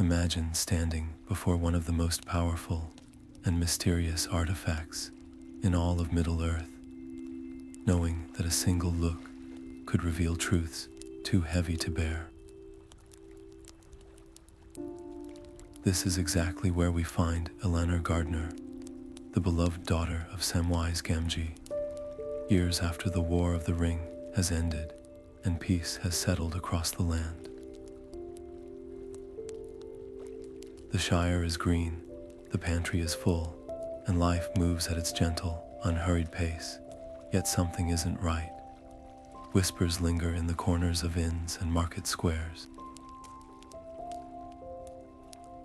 Imagine standing before one of the most powerful and mysterious artifacts in all of Middle-earth, knowing that a single look could reveal truths too heavy to bear. This is exactly where we find Elanor Gardner, the beloved daughter of Samwise Gamgee, years after the War of the Ring has ended and peace has settled across the land. The Shire is green, the pantry is full, and life moves at its gentle, unhurried pace, yet something isn't right. Whispers linger in the corners of inns and market squares.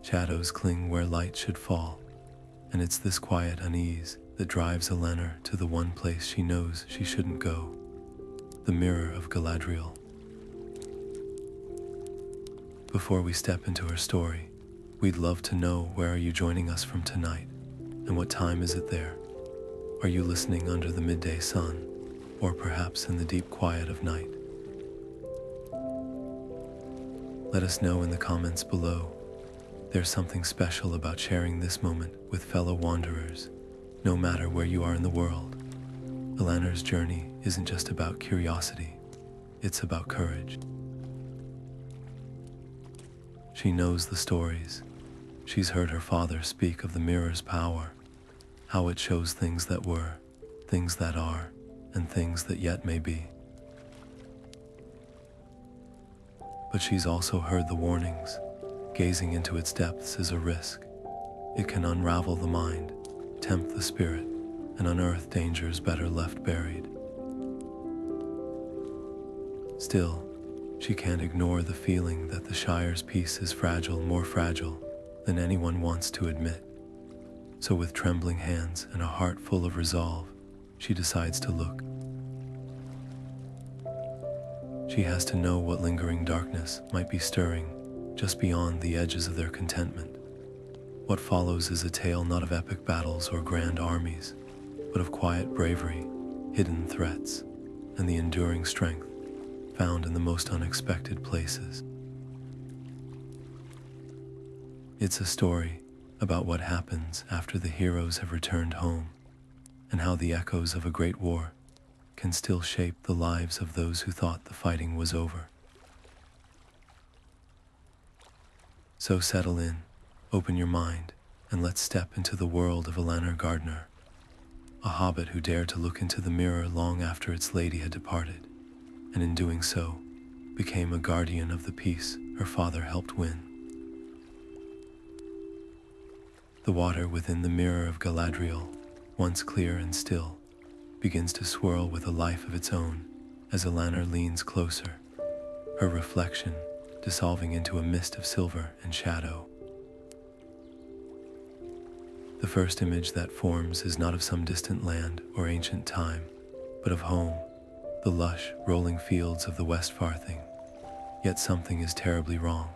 Shadows cling where light should fall, and it's this quiet unease that drives Elanor to the one place she knows she shouldn't go, the Mirror of Galadriel. Before we step into her story, we'd love to know, where are you joining us from tonight, and what time is it there? Are you listening under the midday sun, or perhaps in the deep quiet of night? Let us know in the comments below. There's something special about sharing this moment with fellow wanderers, no matter where you are in the world. Elanor's journey isn't just about curiosity, it's about courage. She knows the stories. She's heard her father speak of the mirror's power, how it shows things that were, things that are, and things that yet may be. But she's also heard the warnings. Gazing into its depths is a risk. It can unravel the mind, tempt the spirit, and unearth dangers better left buried. Still, she can't ignore the feeling that the Shire's peace is fragile, more fragile than anyone wants to admit. So with trembling hands and a heart full of resolve, she decides to look. She has to know what lingering darkness might be stirring just beyond the edges of their contentment. What follows is a tale not of epic battles or grand armies, but of quiet bravery, hidden threats, and the enduring strength found in the most unexpected places. It's a story about what happens after the heroes have returned home, and how the echoes of a great war can still shape the lives of those who thought the fighting was over. So settle in, open your mind, and let's step into the world of Elanor Gardner, a hobbit who dared to look into the mirror long after its lady had departed, and in doing so, became a guardian of the peace her father helped win. The water within the Mirror of Galadriel, once clear and still, begins to swirl with a life of its own as Elanor leans closer, her reflection dissolving into a mist of silver and shadow. The first image that forms is not of some distant land or ancient time, but of home, the lush, rolling fields of the West Farthing. Yet something is terribly wrong.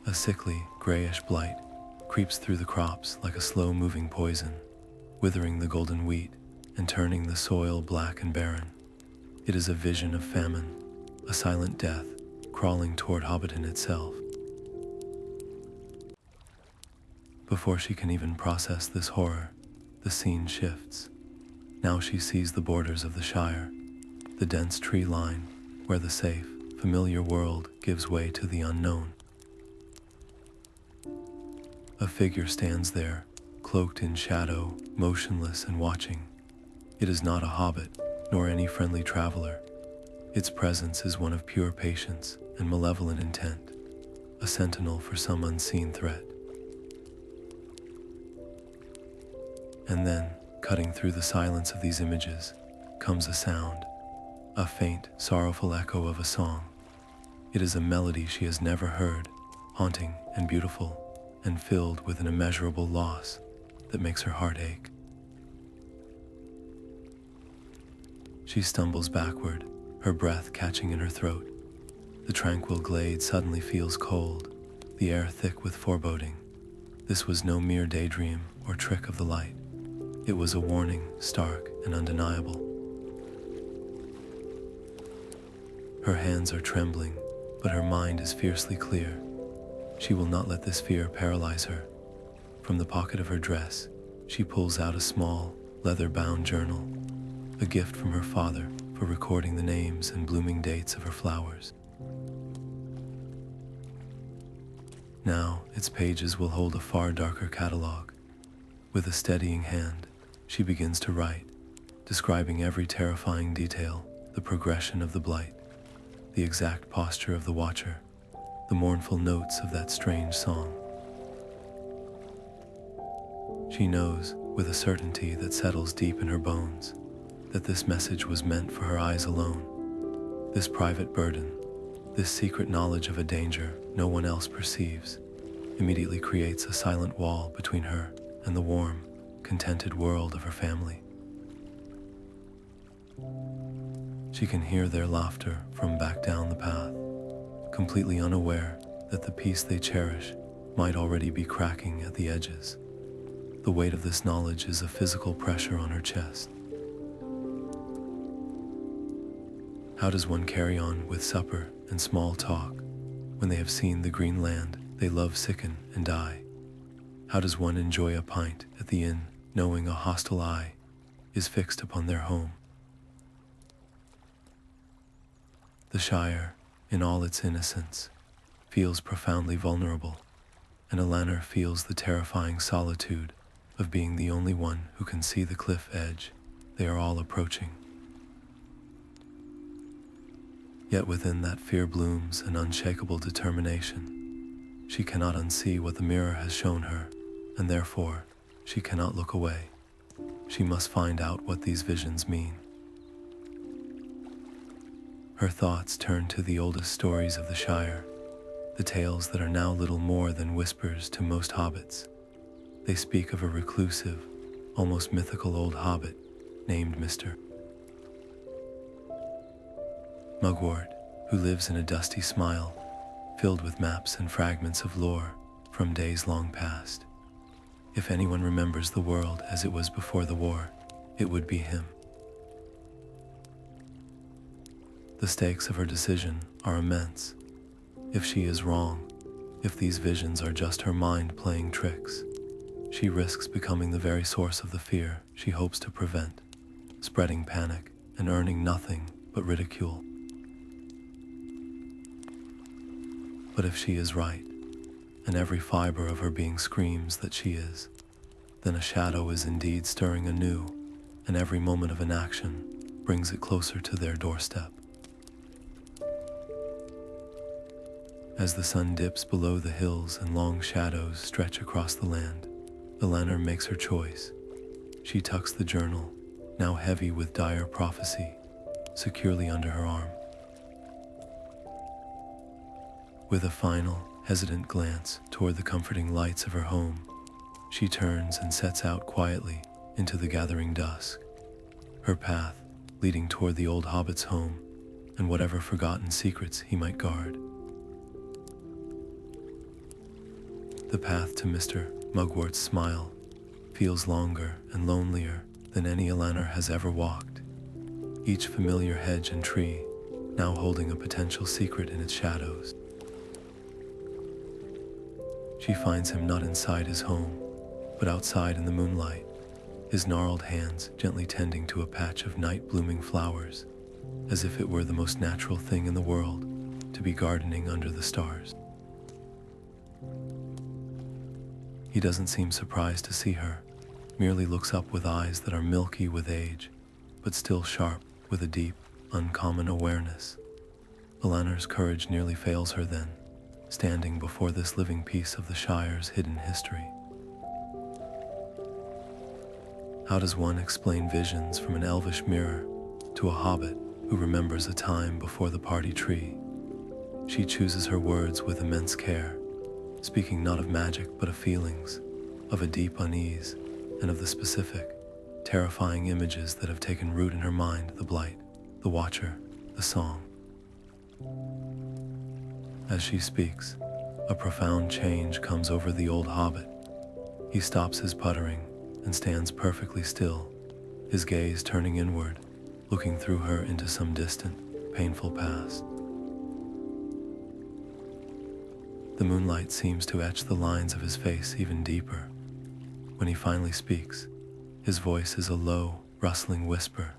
A sickly, grayish blight creeps through the crops like a slow-moving poison, withering the golden wheat and turning the soil black and barren. It is a vision of famine, a silent death crawling toward Hobbiton itself. Before she can even process this horror, the scene shifts. Now she sees the borders of the Shire, the dense tree line where the safe, familiar world gives way to the unknown. A figure stands there, cloaked in shadow, motionless and watching. It is not a hobbit, nor any friendly traveler. Its presence is one of pure patience and malevolent intent, a sentinel for some unseen threat. And then, cutting through the silence of these images, comes a sound, a faint, sorrowful echo of a song. It is a melody she has never heard, haunting and beautiful, and filled with an immeasurable loss that makes her heart ache. She stumbles backward, her breath catching in her throat. The tranquil glade suddenly feels cold, the air thick with foreboding. This was no mere daydream or trick of the light. It was a warning, stark and undeniable. Her hands are trembling, but her mind is fiercely clear. She will not let this fear paralyze her. From the pocket of her dress, she pulls out a small, leather-bound journal, a gift from her father for recording the names and blooming dates of her flowers. Now, its pages will hold a far darker catalog. With a steadying hand, she begins to write, describing every terrifying detail, the progression of the blight, the exact posture of the watcher, the mournful notes of that strange song. She knows, with a certainty that settles deep in her bones, that this message was meant for her eyes alone. This private burden, this secret knowledge of a danger no one else perceives, immediately creates a silent wall between her and the warm, contented world of her family. She can hear their laughter from back down the path, completely unaware that the peace they cherish might already be cracking at the edges. The weight of this knowledge is a physical pressure on her chest. How does one carry on with supper and small talk when they have seen the green land they love sicken and die? How does one enjoy a pint at the inn knowing a hostile eye is fixed upon their home? The Shire, in all its innocence, feels profoundly vulnerable, and Elanor feels the terrifying solitude of being the only one who can see the cliff edge they are all approaching. Yet within that fear blooms an unshakable determination. She cannot unsee what the mirror has shown her, and therefore she cannot look away. She must find out what these visions mean. Her thoughts turn to the oldest stories of the Shire, the tales that are now little more than whispers to most hobbits. They speak of a reclusive, almost mythical old hobbit named Mr. Mugwart, who lives in a dusty smile, filled with maps and fragments of lore from days long past. If anyone remembers the world as it was before the war, it would be him. The stakes of her decision are immense. If she is wrong, if these visions are just her mind playing tricks, she risks becoming the very source of the fear she hopes to prevent, spreading panic and earning nothing but ridicule. But if she is right, and every fiber of her being screams that she is, then a shadow is indeed stirring anew, and every moment of inaction brings it closer to their doorstep. As the sun dips below the hills and long shadows stretch across the land, Elanor makes her choice. She tucks the journal, now heavy with dire prophecy, securely under her arm. With a final, hesitant glance toward the comforting lights of her home, she turns and sets out quietly into the gathering dusk, her path leading toward the old hobbit's home and whatever forgotten secrets he might guard. The path to Mr. Mugwart's smile feels longer and lonelier than any Elanor has ever walked, each familiar hedge and tree now holding a potential secret in its shadows. She finds him not inside his home, but outside in the moonlight, his gnarled hands gently tending to a patch of night-blooming flowers, as if it were the most natural thing in the world to be gardening under the stars. He doesn't seem surprised to see her, merely looks up with eyes that are milky with age, but still sharp with a deep, uncommon awareness. Elanor's courage nearly fails her then, standing before this living piece of the Shire's hidden history. How does one explain visions from an elvish mirror to a hobbit who remembers a time before the party tree? She chooses her words with immense care, speaking not of magic but of feelings, of a deep unease, and of the specific, terrifying images that have taken root in her mind: the blight, the watcher, the song. As she speaks, a profound change comes over the old hobbit. He stops his puttering and stands perfectly still, his gaze turning inward, looking through her into some distant, painful past. The moonlight seems to etch the lines of his face even deeper. When he finally speaks, his voice is a low, rustling whisper,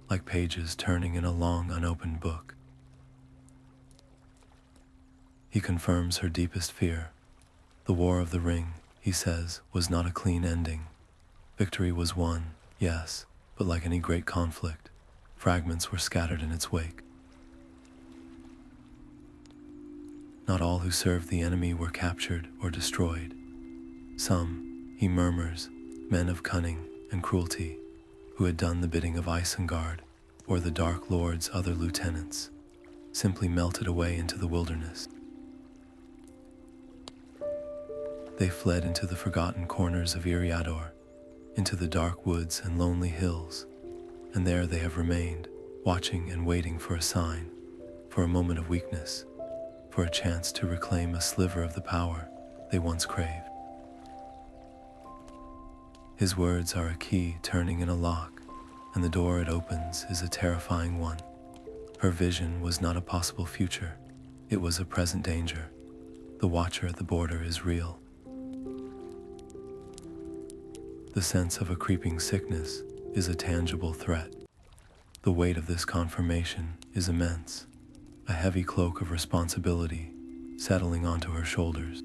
like pages turning in a long, unopened book. He confirms her deepest fear. The War of the Ring, he says, was not a clean ending. Victory was won, yes, but like any great conflict, fragments were scattered in its wake. Not all who served the enemy were captured or destroyed. Some, he murmurs, men of cunning and cruelty, who had done the bidding of Isengard or the Dark Lord's other lieutenants, simply melted away into the wilderness. They fled into the forgotten corners of Eriador, into the dark woods and lonely hills, and there they have remained, watching and waiting for a sign, for a moment of weakness, for a chance to reclaim a sliver of the power they once craved. His words are a key turning in a lock, and the door it opens is a terrifying one. Her vision was not a possible future, it was a present danger. The watcher at the border is real. The sense of a creeping sickness is a tangible threat. The weight of this confirmation is immense, a heavy cloak of responsibility settling onto her shoulders.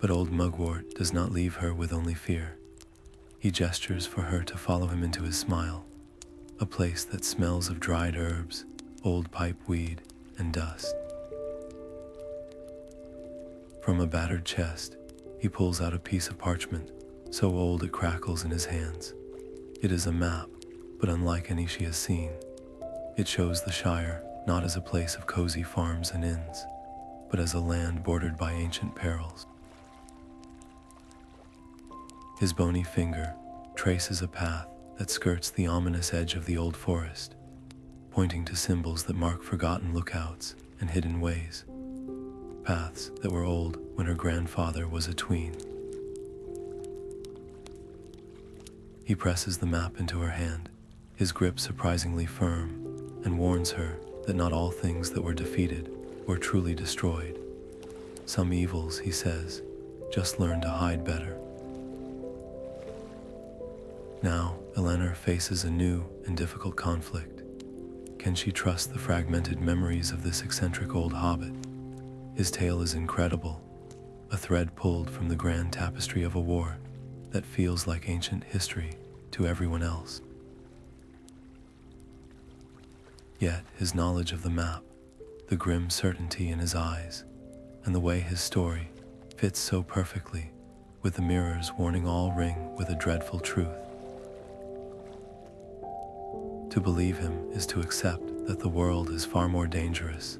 But old Mugwart does not leave her with only fear. He gestures for her to follow him into his smile, a place that smells of dried herbs, old pipe weed, and dust. From a battered chest, he pulls out a piece of parchment, so old it crackles in his hands. It is a map, but unlike any she has seen. It shows the Shire not as a place of cozy farms and inns, but as a land bordered by ancient perils. His bony finger traces a path that skirts the ominous edge of the old forest, pointing to symbols that mark forgotten lookouts and hidden ways. Paths that were old when her grandfather was a tween. He presses the map into her hand, his grip surprisingly firm, and warns her that not all things that were defeated were truly destroyed. Some evils, he says, just learn to hide better. Now, Elanor faces a new and difficult conflict. Can she trust the fragmented memories of this eccentric old hobbit? His tale is incredible, a thread pulled from the grand tapestry of a war that feels like ancient history to everyone else. Yet his knowledge of the map, the grim certainty in his eyes, and the way his story fits so perfectly with the mirrors warning all ring with a dreadful truth. To believe him is to accept that the world is far more dangerous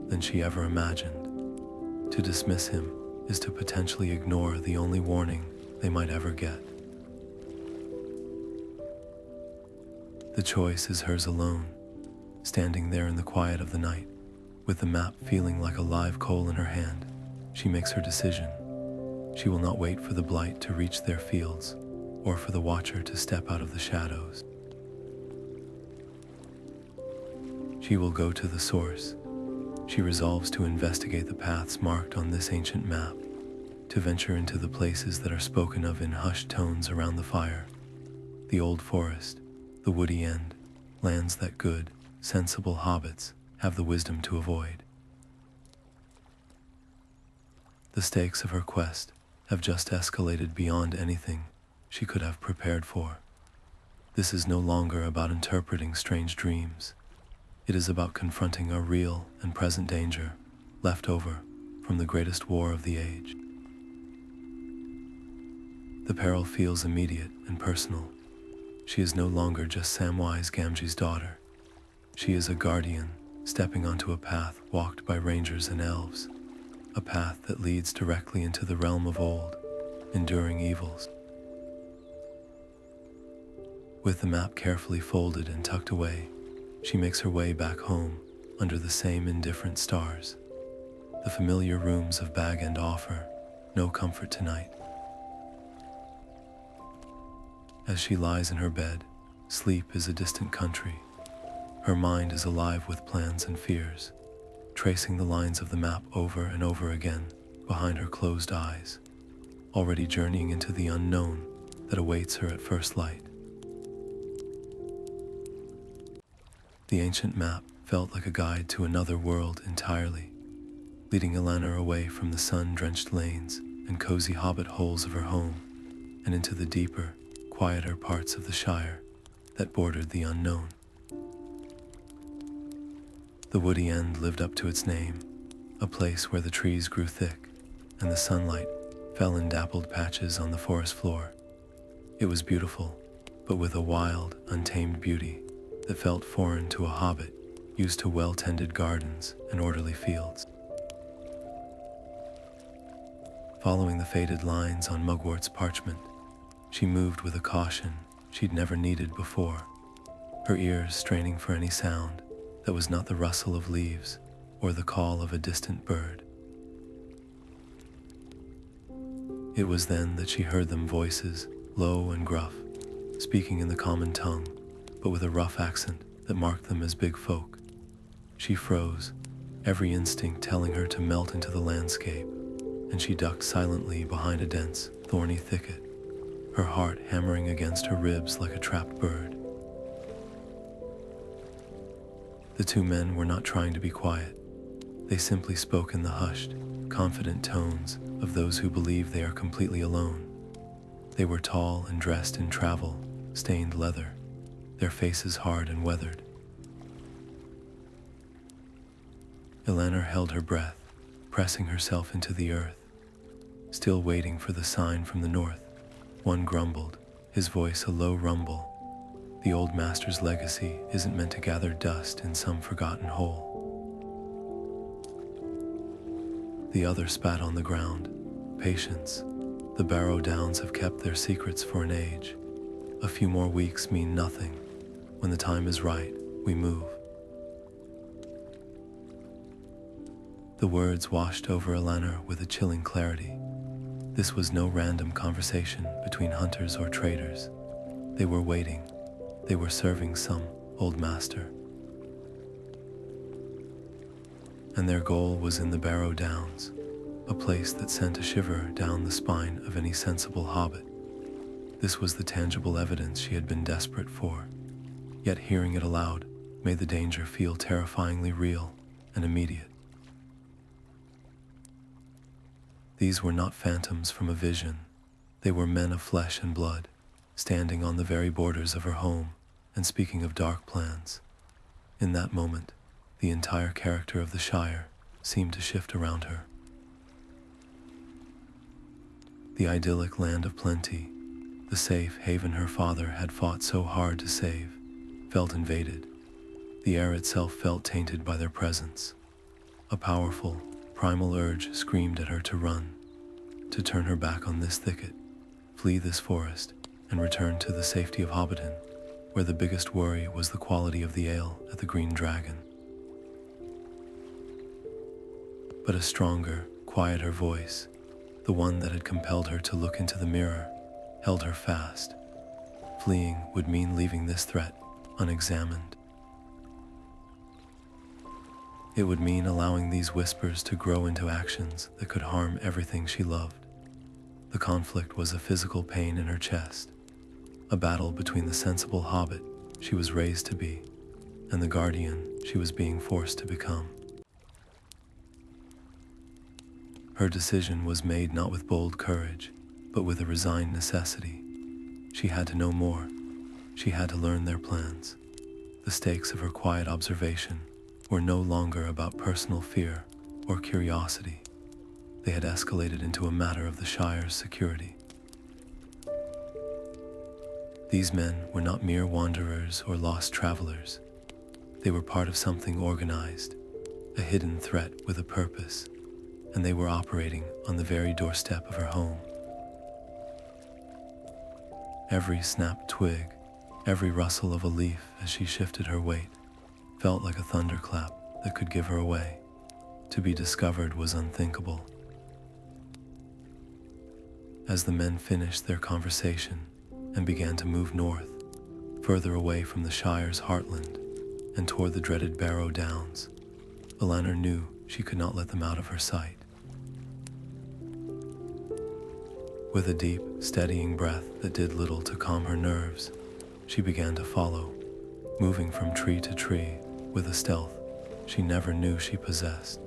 than she ever imagined. To dismiss him is to potentially ignore the only warning they might ever get. The choice is hers alone, standing there in the quiet of the night, with the map feeling like a live coal in her hand. She makes her decision. She will not wait for the Blight to reach their fields, or for the Watcher to step out of the shadows. She will go to the source. She resolves to investigate the paths marked on this ancient map, to venture into the places that are spoken of in hushed tones around the fire. The old forest, the woody end, lands that good, sensible hobbits have the wisdom to avoid. The stakes of her quest have just escalated beyond anything she could have prepared for. This is no longer about interpreting strange dreams. It is about confronting a real and present danger left over from the greatest war of the age. The peril feels immediate and personal. She is no longer just Samwise Gamgee's daughter. She is a guardian stepping onto a path walked by rangers and elves, a path that leads directly into the realm of old, enduring evils. With the map carefully folded and tucked away, she makes her way back home under the same indifferent stars. The familiar rooms of Bag End offer no comfort tonight. As she lies in her bed, sleep is a distant country. Her mind is alive with plans and fears, tracing the lines of the map over and over again behind her closed eyes, already journeying into the unknown that awaits her at first light. The ancient map felt like a guide to another world entirely, leading Elanor away from the sun-drenched lanes and cozy hobbit holes of her home and into the deeper, quieter parts of the Shire that bordered the unknown. The woody end lived up to its name, a place where the trees grew thick and the sunlight fell in dappled patches on the forest floor. It was beautiful, but with a wild, untamed beauty that felt foreign to a hobbit used to well-tended gardens and orderly fields. Following the faded lines on Mugwart's parchment, she moved with a caution she'd never needed before, her ears straining for any sound that was not the rustle of leaves or the call of a distant bird. It was then that she heard them, voices, low and gruff, speaking in the common tongue, but with a rough accent that marked them as big folk. She froze, every instinct telling her to melt into the landscape, and she ducked silently behind a dense, thorny thicket, her heart hammering against her ribs like a trapped bird. The two men were not trying to be quiet. They simply spoke in the hushed, confident tones of those who believe they are completely alone. They were tall and dressed in travel-stained leather, their faces hard and weathered. Elanor held her breath, pressing herself into the earth, still waiting for the sign from the north. One grumbled, his voice a low rumble. The old master's legacy isn't meant to gather dust in some forgotten hole. The other spat on the ground. Patience. The Barrow-downs have kept their secrets for an age. A few more weeks mean nothing. When the time is right, we move. The words washed over Elanor with a chilling clarity. This was no random conversation between hunters or traders. They were waiting. They were serving some old master. And their goal was in the Barrow-downs, a place that sent a shiver down the spine of any sensible hobbit. This was the tangible evidence she had been desperate for, yet hearing it aloud made the danger feel terrifyingly real and immediate. These were not phantoms from a vision. They were men of flesh and blood, standing on the very borders of her home and speaking of dark plans. In that moment, the entire character of the Shire seemed to shift around her. The idyllic land of plenty, the safe haven her father had fought so hard to save, felt invaded. The air itself felt tainted by their presence. A powerful, primal urge screamed at her to run, to turn her back on this thicket, flee this forest, and return to the safety of Hobbiton, where the biggest worry was the quality of the ale at the Green Dragon. But a stronger, quieter voice, the one that had compelled her to look into the mirror, held her fast. Fleeing would mean leaving this threat unexamined. It would mean allowing these whispers to grow into actions that could harm everything she loved. The conflict was a physical pain in her chest, a battle between the sensible hobbit she was raised to be and the guardian she was being forced to become. Her decision was made not with bold courage, but with a resigned necessity. She had to know more. She had to learn their plans. The stakes of her quiet observation were no longer about personal fear or curiosity. They had escalated into a matter of the Shire's security. These men were not mere wanderers or lost travelers. They were part of something organized, a hidden threat with a purpose, and they were operating on the very doorstep of her home. Every snapped twig, every rustle of a leaf as she shifted her weight, felt like a thunderclap that could give her away. To be discovered was unthinkable. As the men finished their conversation and began to move north, further away from the Shire's heartland and toward the dreaded Barrow-downs, Elanor knew she could not let them out of her sight. With a deep, steadying breath that did little to calm her nerves, she began to follow, moving from tree to tree with a stealth she never knew she possessed.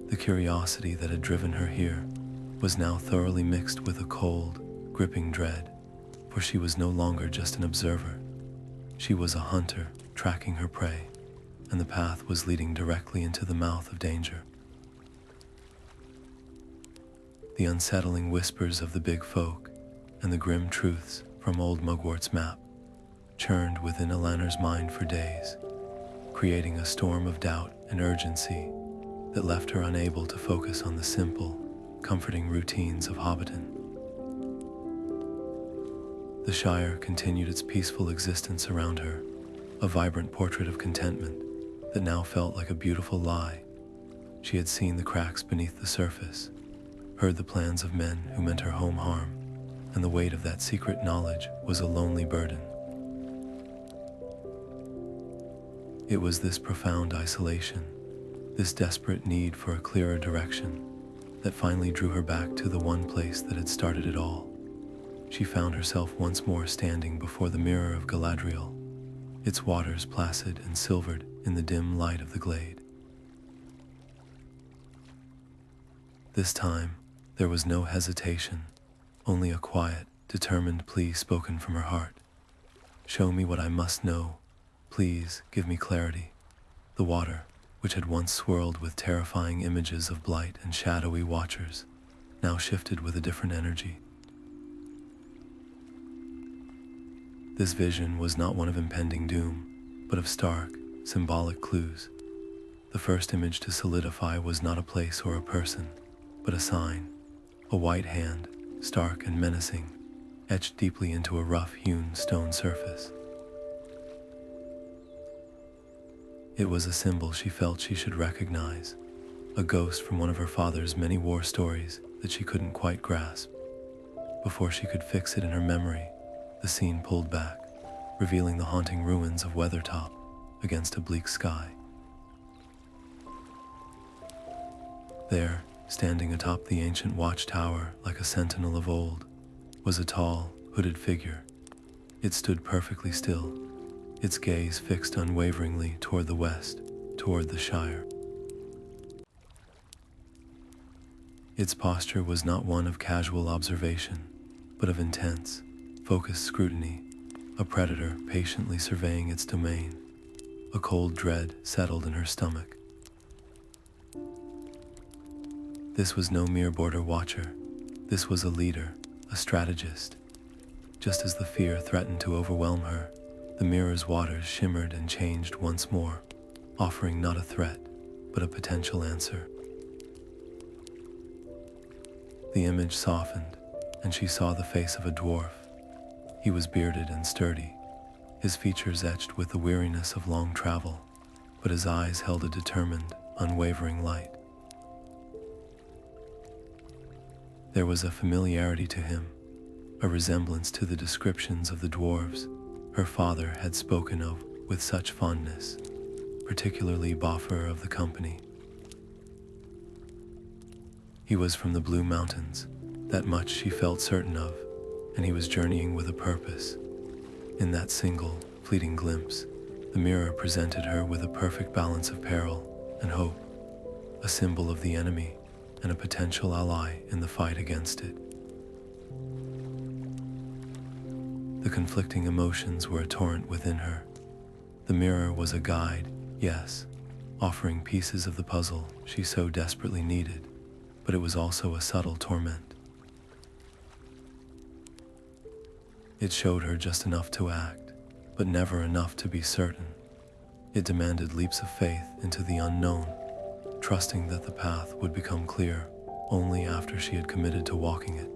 The curiosity that had driven her here was now thoroughly mixed with a cold, gripping dread, for she was no longer just an observer. She was a hunter tracking her prey, and the path was leading directly into the mouth of danger. The unsettling whispers of the big folk and the grim truths from old Mugwart's map churned within Elanor's mind for days, creating a storm of doubt and urgency that left her unable to focus on the simple, comforting routines of Hobbiton. The Shire continued its peaceful existence around her, a vibrant portrait of contentment that now felt like a beautiful lie. She had seen the cracks beneath the surface, heard the plans of men who meant her home harm, and the weight of that secret knowledge was a lonely burden. It was this profound isolation, this desperate need for a clearer direction, that finally drew her back to the one place that had started it all. She found herself once more standing before the Mirror of Galadriel, its waters placid and silvered in the dim light of the glade. This time, there was no hesitation, only a quiet, determined plea spoken from her heart. "Show me what I must know. Please give me clarity." The water, which had once swirled with terrifying images of blight and shadowy watchers, now shifted with a different energy. This vision was not one of impending doom, but of stark, symbolic clues. The first image to solidify was not a place or a person, but a sign, a white hand, stark and menacing, etched deeply into a rough-hewn stone surface. It was a symbol she felt she should recognize, a ghost from one of her father's many war stories that she couldn't quite grasp. Before she could fix it in her memory, the scene pulled back, revealing the haunting ruins of Weathertop against a bleak sky. There, standing atop the ancient watchtower like a sentinel of old, was a tall, hooded figure. It stood perfectly still, its gaze fixed unwaveringly toward the west, toward the Shire. Its posture was not one of casual observation, but of intense, focused scrutiny, a predator patiently surveying its domain. A cold dread settled in her stomach. This was no mere border watcher. This was a leader, a strategist. Just as the fear threatened to overwhelm her, the mirror's waters shimmered and changed once more, offering not a threat, but a potential answer. The image softened, and she saw the face of a dwarf. He was bearded and sturdy, his features etched with the weariness of long travel, but his eyes held a determined, unwavering light. There was a familiarity to him, a resemblance to the descriptions of the dwarves her father had spoken of with such fondness, particularly Boffer of the company. He was from the Blue Mountains, that much she felt certain of, and he was journeying with a purpose. In that single, fleeting glimpse, the mirror presented her with a perfect balance of peril and hope, a symbol of the enemy and a potential ally in the fight against it. The conflicting emotions were a torrent within her. The mirror was a guide, yes, offering pieces of the puzzle she so desperately needed, but it was also a subtle torment. It showed her just enough to act, but never enough to be certain. It demanded leaps of faith into the unknown, trusting that the path would become clear only after she had committed to walking it.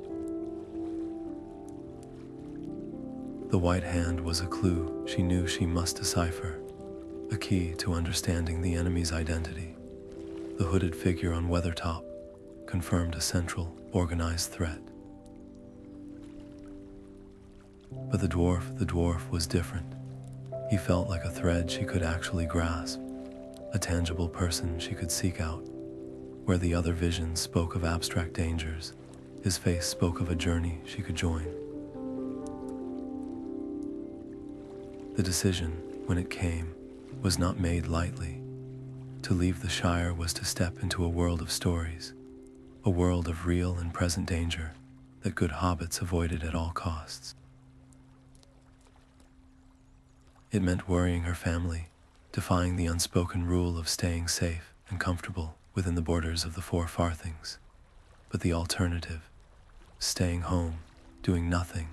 The white hand was a clue she knew she must decipher, a key to understanding the enemy's identity. The hooded figure on Weathertop confirmed a central, organized threat. But the dwarf was different. He felt like a thread she could actually grasp, a tangible person she could seek out. Where the other visions spoke of abstract dangers, his face spoke of a journey she could join. The decision, when it came, was not made lightly. To leave the Shire was to step into a world of stories, a world of real and present danger that good hobbits avoided at all costs. It meant worrying her family, defying the unspoken rule of staying safe and comfortable within the borders of the Four Farthings. But the alternative, staying home, doing nothing,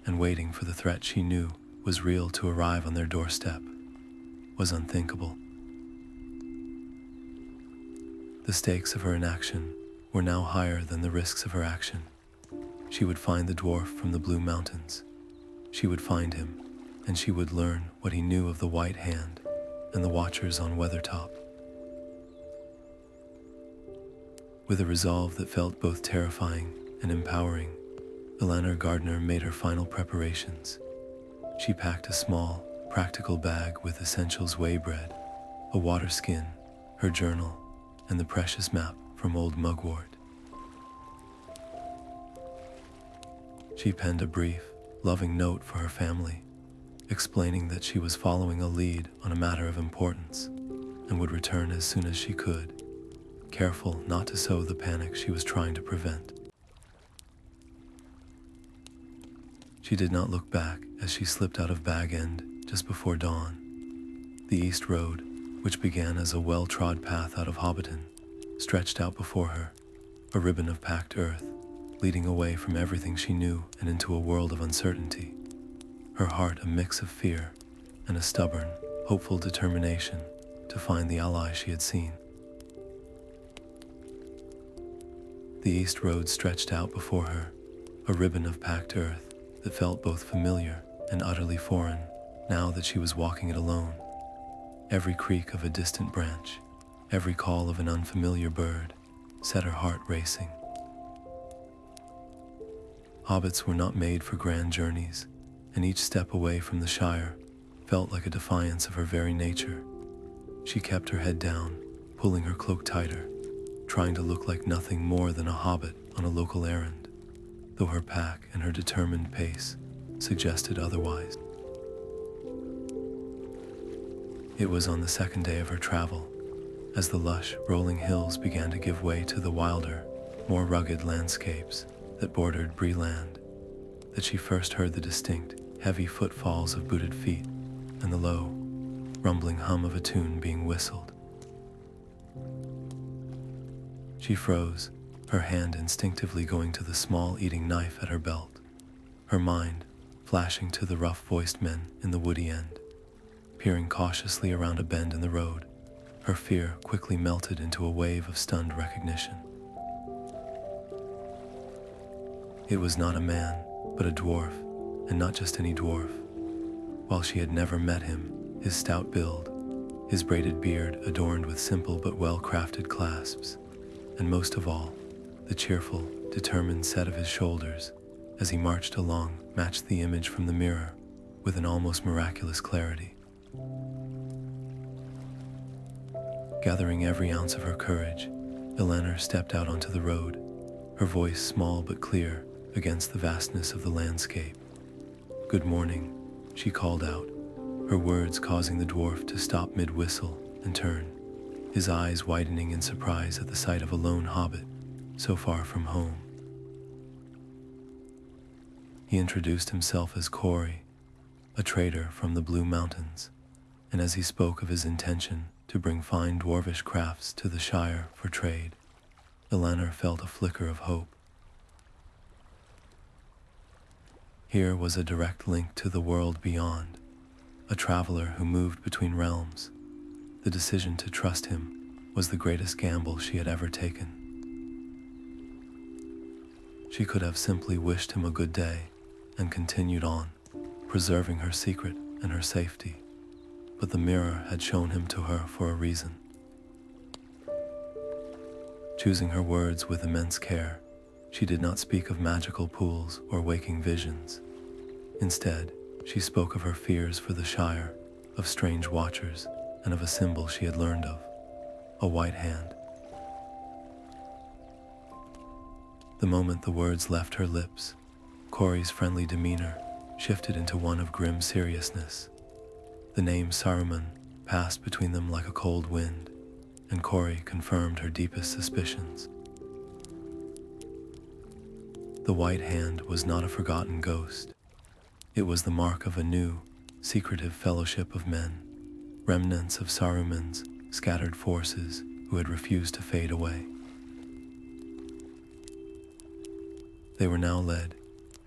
and waiting for the threat she knew was real to arrive on their doorstep, was unthinkable. The stakes of her inaction were now higher than the risks of her action. She would find the dwarf from the Blue Mountains. She would find him, and she would learn what he knew of the White Hand and the Watchers on Weathertop. With a resolve that felt both terrifying and empowering, Elanor Gardner made her final preparations. She packed a small, practical bag with essentials: whey bread, a water skin, her journal, and the precious map from old Mugwart. She penned a brief, loving note for her family, explaining that she was following a lead on a matter of importance and would return as soon as she could, careful not to sow the panic she was trying to prevent. She did not look back as she slipped out of Bag End just before dawn. The East Road, which began as a well-trod path out of Hobbiton, stretched out before her, a ribbon of packed earth, leading away from everything she knew and into a world of uncertainty. Her heart a mix of fear and a stubborn, hopeful determination to find the ally she had seen. The East Road stretched out before her, a ribbon of packed earth that felt both familiar and utterly foreign now that she was walking it alone. Every creak of a distant branch, every call of an unfamiliar bird set her heart racing. Hobbits were not made for grand journeys, and each step away from the Shire felt like a defiance of her very nature. She kept her head down, pulling her cloak tighter, trying to look like nothing more than a hobbit on a local errand, though her pack and her determined pace suggested otherwise. It was on the second day of her travel, as the lush, rolling hills began to give way to the wilder, more rugged landscapes that bordered Bree land, that she first heard the distinct, heavy footfalls of booted feet and the low, rumbling hum of a tune being whistled. She froze, her hand instinctively going to the small eating knife at her belt, her mind flashing to the rough-voiced men in the woody end. Peering cautiously around a bend in the road, her fear quickly melted into a wave of stunned recognition. It was not a man, but a dwarf, and not just any dwarf. While she had never met him, his stout build, his braided beard adorned with simple but well-crafted clasps, and most of all, the cheerful, determined set of his shoulders as he marched along matched the image from the mirror with an almost miraculous clarity. Gathering every ounce of her courage, Elanor stepped out onto the road, her voice small but clear against the vastness of the landscape. "Good morning," she called out, her words causing the dwarf to stop mid-whistle and turn, his eyes widening in surprise at the sight of a lone hobbit so far from home. He introduced himself as Corey, a trader from the Blue Mountains, and as he spoke of his intention to bring fine dwarvish crafts to the Shire for trade, Elanor felt a flicker of hope. Here was a direct link to the world beyond, a traveler who moved between realms. The decision to trust him was the greatest gamble she had ever taken. She could have simply wished him a good day and continued on, preserving her secret and her safety. But the mirror had shown him to her for a reason. Choosing her words with immense care, she did not speak of magical pools or waking visions. Instead, she spoke of her fears for the Shire of strange watchers, and of a symbol she had learned of, a white hand. The moment the words left her lips, Corey's friendly demeanor shifted into one of grim seriousness. The name Saruman passed between them like a cold wind, and Corey confirmed her deepest suspicions. The white hand was not a forgotten ghost. It was the mark of a new, secretive fellowship of men, remnants of Saruman's scattered forces who had refused to fade away. They were now led,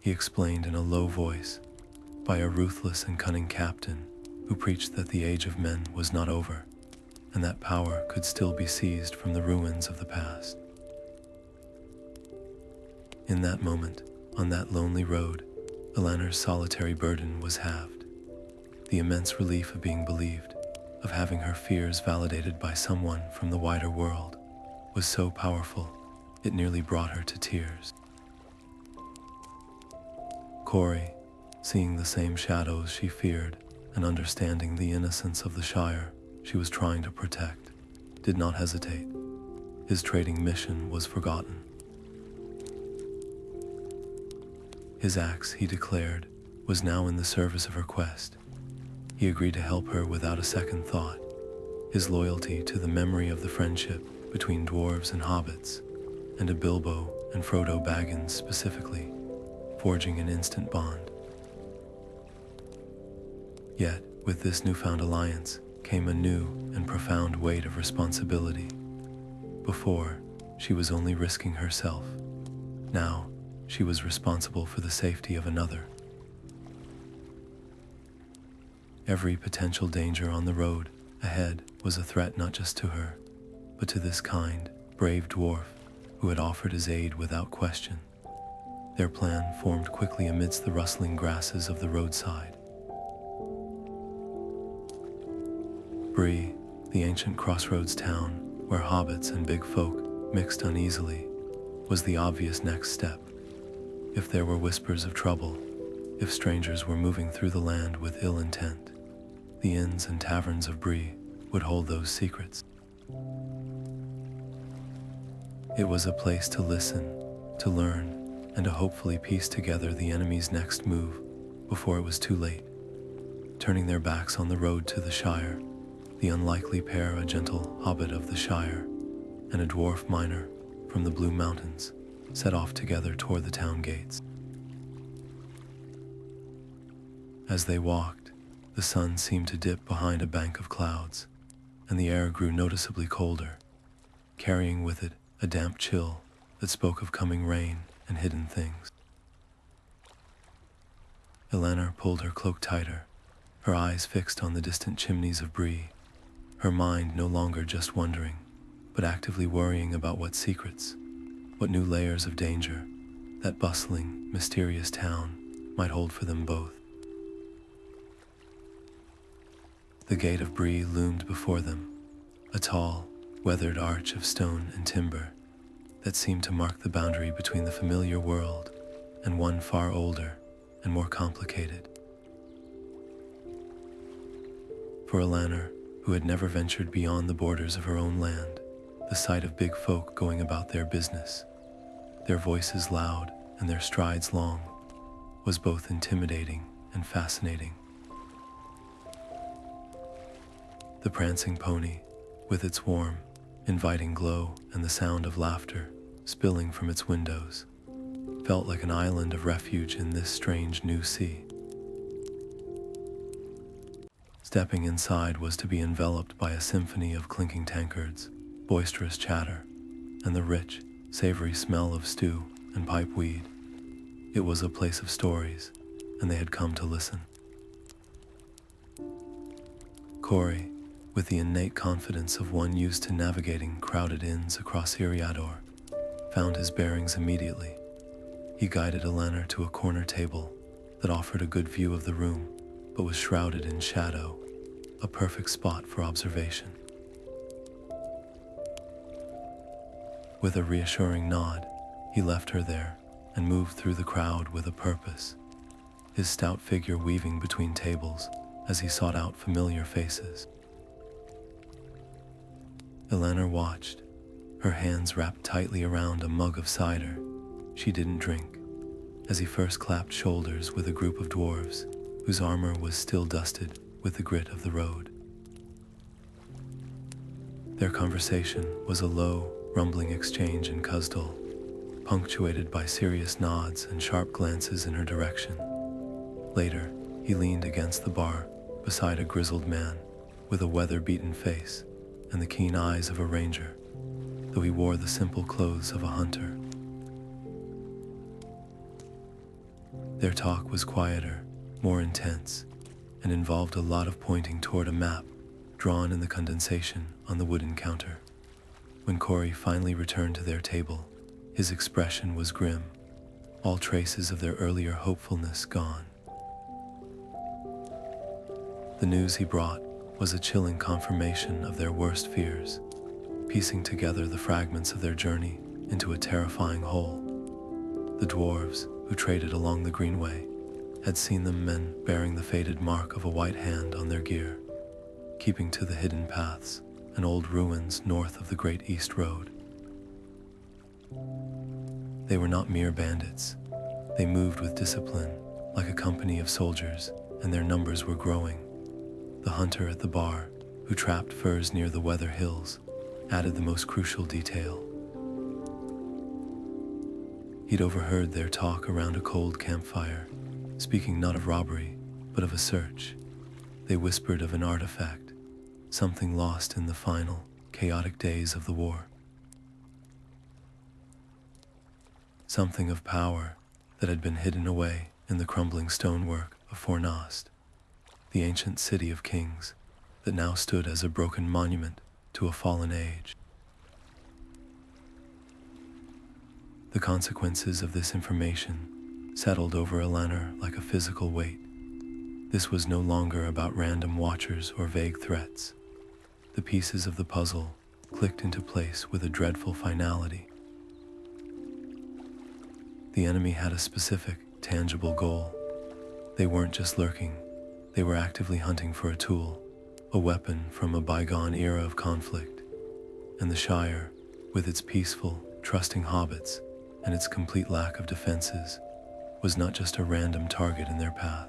he explained in a low voice, by a ruthless and cunning captain who preached that the age of men was not over, and that power could still be seized from the ruins of the past. In that moment, on that lonely road, Eleanor's solitary burden was halved. The immense relief of being believed, of having her fears validated by someone from the wider world, was so powerful, it nearly brought her to tears. Corey, seeing the same shadows she feared and understanding the innocence of the Shire she was trying to protect, did not hesitate. His trading mission was forgotten. His axe, he declared, was now in the service of her quest. He agreed to help her without a second thought, his loyalty to the memory of the friendship between dwarves and hobbits, and to Bilbo and Frodo Baggins specifically, forging an instant bond. Yet, with this newfound alliance came a new and profound weight of responsibility. Before, she was only risking herself. Now, she was responsible for the safety of another. Every potential danger on the road ahead was a threat not just to her, but to this kind, brave dwarf who had offered his aid without question. Their plan formed quickly amidst the rustling grasses of the roadside. Bree, the ancient crossroads town where hobbits and big folk mixed uneasily, was the obvious next step. If there were whispers of trouble, if strangers were moving through the land with ill intent, the inns and taverns of Bree would hold those secrets. It was a place to listen, to learn, and to hopefully piece together the enemy's next move before it was too late. Turning their backs on the road to the Shire, the unlikely pair, a gentle hobbit of the Shire and a dwarf miner from the Blue Mountains, set off together toward the town gates. As they walked, the sun seemed to dip behind a bank of clouds, and the air grew noticeably colder, carrying with it a damp chill that spoke of coming rain and hidden things. Elanor pulled her cloak tighter, her eyes fixed on the distant chimneys of Bree, her mind no longer just wondering, but actively worrying about what secrets, what new layers of danger that bustling, mysterious town might hold for them both. The gate of Bree loomed before them, a tall, weathered arch of stone and timber that seemed to mark the boundary between the familiar world and one far older and more complicated. For Elanor, who had never ventured beyond the borders of her own land, the sight of big folk going about their business, their voices loud and their strides long, was both intimidating and fascinating. The prancing pony, with its warm, inviting glow and the sound of laughter spilling from its windows, felt like an island of refuge in this strange new sea. Stepping inside was to be enveloped by a symphony of clinking tankards, boisterous chatter, and the rich, savory smell of stew and pipe weed. It was a place of stories, and they had come to listen. Corey, with the innate confidence of one used to navigating crowded inns across Eriador, found his bearings immediately. He guided Elanor to a corner table that offered a good view of the room, but was shrouded in shadow, a perfect spot for observation. With a reassuring nod, he left her there and moved through the crowd with a purpose, his stout figure weaving between tables as he sought out familiar faces. Elanor watched, her hands wrapped tightly around a mug of cider she didn't drink, as he first clapped shoulders with a group of dwarves whose armor was still dusted with the grit of the road. Their conversation was a low, rumbling exchange in Cuzdal, punctuated by serious nods and sharp glances in her direction. Later, he leaned against the bar beside a grizzled man with a weather-beaten face and the keen eyes of a ranger, though he wore the simple clothes of a hunter. Their talk was quieter, more intense, and involved a lot of pointing toward a map drawn in the condensation on the wooden counter. When Corey finally returned to their table, his expression was grim, all traces of their earlier hopefulness gone. The news he brought was a chilling confirmation of their worst fears, piecing together the fragments of their journey into a terrifying whole. The dwarves, who traded along the greenway, had seen them men bearing the faded mark of a white hand on their gear, keeping to the hidden paths and old ruins north of the Great East Road. They were not mere bandits. They moved with discipline, like a company of soldiers, and their numbers were growing. The hunter at the bar, who trapped furs near the Weather Hills, added the most crucial detail. He'd overheard their talk around a cold campfire, speaking not of robbery, but of a search. They whispered of an artifact, something lost in the final, chaotic days of the war. Something of power that had been hidden away in the crumbling stonework of Fornost, the ancient city of kings that now stood as a broken monument to a fallen age. The consequences of this information settled over Elanor like a physical weight. This was no longer about random watchers or vague threats. The pieces of the puzzle clicked into place with a dreadful finality. The enemy had a specific, tangible goal. They weren't just lurking, they were actively hunting for a tool, a weapon from a bygone era of conflict. And the Shire, with its peaceful, trusting hobbits and its complete lack of defenses, was not just a random target in their path.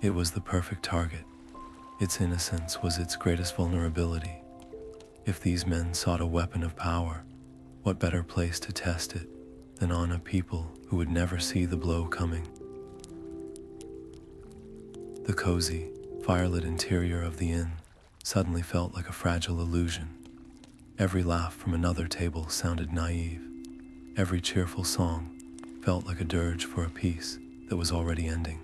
It was the perfect target. Its innocence was its greatest vulnerability. If these men sought a weapon of power, what better place to test it than on a people who would never see the blow coming? The cozy, firelit interior of the inn suddenly felt like a fragile illusion. Every laugh from another table sounded naive. Every cheerful song felt like a dirge for a piece that was already ending.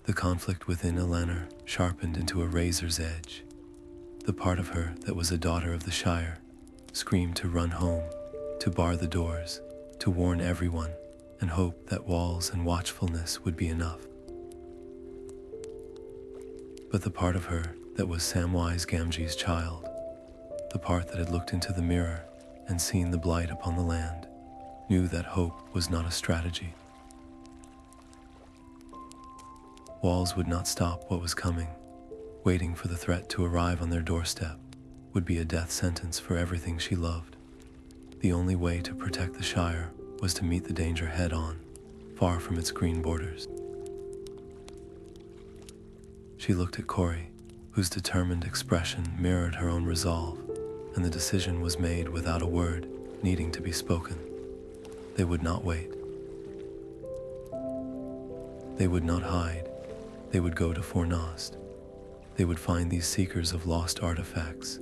The conflict within Elanor sharpened into a razor's edge. The part of her that was a daughter of the Shire screamed to run home, to bar the doors, to warn everyone, and hope that walls and watchfulness would be enough. But the part of her that was Samwise Gamgee's child, the part that had looked into the mirror and seen the blight upon the land, knew that hope was not a strategy. Walls would not stop what was coming. Waiting for the threat to arrive on their doorstep would be a death sentence for everything she loved. The only way to protect the Shire was to meet the danger head-on, far from its green borders. She looked at Corey, whose determined expression mirrored her own resolve, and the decision was made without a word needing to be spoken. They would not wait. They would not hide. They would go to Fornost. They would find these seekers of lost artifacts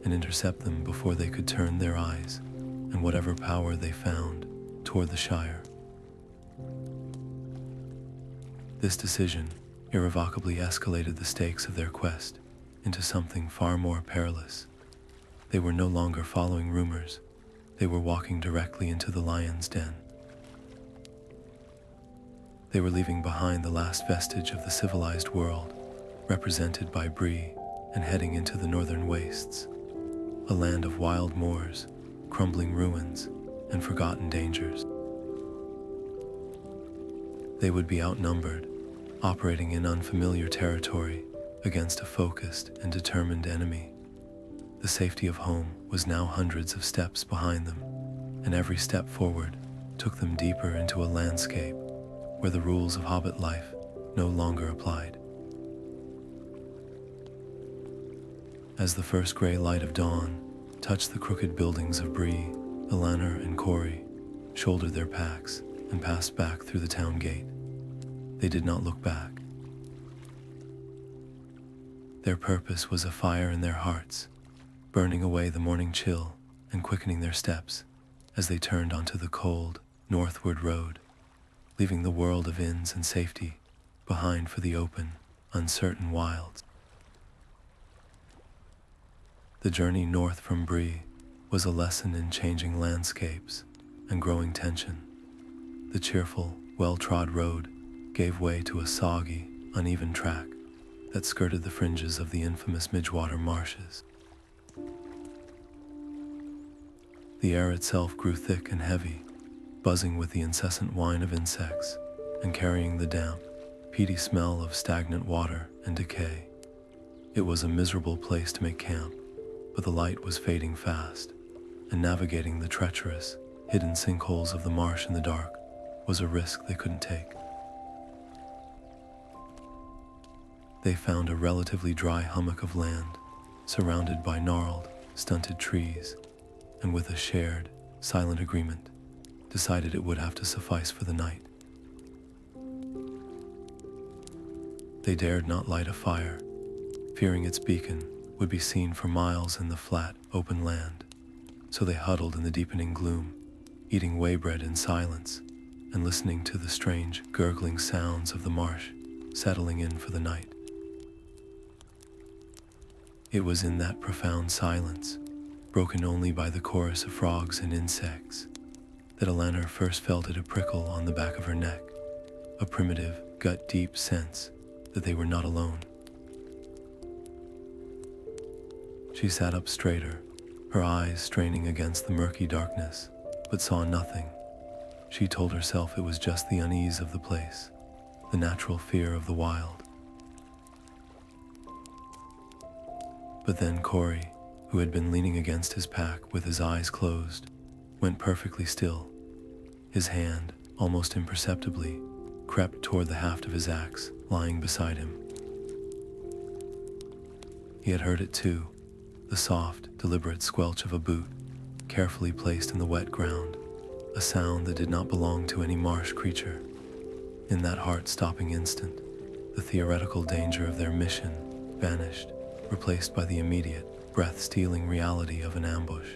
and intercept them before they could turn their eyes, and whatever power they found, toward the Shire. This decision irrevocably escalated the stakes of their quest into something far more perilous. They were no longer following rumors. They were walking directly into the lion's den. They were leaving behind the last vestige of the civilized world, represented by Bree, and heading into the northern wastes, a land of wild moors, crumbling ruins, and forgotten dangers. They would be outnumbered, operating in unfamiliar territory against a focused and determined enemy. The safety of home was now hundreds of steps behind them, and every step forward took them deeper into a landscape where the rules of hobbit life no longer applied. As the first gray light of dawn touched the crooked buildings of Bree, Elanor and Corey shouldered their packs and passed back through the town gate. They did not look back. Their purpose was a fire in their hearts, burning away the morning chill and quickening their steps as they turned onto the cold, northward road, leaving the world of inns and safety behind for the open, uncertain wilds. The journey north from Bree was a lesson in changing landscapes and growing tension. The cheerful, well-trod road gave way to a soggy, uneven track that skirted the fringes of the infamous Midgewater marshes. The air itself grew thick and heavy, buzzing with the incessant whine of insects and carrying the damp, peaty smell of stagnant water and decay. It was a miserable place to make camp, but the light was fading fast, and navigating the treacherous, hidden sinkholes of the marsh in the dark was a risk they couldn't take. They found a relatively dry hummock of land, surrounded by gnarled, stunted trees, and with a shared, silent agreement, decided it would have to suffice for the night. They dared not light a fire, fearing its beacon would be seen for miles in the flat, open land, so they huddled in the deepening gloom, eating waybread in silence and listening to the strange, gurgling sounds of the marsh settling in for the night. It was in that profound silence, broken only by the chorus of frogs and insects, that Elanor first felt it a prickle on the back of her neck, a primitive, gut-deep sense that they were not alone. She sat up straighter, her eyes straining against the murky darkness, but saw nothing. She told herself it was just the unease of the place, the natural fear of the wild. But then Corey, who had been leaning against his pack with his eyes closed, went perfectly still. His hand, almost imperceptibly, crept toward the haft of his axe lying beside him. He had heard it too, the soft, deliberate squelch of a boot, carefully placed in the wet ground, a sound that did not belong to any marsh creature. In that heart-stopping instant, the theoretical danger of their mission vanished, replaced by the immediate, breath-stealing reality of an ambush.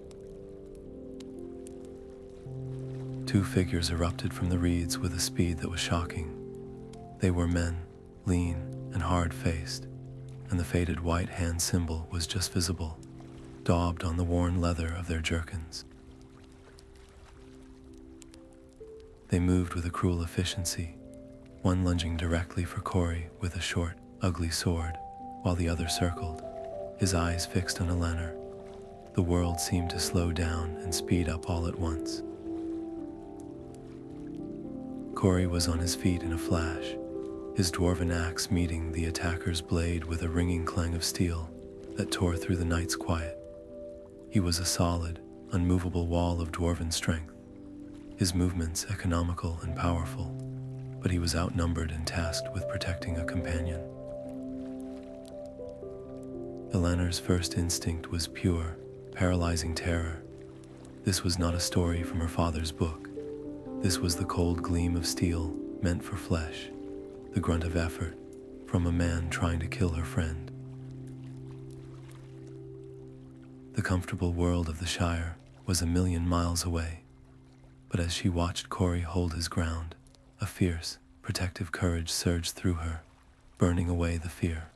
Two figures erupted from the reeds with a speed that was shocking. They were men, lean and hard-faced, and the faded white hand symbol was just visible, daubed on the worn leather of their jerkins. They moved with a cruel efficiency, one lunging directly for Corey with a short, ugly sword, while the other circled, his eyes fixed on Elanor. The world seemed to slow down and speed up all at once. Corey was on his feet in a flash, his dwarven axe meeting the attacker's blade with a ringing clang of steel that tore through the night's quiet. He was a solid, unmovable wall of dwarven strength, his movements economical and powerful, but he was outnumbered and tasked with protecting a companion. Elanor's first instinct was pure, paralyzing terror. This was not a story from her father's book. This was the cold gleam of steel meant for flesh, the grunt of effort from a man trying to kill her friend. The comfortable world of the Shire was a million miles away, but as she watched Corey hold his ground, a fierce, protective courage surged through her, burning away the fear.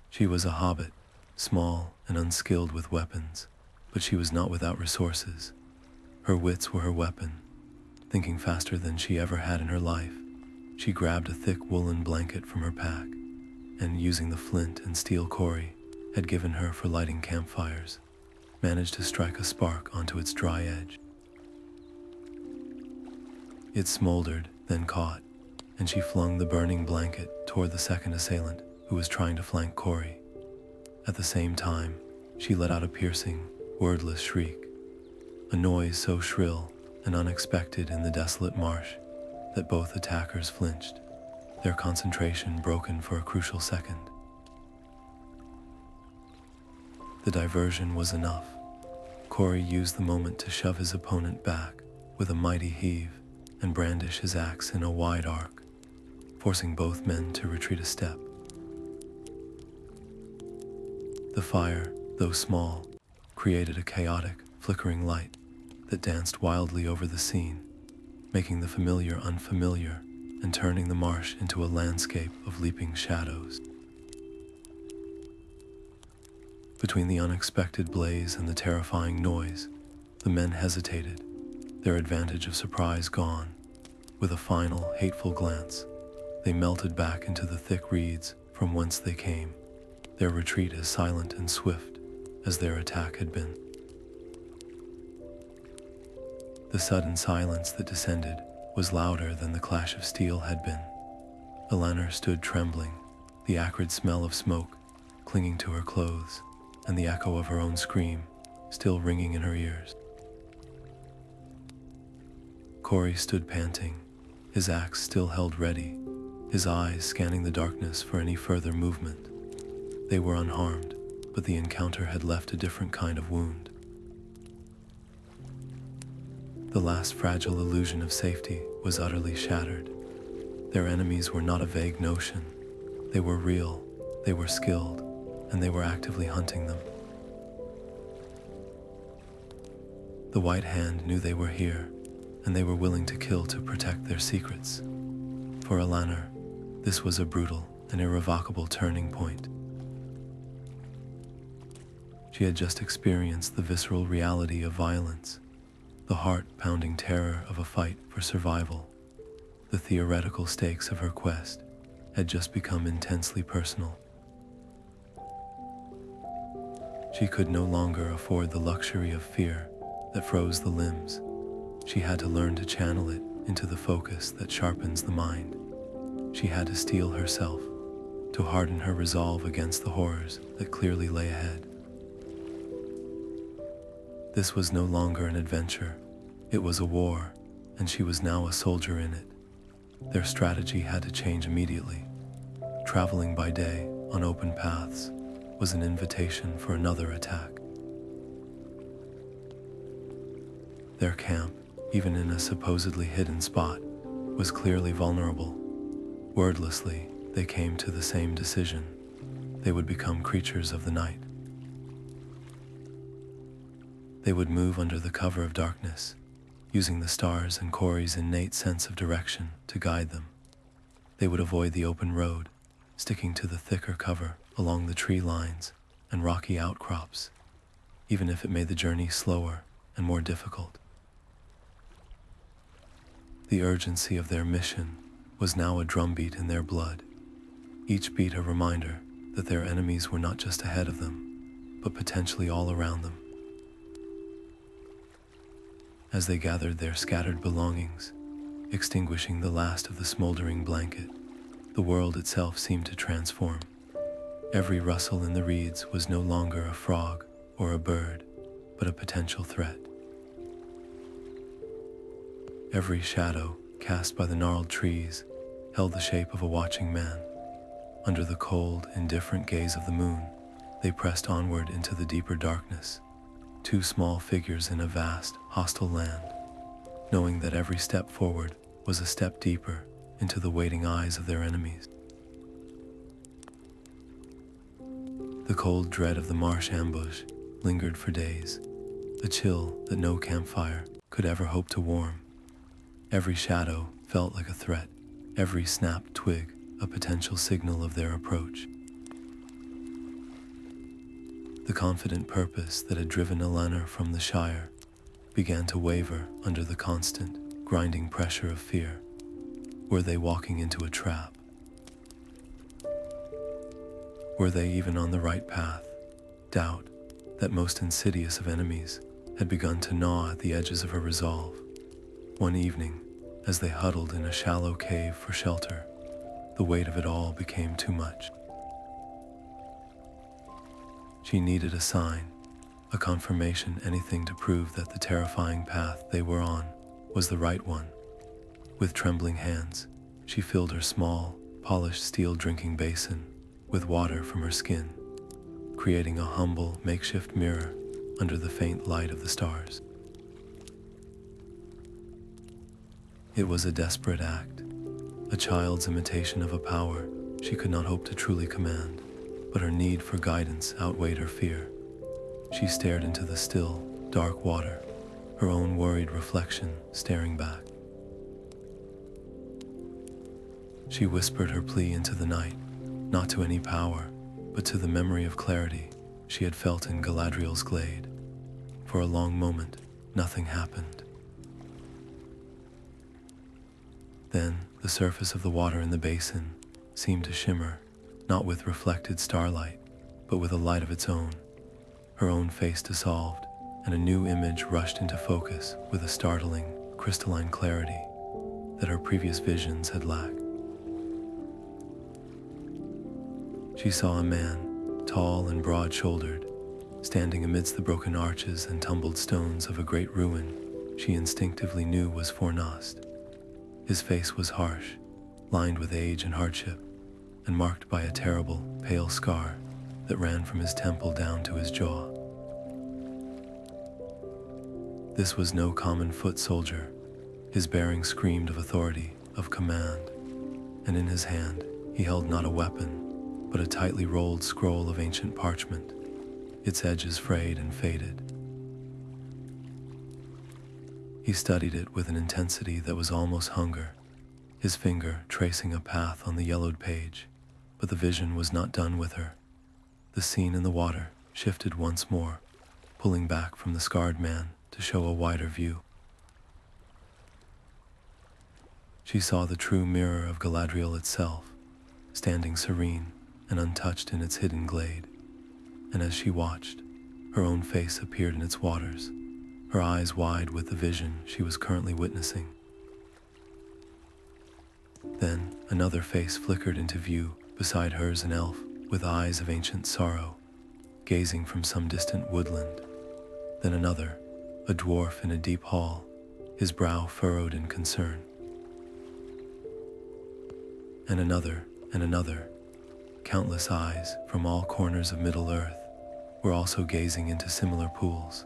She was a hobbit, small and unskilled with weapons, but she was not without resources. Her wits were her weapon. Thinking faster than she ever had in her life, she grabbed a thick woolen blanket from her pack, and using the flint and steel Corey had given her for lighting campfires, managed to strike a spark onto its dry edge. It smoldered, then caught, and she flung the burning blanket toward the second assailant who was trying to flank Corey. At the same time, she let out a piercing, wordless shriek, a noise so shrill and unexpected in the desolate marsh that both attackers flinched, their concentration broken for a crucial second. The diversion was enough. Corey used the moment to shove his opponent back with a mighty heave and brandish his axe in a wide arc, forcing both men to retreat a step. The fire, though small, created a chaotic, flickering light that danced wildly over the scene, making the familiar unfamiliar and turning the marsh into a landscape of leaping shadows. Between the unexpected blaze and the terrifying noise, the men hesitated, their advantage of surprise gone. With a final, hateful glance, they melted back into the thick reeds from whence they came, their retreat as silent and swift as their attack had been. The sudden silence that descended was louder than the clash of steel had been. Elanor stood trembling, the acrid smell of smoke clinging to her clothes, and the echo of her own scream still ringing in her ears. Corey stood panting, his axe still held ready, his eyes scanning the darkness for any further movement. They were unharmed, but the encounter had left a different kind of wound. The last fragile illusion of safety was utterly shattered. Their enemies were not a vague notion. They were real, they were skilled, and they were actively hunting them. The White Hand knew they were here, and they were willing to kill to protect their secrets. For Elanor, this was a brutal and irrevocable turning point. She had just experienced the visceral reality of violence, the heart-pounding terror of a fight for survival. The theoretical stakes of her quest had just become intensely personal. She could no longer afford the luxury of fear that froze the limbs. She had to learn to channel it into the focus that sharpens the mind. She had to steel herself, to harden her resolve against the horrors that clearly lay ahead. This was no longer an adventure. It was a war, and she was now a soldier in it. Their strategy had to change immediately. Traveling by day on open paths was an invitation for another attack. Their camp, even in a supposedly hidden spot, was clearly vulnerable. Wordlessly, they came to the same decision. They would become creatures of the night. They would move under the cover of darkness, using the stars and Corey's innate sense of direction to guide them. They would avoid the open road, sticking to the thicker cover along the tree lines and rocky outcrops, even if it made the journey slower and more difficult. The urgency of their mission was now a drumbeat in their blood, each beat a reminder that their enemies were not just ahead of them, but potentially all around them. As they gathered their scattered belongings, extinguishing the last of the smoldering blanket, the world itself seemed to transform. Every rustle in the reeds was no longer a frog or a bird, but a potential threat. Every shadow cast by the gnarled trees held the shape of a watching man. Under the cold, indifferent gaze of the moon, they pressed onward into the deeper darkness, two small figures in a vast, hostile land, knowing that every step forward was a step deeper into the waiting eyes of their enemies. The cold dread of the marsh ambush lingered for days, a chill that no campfire could ever hope to warm. Every shadow felt like a threat, every snapped twig a potential signal of their approach. The confident purpose that had driven Elanor from the Shire began to waver under the constant, grinding pressure of fear. Were they walking into a trap? Were they even on the right path? Doubt, that most insidious of enemies, had begun to gnaw at the edges of her resolve. One evening, as they huddled in a shallow cave for shelter. The weight of it all became too much. She needed a sign, a confirmation, anything to prove that the terrifying path they were on was the right one. With trembling hands, she filled her small, polished steel drinking basin with water from her skin, creating a humble makeshift mirror under the faint light of the stars. It was a desperate act, a child's imitation of a power she could not hope to truly command, but her need for guidance outweighed her fear. She stared into the still, dark water, her own worried reflection staring back. She whispered her plea into the night, not to any power, but to the memory of clarity she had felt in Galadriel's glade. For a long moment, nothing happened. Then, the surface of the water in the basin seemed to shimmer, not with reflected starlight, but with a light of its own. Her own face dissolved, and a new image rushed into focus with a startling, crystalline clarity that her previous visions had lacked. She saw a man, tall and broad-shouldered, standing amidst the broken arches and tumbled stones of a great ruin she instinctively knew was Fornost. His face was harsh, lined with age and hardship, and marked by a terrible, pale scar that ran from his temple down to his jaw. This was no common foot soldier. His bearing screamed of authority, of command, and in his hand he held not a weapon, but a tightly rolled scroll of ancient parchment, its edges frayed and faded. He studied it with an intensity that was almost hunger, his finger tracing a path on the yellowed page, but the vision was not done with her. The scene in the water shifted once more, pulling back from the scarred man to show a wider view. She saw the true mirror of Galadriel itself, standing serene and untouched in its hidden glade, and as she watched, her own face appeared in its waters, her eyes wide with the vision she was currently witnessing. Then another face flickered into view beside hers, an elf with eyes of ancient sorrow, gazing from some distant woodland. Then another, a dwarf in a deep hall, his brow furrowed in concern. And another, countless eyes from all corners of Middle-earth were also gazing into similar pools,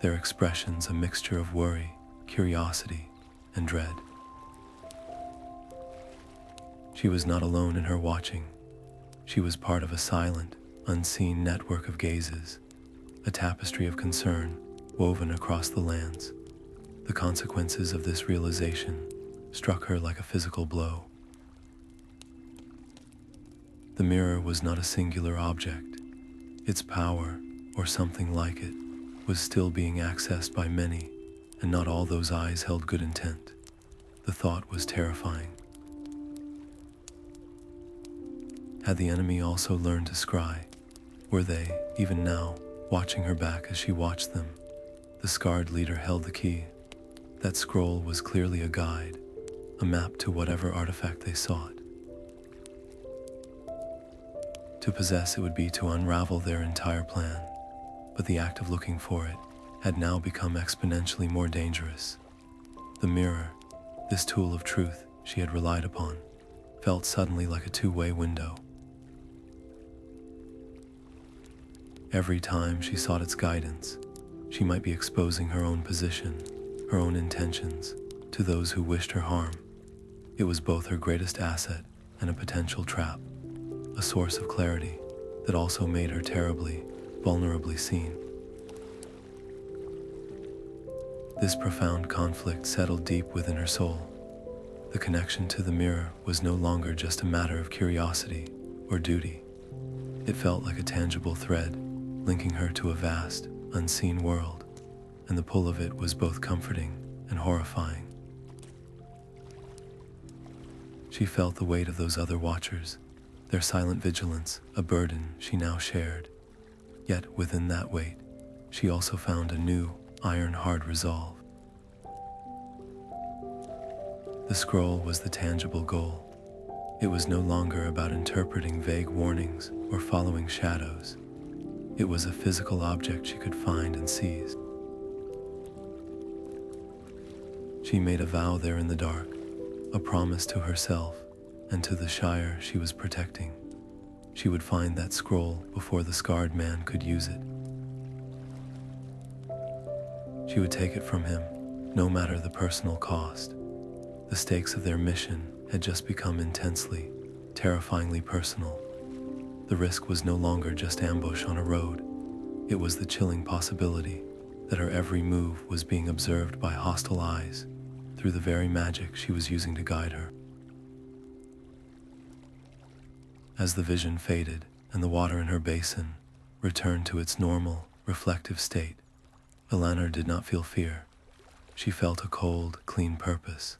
their expressions a mixture of worry, curiosity, and dread. She was not alone in her watching. She was part of a silent, unseen network of gazes, a tapestry of concern woven across the lands. The consequences of this realization struck her like a physical blow. The mirror was not a singular object. Its power, or something like it, was still being accessed by many, and not all those eyes held good intent. The thought was terrifying. Had the enemy also learned to scry? Were they, even now, watching her back as she watched them? The scarred leader held the key. That scroll was clearly a guide, a map to whatever artifact they sought. To possess it would be to unravel their entire plan, but the act of looking for it had now become exponentially more dangerous. The mirror, this tool of truth she had relied upon, felt suddenly like a two-way window. Every time she sought its guidance, she might be exposing her own position, her own intentions, to those who wished her harm. It was both her greatest asset and a potential trap, a source of clarity that also made her terribly, vulnerably seen. This profound conflict settled deep within her soul. The connection to the mirror was no longer just a matter of curiosity or duty. It felt like a tangible thread, linking her to a vast, unseen world, and the pull of it was both comforting and horrifying. She felt the weight of those other watchers, their silent vigilance, a burden she now shared. Yet within that weight, she also found a new, iron-hard resolve. The scroll was the tangible goal. It was no longer about interpreting vague warnings or following shadows. It was a physical object she could find and seize. She made a vow there in the dark, a promise to herself and to the Shire she was protecting. She would find that scroll before the scarred man could use it. She would take it from him, no matter the personal cost. The stakes of their mission had just become intensely, terrifyingly personal. The risk was no longer just ambush on a road. It was the chilling possibility that her every move was being observed by hostile eyes through the very magic she was using to guide her. As the vision faded and the water in her basin returned to its normal, reflective state, Elanor did not feel fear. She felt a cold, clean purpose.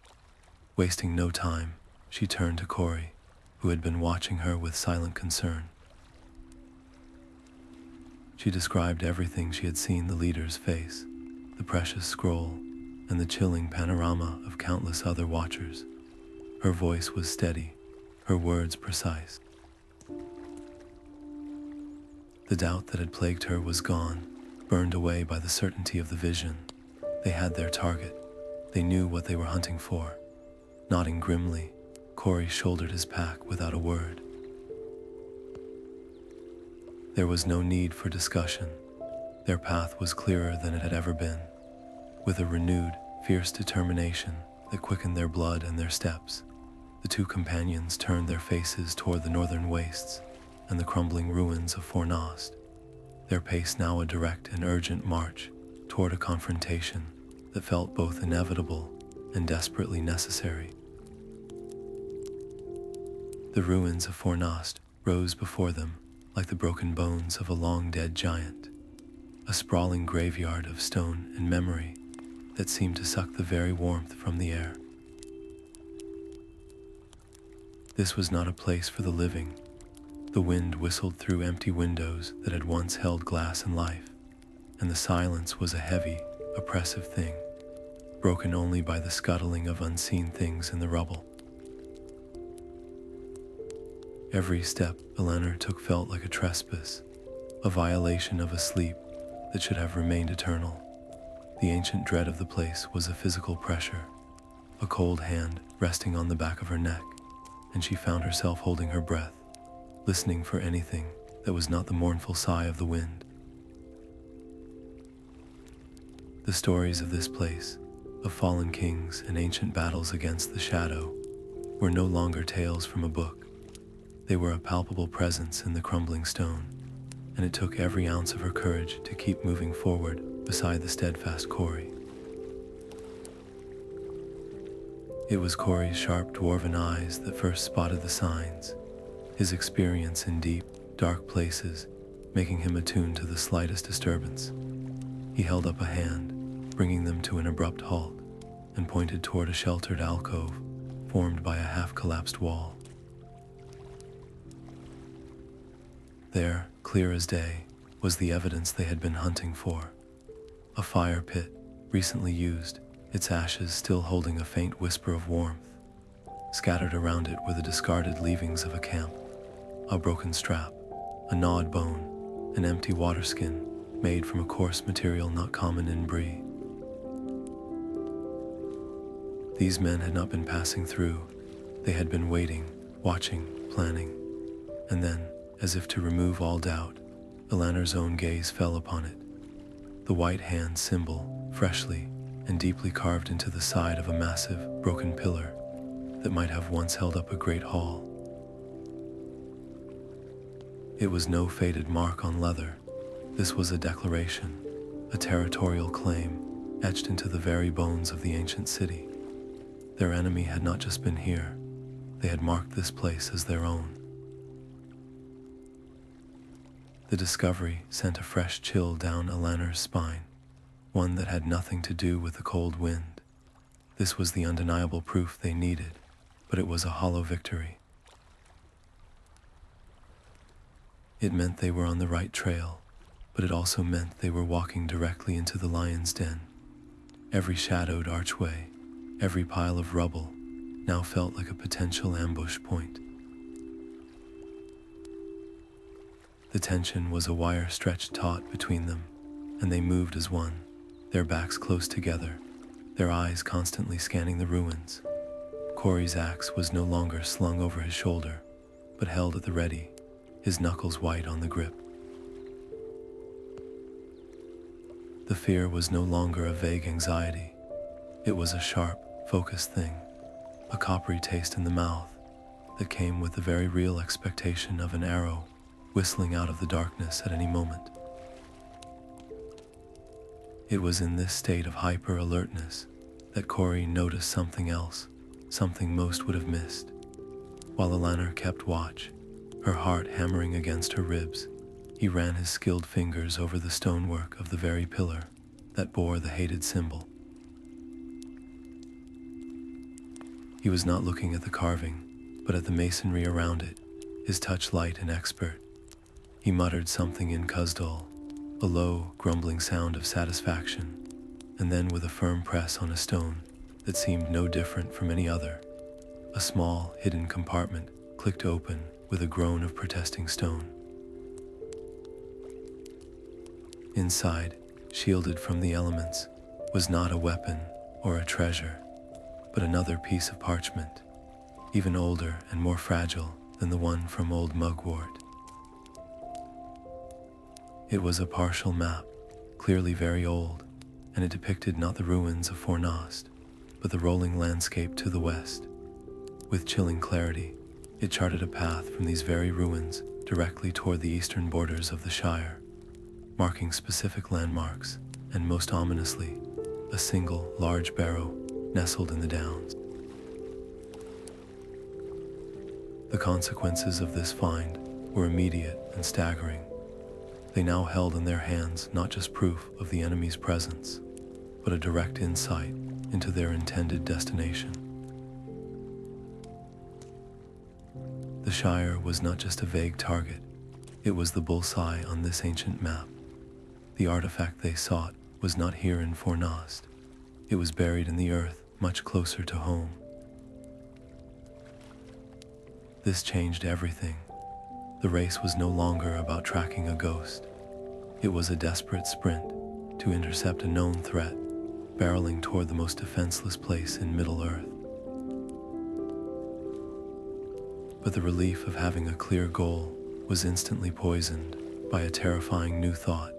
Wasting no time, she turned to Corey, who had been watching her with silent concern. She described everything she had seen the leaders face, the precious scroll, and the chilling panorama of countless other watchers. Her voice was steady, her words precise. The doubt that had plagued her was gone, burned away by the certainty of the vision. They had their target. They knew what they were hunting for. Nodding grimly, Corey shouldered his pack without a word. There was no need for discussion. Their path was clearer than it had ever been. With a renewed, fierce determination that quickened their blood and their steps, the two companions turned their faces toward the northern wastes and the crumbling ruins of Fornost, their pace now a direct and urgent march toward a confrontation that felt both inevitable and desperately necessary. The ruins of Fornost rose before them like the broken bones of a long-dead giant, a sprawling graveyard of stone and memory that seemed to suck the very warmth from the air. This was not a place for the living. The wind whistled through empty windows that had once held glass and life, and the silence was a heavy, oppressive thing, broken only by the scuttling of unseen things in the rubble. Every step Elanor took felt like a trespass, a violation of a sleep that should have remained eternal. The ancient dread of the place was a physical pressure, a cold hand resting on the back of her neck, and she found herself holding her breath, listening for anything that was not the mournful sigh of the wind. The stories of this place, of fallen kings and ancient battles against the shadow, were no longer tales from a book. They were a palpable presence in the crumbling stone, and it took every ounce of her courage to keep moving forward beside the steadfast Corey. It was Corey's sharp dwarven eyes that first spotted the signs, his experience in deep, dark places making him attuned to the slightest disturbance. He held up a hand, bringing them to an abrupt halt, and pointed toward a sheltered alcove formed by a half-collapsed wall. There, clear as day, was the evidence they had been hunting for. A fire pit, recently used, its ashes still holding a faint whisper of warmth. Scattered around it were the discarded leavings of a camp, a broken strap, a gnawed bone, an empty water skin made from a coarse material not common in Bree. These men had not been passing through. They had been waiting, watching, planning. And then, as if to remove all doubt, Elanor's own gaze fell upon it. The white hand symbol, freshly and deeply carved into the side of a massive, broken pillar that might have once held up a great hall. It was no faded mark on leather. This was a declaration, a territorial claim etched into the very bones of the ancient city. Their enemy had not just been here. They had marked this place as their own. The discovery sent a fresh chill down Elanor's spine, one that had nothing to do with the cold wind. This was the undeniable proof they needed, but it was a hollow victory. It meant they were on the right trail, but it also meant they were walking directly into the lion's den. Every shadowed archway, every pile of rubble, now felt like a potential ambush point. The tension was a wire stretched taut between them, and they moved as one, their backs close together, their eyes constantly scanning the ruins. Corey's axe was no longer slung over his shoulder, but held at the ready, his knuckles white on the grip. The fear was no longer a vague anxiety. It was a sharp, focused thing, a coppery taste in the mouth that came with the very real expectation of an arrow whistling out of the darkness at any moment. It was in this state of hyper-alertness that Corey noticed something else, something most would have missed. While Elanor kept watch, her heart hammering against her ribs, he ran his skilled fingers over the stonework of the very pillar that bore the hated symbol. He was not looking at the carving, but at the masonry around it, his touch light and expert. He muttered something in Khuzdal, a low, grumbling sound of satisfaction, and then with a firm press on a stone that seemed no different from any other, a small, hidden compartment clicked open with a groan of protesting stone. Inside, shielded from the elements, was not a weapon or a treasure, but another piece of parchment, even older and more fragile than the one from old Mugwart. It was a partial map, clearly very old, and it depicted not the ruins of Fornost, but the rolling landscape to the west. With chilling clarity, it charted a path from these very ruins directly toward the eastern borders of the Shire, marking specific landmarks, and most ominously, a single large barrow nestled in the downs. The consequences of this find were immediate and staggering. They now held in their hands not just proof of the enemy's presence, but a direct insight into their intended destination. The Shire was not just a vague target, it was the bullseye on this ancient map. The artifact they sought was not here in Fornost. It was buried in the earth, much closer to home. This changed everything. The race was no longer about tracking a ghost. It was a desperate sprint to intercept a known threat, barreling toward the most defenseless place in Middle-earth. But the relief of having a clear goal was instantly poisoned by a terrifying new thought.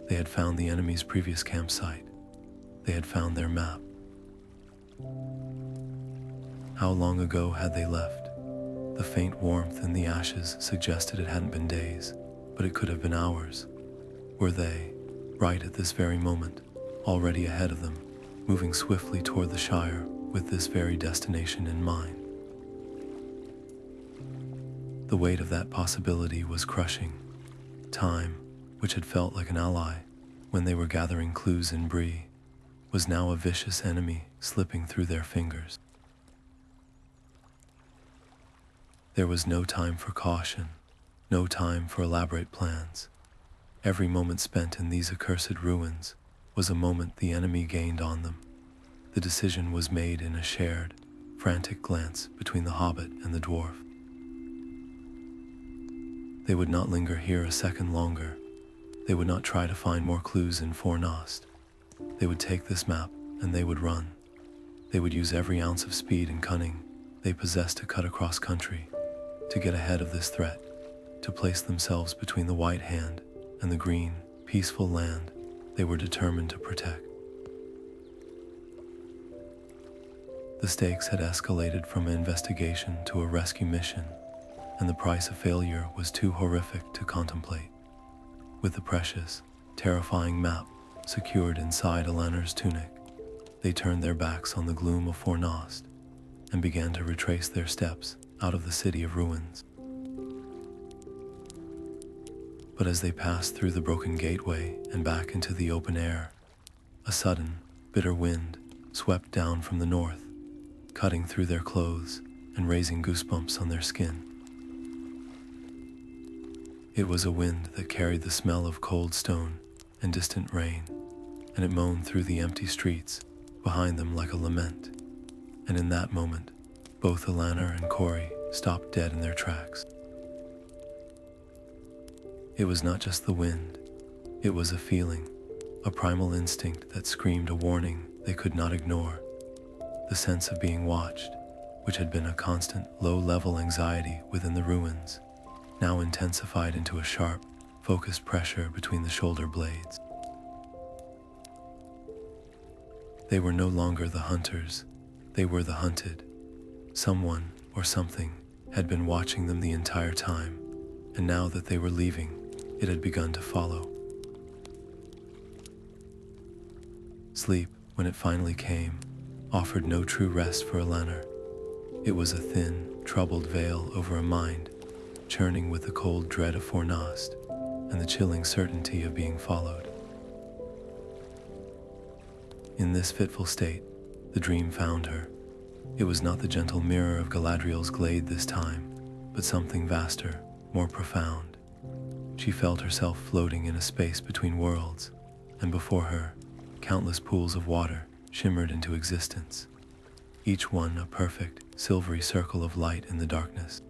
They had found the enemy's previous campsite. They had found their map. How long ago had they left? The faint warmth in the ashes suggested it hadn't been days, but it could have been hours. Were they, right at this very moment, already ahead of them, moving swiftly toward the Shire with this very destination in mind? The weight of that possibility was crushing. Time, which had felt like an ally when they were gathering clues in Bree, was now a vicious enemy slipping through their fingers. There was no time for caution, no time for elaborate plans. Every moment spent in these accursed ruins was a moment the enemy gained on them. The decision was made in a shared, frantic glance between the hobbit and the dwarf. They would not linger here a second longer. They would not try to find more clues in Fornost. They would take this map and they would run. They would use every ounce of speed and cunning they possessed to cut across country, to get ahead of this threat, to place themselves between the White Hand and the green, peaceful land they were determined to protect. The stakes had escalated from an investigation to a rescue mission, and the price of failure was too horrific to contemplate. With the precious, terrifying map secured inside Eleanor's tunic, they turned their backs on the gloom of Fornost and began to retrace their steps out of the city of ruins. But as they passed through the broken gateway and back into the open air, a sudden, bitter wind swept down from the north, cutting through their clothes and raising goosebumps on their skin. It was a wind that carried the smell of cold stone and distant rain, and it moaned through the empty streets behind them like a lament. And in that moment, Both Elanor and Corey stopped dead in their tracks. It was not just the wind, it was a feeling, a primal instinct that screamed a warning they could not ignore. The sense of being watched, which had been a constant, low-level anxiety within the ruins, now intensified into a sharp, focused pressure between the shoulder blades. They were no longer the hunters, they were the hunted. Someone, or something, had been watching them the entire time, and now that they were leaving, it had begun to follow. Sleep, when it finally came, offered no true rest for Elanor. It was a thin, troubled veil over a mind, churning with the cold dread of foreknowledge and the chilling certainty of being followed. In this fitful state, the dream found her. It was not the gentle mirror of Galadriel's glade this time, but something vaster, more profound. She felt herself floating in a space between worlds, and before her, countless pools of water shimmered into existence, each one a perfect, silvery circle of light in the darkness.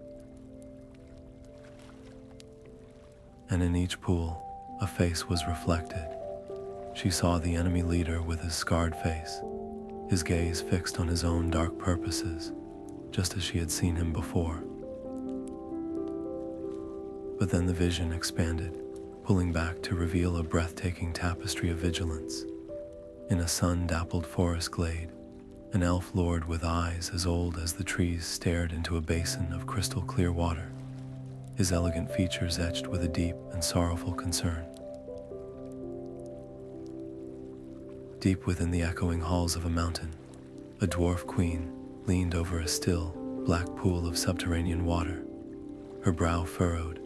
And in each pool, a face was reflected. She saw the enemy leader with his scarred face, his gaze fixed on his own dark purposes, just as she had seen him before. But then the vision expanded, pulling back to reveal a breathtaking tapestry of vigilance. In a sun-dappled forest glade, an elf lord with eyes as old as the trees stared into a basin of crystal-clear water, his elegant features etched with a deep and sorrowful concern. Deep within the echoing halls of a mountain, a dwarf queen leaned over a still, black pool of subterranean water, her brow furrowed,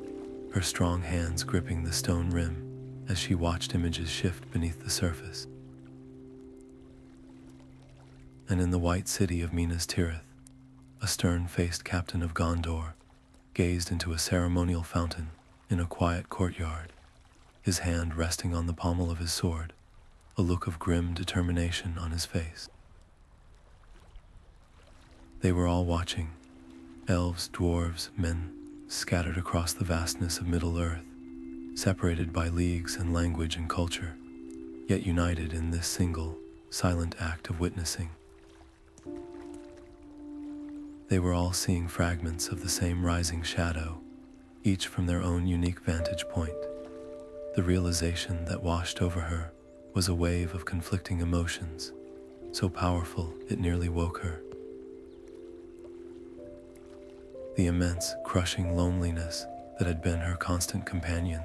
her strong hands gripping the stone rim as she watched images shift beneath the surface. And in the white city of Minas Tirith, a stern-faced captain of Gondor gazed into a ceremonial fountain in a quiet courtyard, his hand resting on the pommel of his sword, a look of grim determination on his face. They were all watching, elves, dwarves, men, scattered across the vastness of Middle-earth, separated by leagues and language and culture, yet united in this single, silent act of witnessing. They were all seeing fragments of the same rising shadow, each from their own unique vantage point. The realization that washed over her was a wave of conflicting emotions, so powerful it nearly woke her. The immense, crushing loneliness that had been her constant companion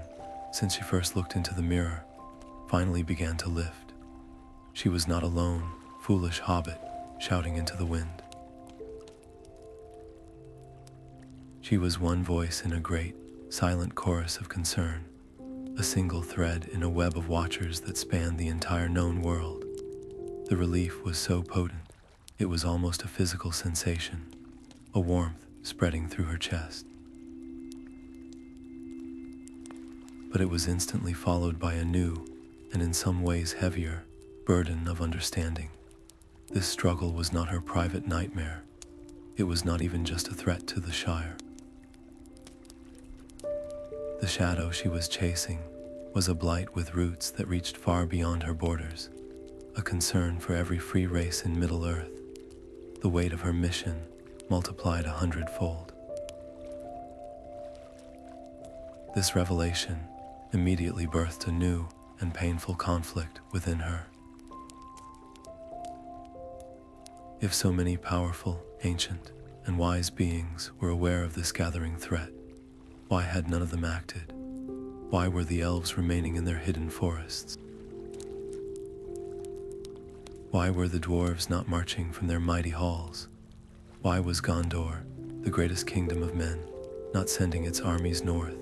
since she first looked into the mirror finally began to lift. She was not alone, foolish hobbit, shouting into the wind. She was one voice in a great, silent chorus of concern, a single thread in a web of watchers that spanned the entire known world. The relief was so potent, it was almost a physical sensation, a warmth spreading through her chest. But it was instantly followed by a new, and in some ways heavier, burden of understanding. This struggle was not her private nightmare. It was not even just a threat to the Shire. The shadow she was chasing was a blight with roots that reached far beyond her borders, a concern for every free race in Middle-earth, the weight of her mission multiplied 100-fold. This revelation immediately birthed a new and painful conflict within her. If so many powerful, ancient, and wise beings were aware of this gathering threat, why had none of them acted? Why were the elves remaining in their hidden forests? Why were the dwarves not marching from their mighty halls? Why was Gondor, the greatest kingdom of men, not sending its armies north?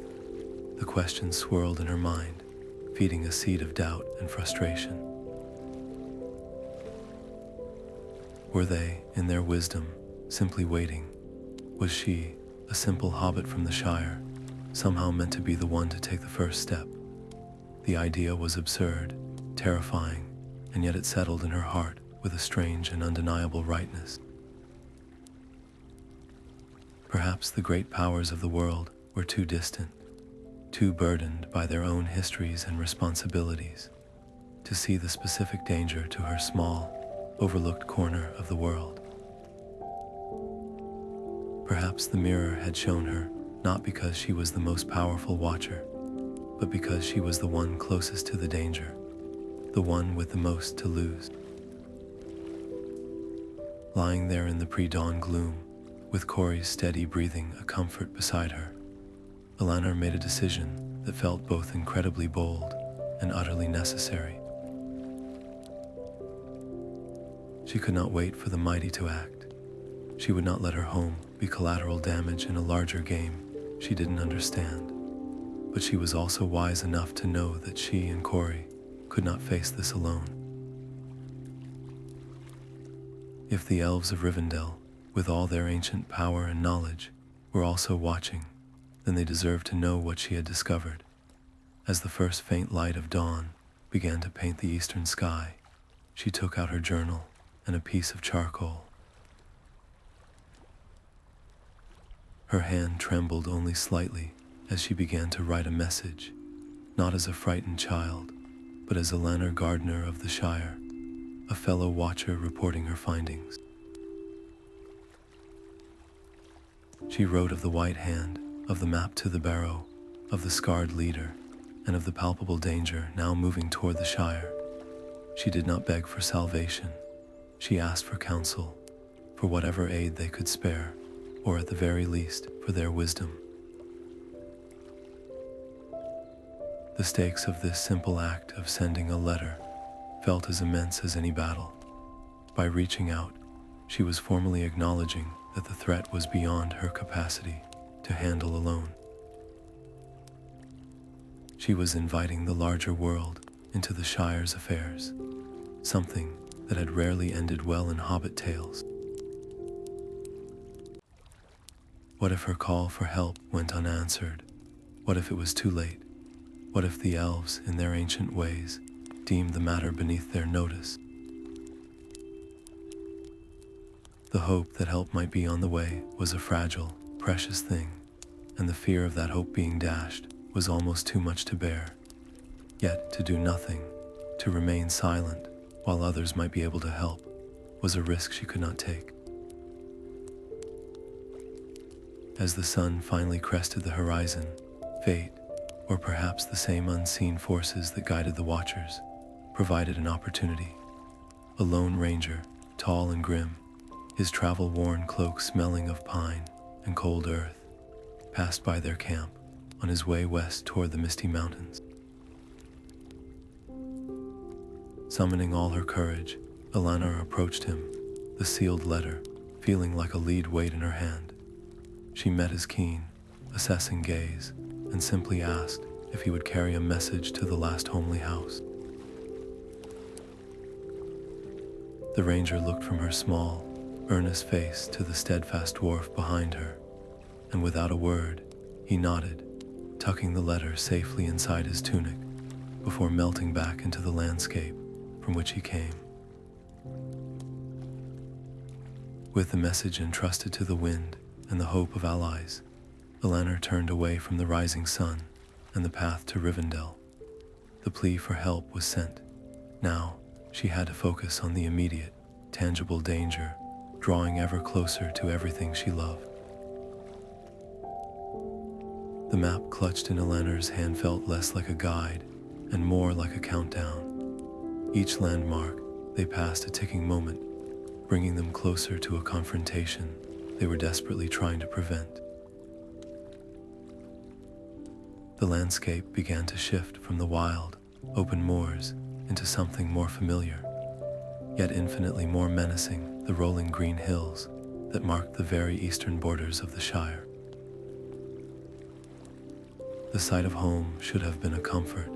The question swirled in her mind, feeding a seed of doubt and frustration. Were they, in their wisdom, simply waiting? Was she, a simple hobbit from the Shire, somehow meant to be the one to take the first step? The idea was absurd, terrifying, and yet it settled in her heart with a strange and undeniable rightness. Perhaps the great powers of the world were too distant, too burdened by their own histories and responsibilities, to see the specific danger to her small, overlooked corner of the world. Perhaps the mirror had shown her not because she was the most powerful watcher, but because she was the one closest to the danger, the one with the most to lose. Lying there in the pre-dawn gloom, with Corey's steady breathing a comfort beside her, Elanor made a decision that felt both incredibly bold and utterly necessary. She could not wait for the mighty to act. She would not let her home be collateral damage in a larger game she didn't understand. But she was also wise enough to know that she and Corey could not face this alone. If the elves of Rivendell, with all their ancient power and knowledge, were also watching, then they deserved to know what she had discovered. As the first faint light of dawn began to paint the eastern sky, she took out her journal and a piece of charcoal. Her hand trembled only slightly as she began to write a message, not as a frightened child, but as Elanor Gardner of the Shire, a fellow watcher reporting her findings. She wrote of the white hand, of the map to the Barrow, of the scarred leader, and of the palpable danger now moving toward the Shire. She did not beg for salvation. She asked for counsel, for whatever aid they could spare, or at the very least, for their wisdom. The stakes of this simple act of sending a letter felt as immense as any battle. By reaching out, she was formally acknowledging that the threat was beyond her capacity to handle alone. She was inviting the larger world into the Shire's affairs, something that had rarely ended well in Hobbit tales. What if her call for help went unanswered? What if it was too late? What if the elves, in their ancient ways, deemed the matter beneath their notice? The hope that help might be on the way was a fragile, precious thing, and the fear of that hope being dashed was almost too much to bear. Yet to do nothing, to remain silent while others might be able to help, was a risk she could not take. As the sun finally crested the horizon, fate, or perhaps the same unseen forces that guided the watchers, provided an opportunity. A lone ranger, tall and grim, his travel-worn cloak smelling of pine and cold earth, passed by their camp on his way west toward the misty mountains. Summoning all her courage, Elanor approached him, the sealed letter, feeling like a lead weight in her hand. She met his keen, assessing gaze, and simply asked if he would carry a message to the last homely house. The ranger looked from her small, earnest face to the steadfast dwarf behind her, and without a word, he nodded, tucking the letter safely inside his tunic, before melting back into the landscape from which he came. With the message entrusted to the wind and the hope of allies, Elanor turned away from the rising sun and the path to Rivendell. The plea for help was sent. Now, she had to focus on the immediate, tangible danger, drawing ever closer to everything she loved. The map clutched in Eleanor's hand felt less like a guide and more like a countdown. Each landmark they passed a ticking moment, bringing them closer to a confrontation they were desperately trying to prevent. The landscape began to shift from the wild, open moors into something more familiar, yet infinitely more menacing, the rolling green hills that marked the very eastern borders of the Shire. The sight of home should have been a comfort,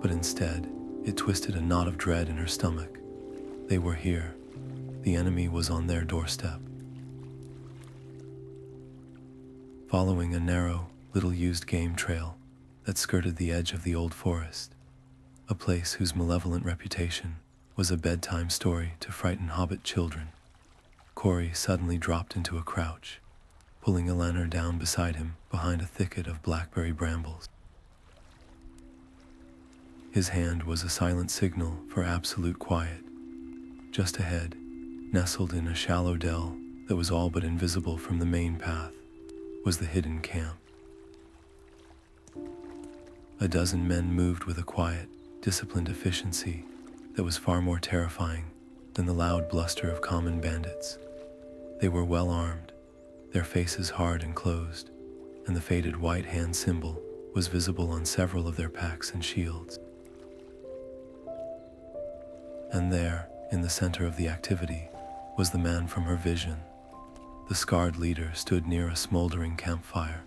but instead, it twisted a knot of dread in her stomach. They were here. The enemy was on their doorstep. Following a narrow, little-used game trail that skirted the edge of the old forest, a place whose malevolent reputation was a bedtime story to frighten hobbit children, Corey suddenly dropped into a crouch, pulling Elanor down beside him behind a thicket of blackberry brambles. His hand was a silent signal for absolute quiet. Just ahead, nestled in a shallow dell that was all but invisible from the main path, was the hidden camp. A dozen men moved with a quiet, disciplined efficiency that was far more terrifying than the loud bluster of common bandits. They were well armed, their faces hard and closed, and the faded white hand symbol was visible on several of their packs and shields. And there, in the center of the activity, was the man from her vision. The scarred leader stood near a smoldering campfire,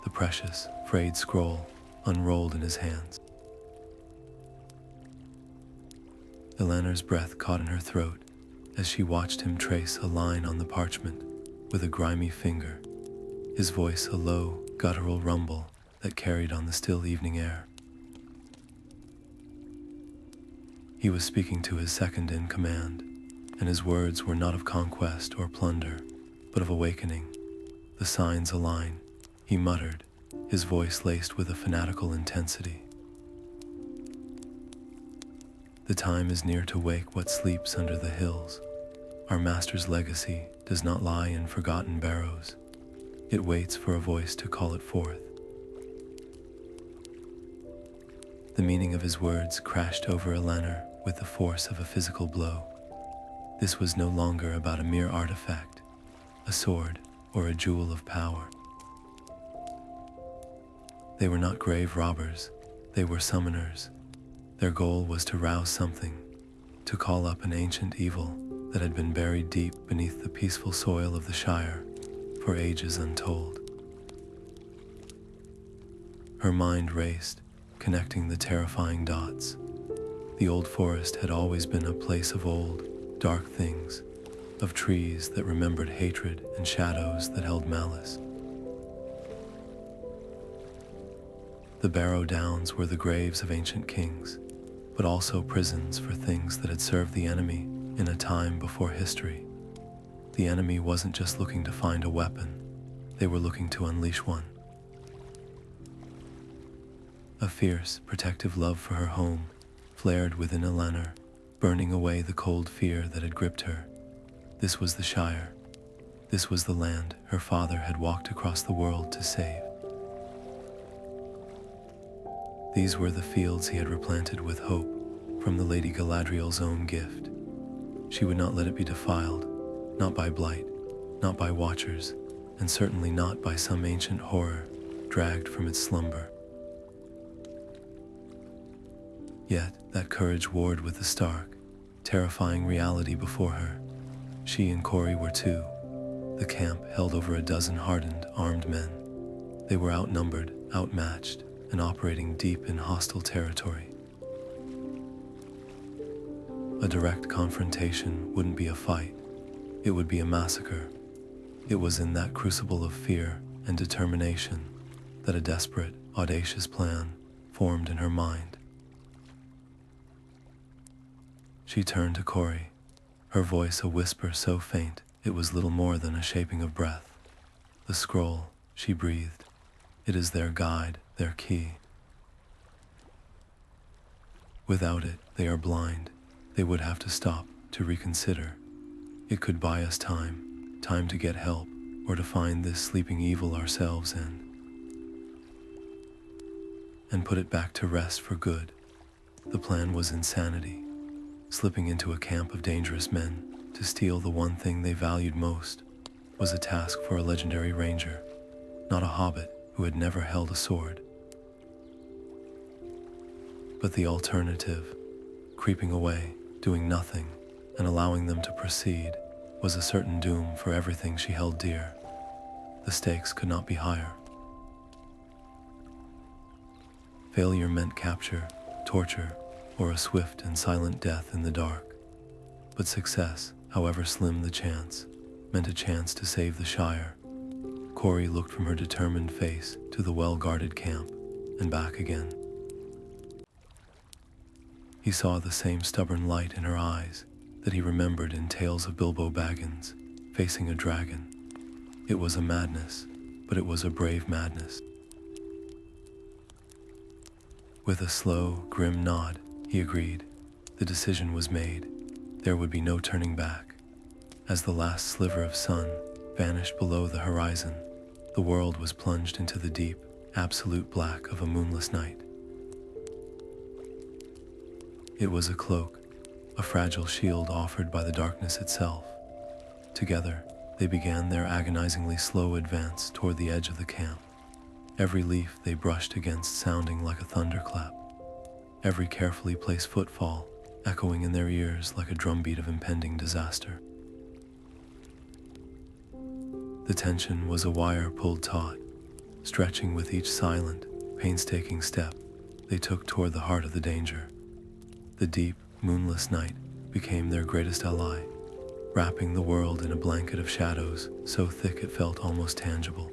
the precious, frayed scroll unrolled in his hands. Eleanor's breath caught in her throat as she watched him trace a line on the parchment with a grimy finger, his voice a low, guttural rumble that carried on the still evening air. He was speaking to his second in command, and his words were not of conquest or plunder, but of awakening. The signs align, he muttered, his voice laced with a fanatical intensity. The time is near to wake what sleeps under the hills. Our master's legacy does not lie in forgotten barrows. It waits for a voice to call it forth. The meaning of his words crashed over Elanor with the force of a physical blow. This was no longer about a mere artifact, a sword, or a jewel of power. They were not grave robbers, they were summoners. Their goal was to rouse something, to call up an ancient evil that had been buried deep beneath the peaceful soil of the Shire for ages untold. Her mind raced, connecting the terrifying dots. The old forest had always been a place of old, dark things, of trees that remembered hatred and shadows that held malice. The Barrow-downs were the graves of ancient kings, but also prisons for things that had served the enemy in a time before history. The enemy wasn't just looking to find a weapon, they were looking to unleash one. A fierce, protective love for her home flared within Elanor, burning away the cold fear that had gripped her. This was the Shire. This was the land her father had walked across the world to save. These were the fields he had replanted with hope from the Lady Galadriel's own gift. She would not let it be defiled, not by blight, not by watchers, and certainly not by some ancient horror dragged from its slumber. Yet that courage warred with the stark, terrifying reality before her. She and Corey were two. The camp held over a dozen hardened, armed men. They were outnumbered, outmatched, and operating deep in hostile territory. A direct confrontation wouldn't be a fight, it would be a massacre. It was in that crucible of fear and determination that a desperate, audacious plan formed in her mind. She turned to Corey, her voice a whisper so faint it was little more than a shaping of breath. The scroll, she breathed. It is their guide, their key. Without it, they are blind. They would have to stop, to reconsider. It could buy us time to get help, or to find this sleeping evil ourselves and put it back to rest for good. The plan was insanity. Slipping into a camp of dangerous men to steal the one thing they valued most was a task for a legendary ranger, not a hobbit who had never held a sword. But the alternative, creeping away, doing nothing, and allowing them to proceed, was a certain doom for everything she held dear. The stakes could not be higher. Failure meant capture, torture, or a swift and silent death in the dark. But success, however slim the chance, meant a chance to save the Shire. Corey looked from her determined face to the well-guarded camp and back again. He saw the same stubborn light in her eyes that he remembered in tales of Bilbo Baggins, facing a dragon. It was a madness, but it was a brave madness. With a slow, grim nod, he agreed. The decision was made. There would be no turning back. As the last sliver of sun vanished below the horizon, the world was plunged into the deep, absolute black of a moonless night. It was a cloak, a fragile shield offered by the darkness itself. Together, they began their agonizingly slow advance toward the edge of the camp. Every leaf they brushed against sounding like a thunderclap. Every carefully placed footfall echoing in their ears like a drumbeat of impending disaster. The tension was a wire pulled taut, stretching with each silent, painstaking step they took toward the heart of the danger. The deep, moonless night became their greatest ally, wrapping the world in a blanket of shadows so thick it felt almost tangible.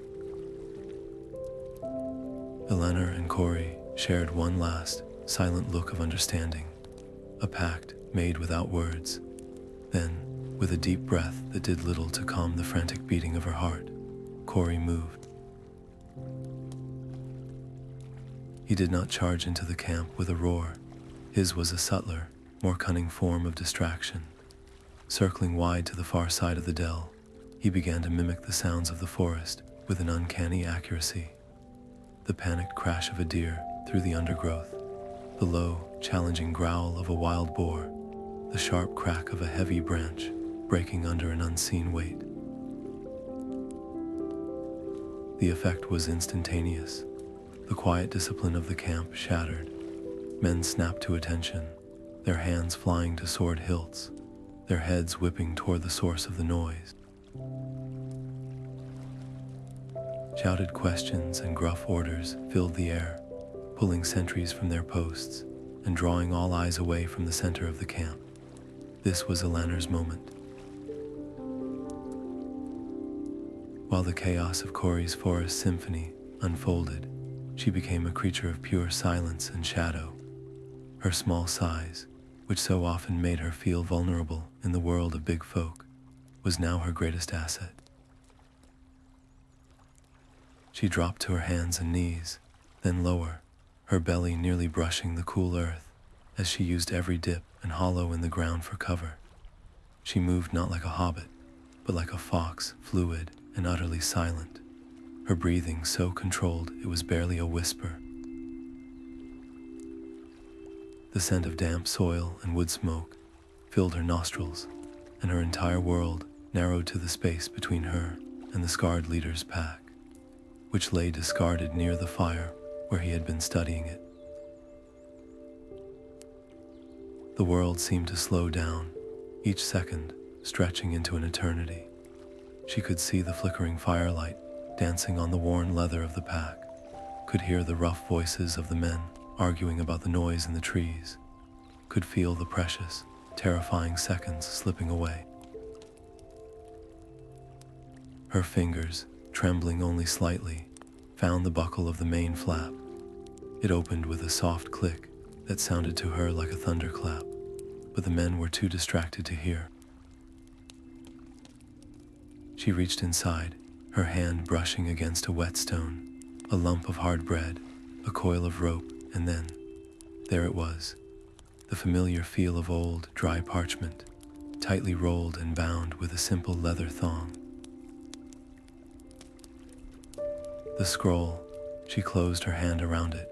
Elanor and Corey shared one last, silent look of understanding, a pact made without words. Then, with a deep breath that did little to calm the frantic beating of her heart, Corey moved. He did not charge into the camp with a roar. His was a subtler, more cunning form of distraction. Circling wide to the far side of the dell, he began to mimic the sounds of the forest with an uncanny accuracy. The panicked crash of a deer through the undergrowth, the low, challenging growl of a wild boar, the sharp crack of a heavy branch breaking under an unseen weight. The effect was instantaneous. The quiet discipline of the camp shattered. Men snapped to attention, their hands flying to sword hilts, their heads whipping toward the source of the noise. Shouted questions and gruff orders filled the air, pulling sentries from their posts and drawing all eyes away from the center of the camp. This was Elanor's moment. While the chaos of Corey's forest symphony unfolded, she became a creature of pure silence and shadow. Her small size, which so often made her feel vulnerable in the world of big folk, was now her greatest asset. She dropped to her hands and knees, then lower, her belly nearly brushing the cool earth as she used every dip and hollow in the ground for cover. She moved not like a hobbit, but like a fox, fluid and utterly silent, her breathing so controlled it was barely a whisper. The scent of damp soil and wood smoke filled her nostrils, and her entire world narrowed to the space between her and the scarred leader's pack, which lay discarded near the fire where he had been studying it. The world seemed to slow down, each second stretching into an eternity. She could see the flickering firelight dancing on the worn leather of the pack, could hear the rough voices of the men arguing about the noise in the trees, could feel the precious, terrifying seconds slipping away. Her fingers, trembling only slightly, found the buckle of the main flap. It opened with a soft click that sounded to her like a thunderclap, but the men were too distracted to hear. She reached inside, her hand brushing against a whetstone, a lump of hard bread, a coil of rope, and then, there it was, the familiar feel of old, dry parchment, tightly rolled and bound with a simple leather thong. The scroll, she closed her hand around it,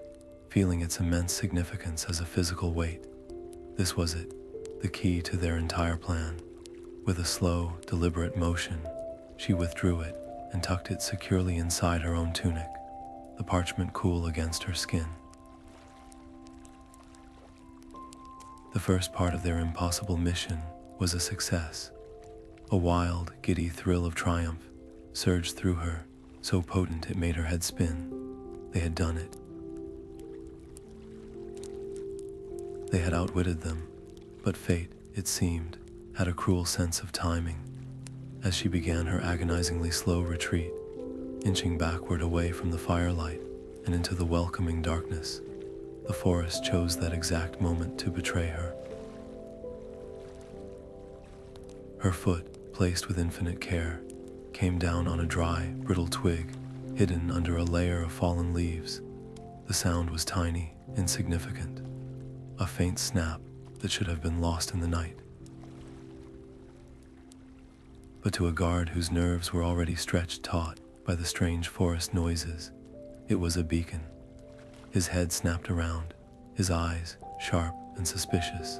feeling its immense significance as a physical weight. This was it, the key to their entire plan. With a slow, deliberate motion, she withdrew it and tucked it securely inside her own tunic, the parchment cool against her skin. The first part of their impossible mission was a success. A wild, giddy thrill of triumph surged through her, so potent it made her head spin. They had done it. They had outwitted them, but fate, it seemed, had a cruel sense of timing. As she began her agonizingly slow retreat, inching backward away from the firelight and into the welcoming darkness, the forest chose that exact moment to betray her. Her foot, placed with infinite care, came down on a dry, brittle twig, hidden under a layer of fallen leaves. The sound was tiny, insignificant, a faint snap that should have been lost in the night. But to a guard whose nerves were already stretched taut by the strange forest noises, it was a beacon. His head snapped around, his eyes sharp and suspicious,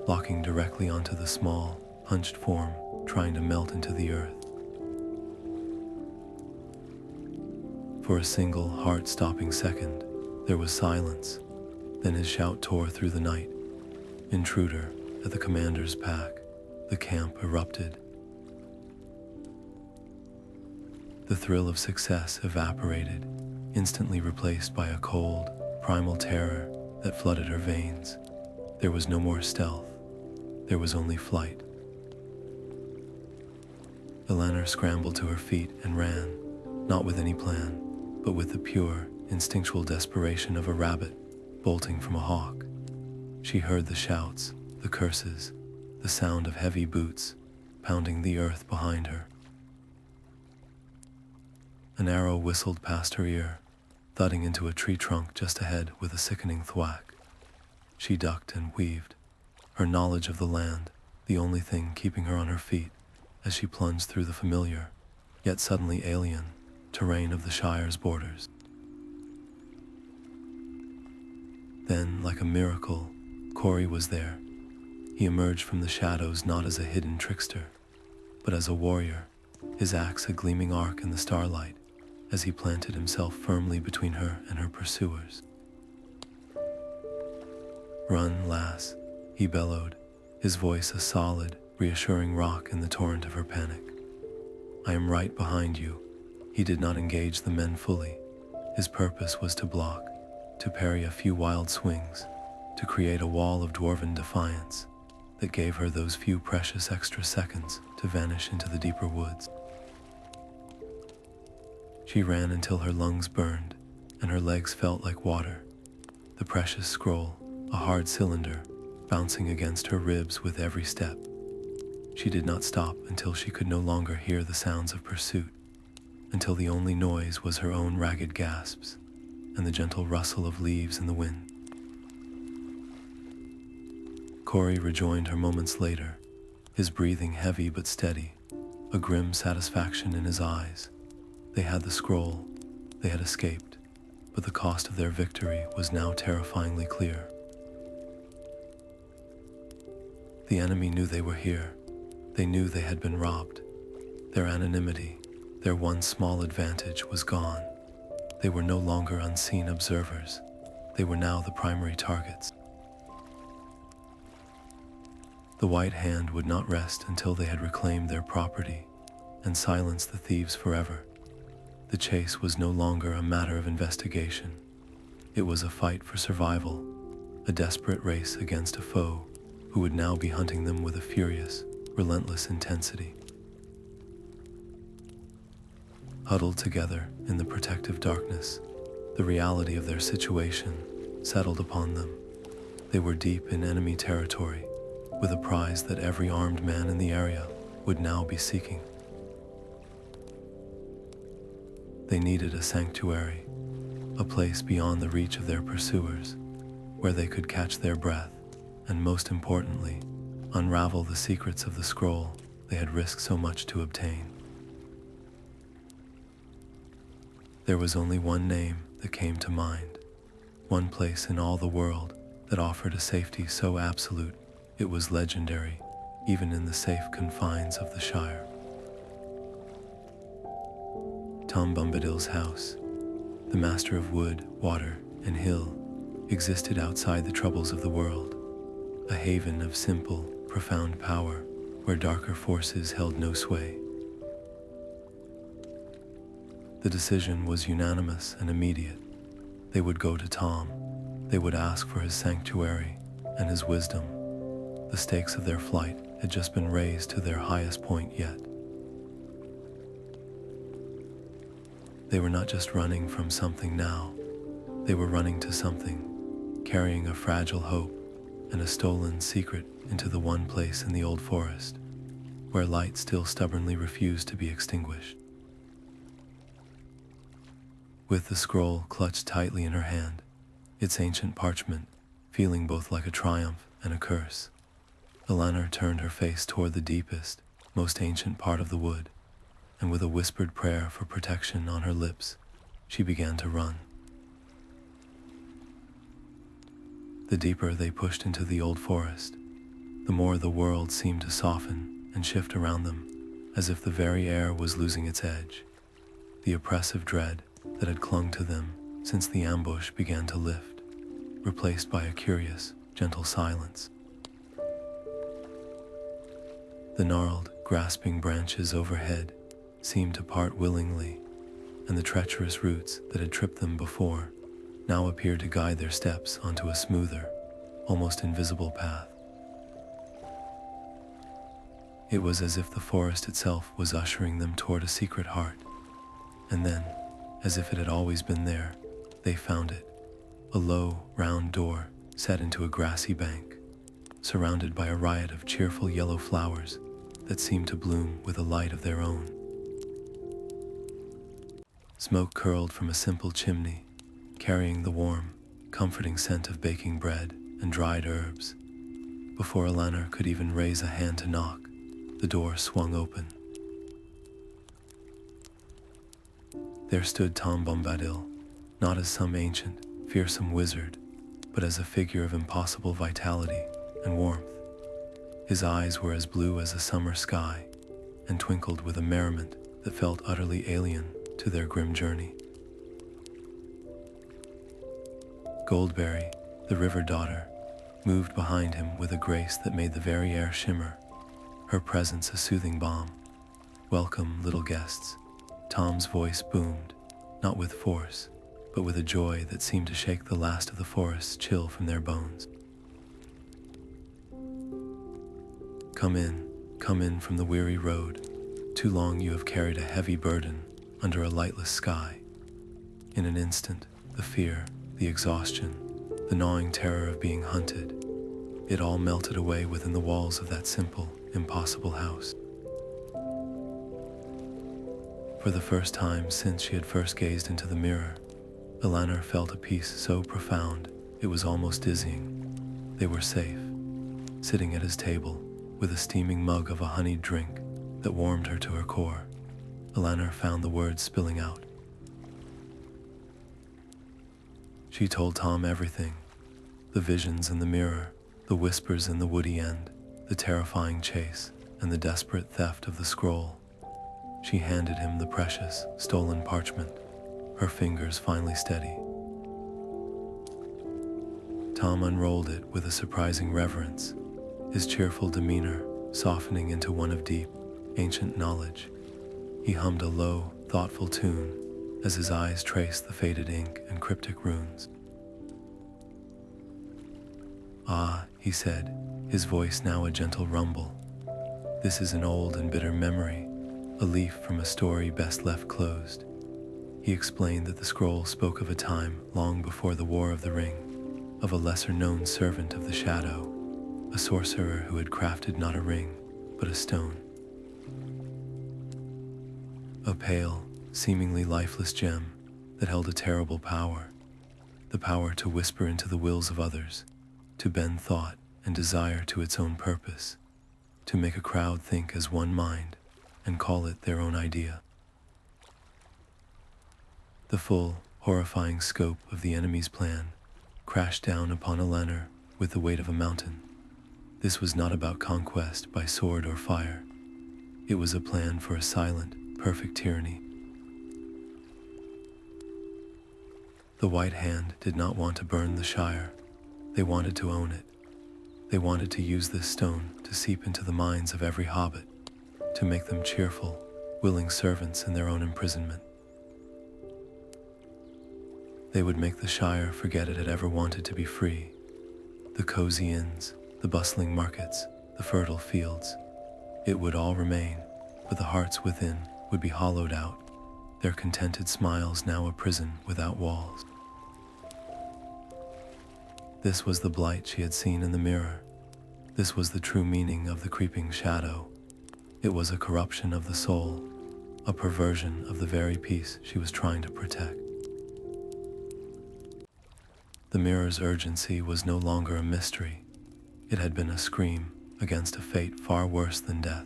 locking directly onto the small, hunched form trying to melt into the earth. For a single heart-stopping second, there was silence. Then his shout tore through the night. "Intruder!" at the commander's pack. The camp erupted. The thrill of success evaporated, instantly replaced by a cold, primal terror that flooded her veins. There was no more stealth. There was only flight. Elanor scrambled to her feet and ran, not with any plan, but with the pure, instinctual desperation of a rabbit bolting from a hawk. She heard the shouts, the curses, the sound of heavy boots pounding the earth behind her. An arrow whistled past her ear, thudding into a tree trunk just ahead with a sickening thwack. She ducked and weaved, her knowledge of the land the only thing keeping her on her feet as she plunged through the familiar, yet suddenly alien, terrain of the Shire's borders. Then, like a miracle, Corey was there. He emerged from the shadows not as a hidden trickster, but as a warrior, his axe a gleaming arc in the starlight as he planted himself firmly between her and her pursuers. "Run, lass," he bellowed, his voice a solid, reassuring rock in the torrent of her panic. "I am right behind you." He did not engage the men fully. His purpose was to block, to parry a few wild swings, to create a wall of dwarven defiance that gave her those few precious extra seconds to vanish into the deeper woods. She ran until her lungs burned and her legs felt like water, the precious scroll, a hard cylinder, bouncing against her ribs with every step. She did not stop until she could no longer hear the sounds of pursuit, until the only noise was her own ragged gasps and the gentle rustle of leaves in the wind. Corey rejoined her moments later, his breathing heavy but steady, a grim satisfaction in his eyes. They had the scroll, they had escaped, but the cost of their victory was now terrifyingly clear. The enemy knew they were here. They knew they had been robbed. Their anonymity, their one small advantage, was gone. They were no longer unseen observers. They were now the primary targets. The White Hand would not rest until they had reclaimed their property and silenced the thieves forever. The chase was no longer a matter of investigation. It was a fight for survival, a desperate race against a foe who would now be hunting them with a furious, relentless intensity. Huddled together in the protective darkness, the reality of their situation settled upon them. They were deep in enemy territory, with a prize that every armed man in the area would now be seeking. They needed a sanctuary, a place beyond the reach of their pursuers, where they could catch their breath and, most importantly, unravel the secrets of the scroll they had risked so much to obtain. There was only one name that came to mind, one place in all the world that offered a safety so absolute it was legendary, even in the safe confines of the Shire. Tom Bombadil's house, the master of wood, water, and hill, existed outside the troubles of the world, a haven of simple, profound power where darker forces held no sway. The decision was unanimous and immediate. They would go to Tom. They would ask for his sanctuary and his wisdom. The stakes of their flight had just been raised to their highest point yet. They were not just running from something now. They were running to something, carrying a fragile hope and a stolen secret into the one place in the old forest where light still stubbornly refused to be extinguished. With the scroll clutched tightly in her hand, its ancient parchment feeling both like a triumph and a curse, Elanor turned her face toward the deepest, most ancient part of the wood, and with a whispered prayer for protection on her lips, she began to run. The deeper they pushed into the old forest, the more the world seemed to soften and shift around them, as if the very air was losing its edge. The oppressive dread that had clung to them since the ambush began to lift, replaced by a curious, gentle silence. The gnarled, grasping branches overhead seemed to part willingly, and the treacherous roots that had tripped them before now appeared to guide their steps onto a smoother, almost invisible path. It was as if the forest itself was ushering them toward a secret heart, and then, as if it had always been there, they found it, a low, round door set into a grassy bank, surrounded by a riot of cheerful yellow flowers that seemed to bloom with a light of their own. Smoke curled from a simple chimney, carrying the warm, comforting scent of baking bread and dried herbs. Before Elanor could even raise a hand to knock, the door swung open. There stood Tom Bombadil, not as some ancient, fearsome wizard, but as a figure of impossible vitality and warmth. His eyes were as blue as a summer sky, and twinkled with a merriment that felt utterly alien to their grim journey. Goldberry, the river daughter, moved behind him with a grace that made the very air shimmer, her presence a soothing balm. "Welcome, little guests," Tom's voice boomed, not with force, but with a joy that seemed to shake the last of the forest's chill from their bones. Come in from the weary road. Too long you have carried a heavy burden under a lightless sky." In an instant, the fear, the exhaustion, the gnawing terror of being hunted, it all melted away within the walls of that simple, impossible house. For the first time since she had first gazed into the mirror, Elanor felt a peace so profound it was almost dizzying. They were safe, sitting at his table, with a steaming mug of a honeyed drink that warmed her to her core. Elanor found the words spilling out. She told Tom everything: the visions in the mirror, the whispers in the woody end, the terrifying chase, and the desperate theft of the scroll. She handed him the precious, stolen parchment, her fingers finally steady. Tom unrolled it with a surprising reverence, his cheerful demeanor softening into one of deep, ancient knowledge. He hummed a low, thoughtful tune as his eyes traced the faded ink and cryptic runes. "Ah," he said, his voice now a gentle rumble. "This is an old and bitter memory, a leaf from a story best left closed." He explained that the scroll spoke of a time long before the War of the Ring, of a lesser-known servant of the shadow, a sorcerer who had crafted not a ring, but a stone. A pale, seemingly lifeless gem that held a terrible power, the power to whisper into the wills of others, to bend thought and desire to its own purpose, to make a crowd think as one mind and call it their own idea. The full, horrifying scope of the enemy's plan crashed down upon Elanor with the weight of a mountain. This was not about conquest by sword or fire. It was a plan for a silent, perfect tyranny. The White Hand did not want to burn the Shire. They wanted to own it. They wanted to use this stone to seep into the minds of every hobbit, to make them cheerful, willing servants in their own imprisonment. They would make the Shire forget it had ever wanted to be free. The cozy inns, the bustling markets, the fertile fields. It would all remain, but the hearts within would be hollowed out, their contented smiles now a prison without walls. This was the Blight she had seen in the mirror. This was the true meaning of the creeping shadow, It was a corruption of the soul, a perversion of the very peace she was trying to protect. The mirror's urgency was no longer a mystery. It had been a scream against a fate far worse than death.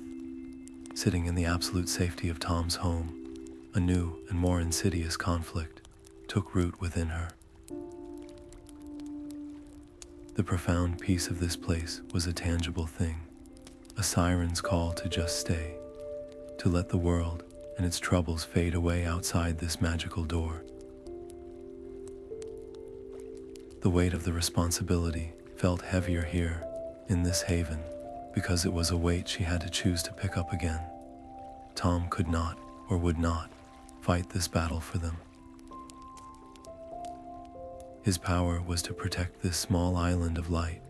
Sitting in the absolute safety of Tom's home, a new and more insidious conflict took root within her. The profound peace of this place was a tangible thing, a siren's call to just stay, to let the world and its troubles fade away outside this magical door. The weight of the responsibility felt heavier here, in this haven, because it was a weight she had to choose to pick up again. Tom could not, or would not, fight this battle for them. His power was to protect this small island of light,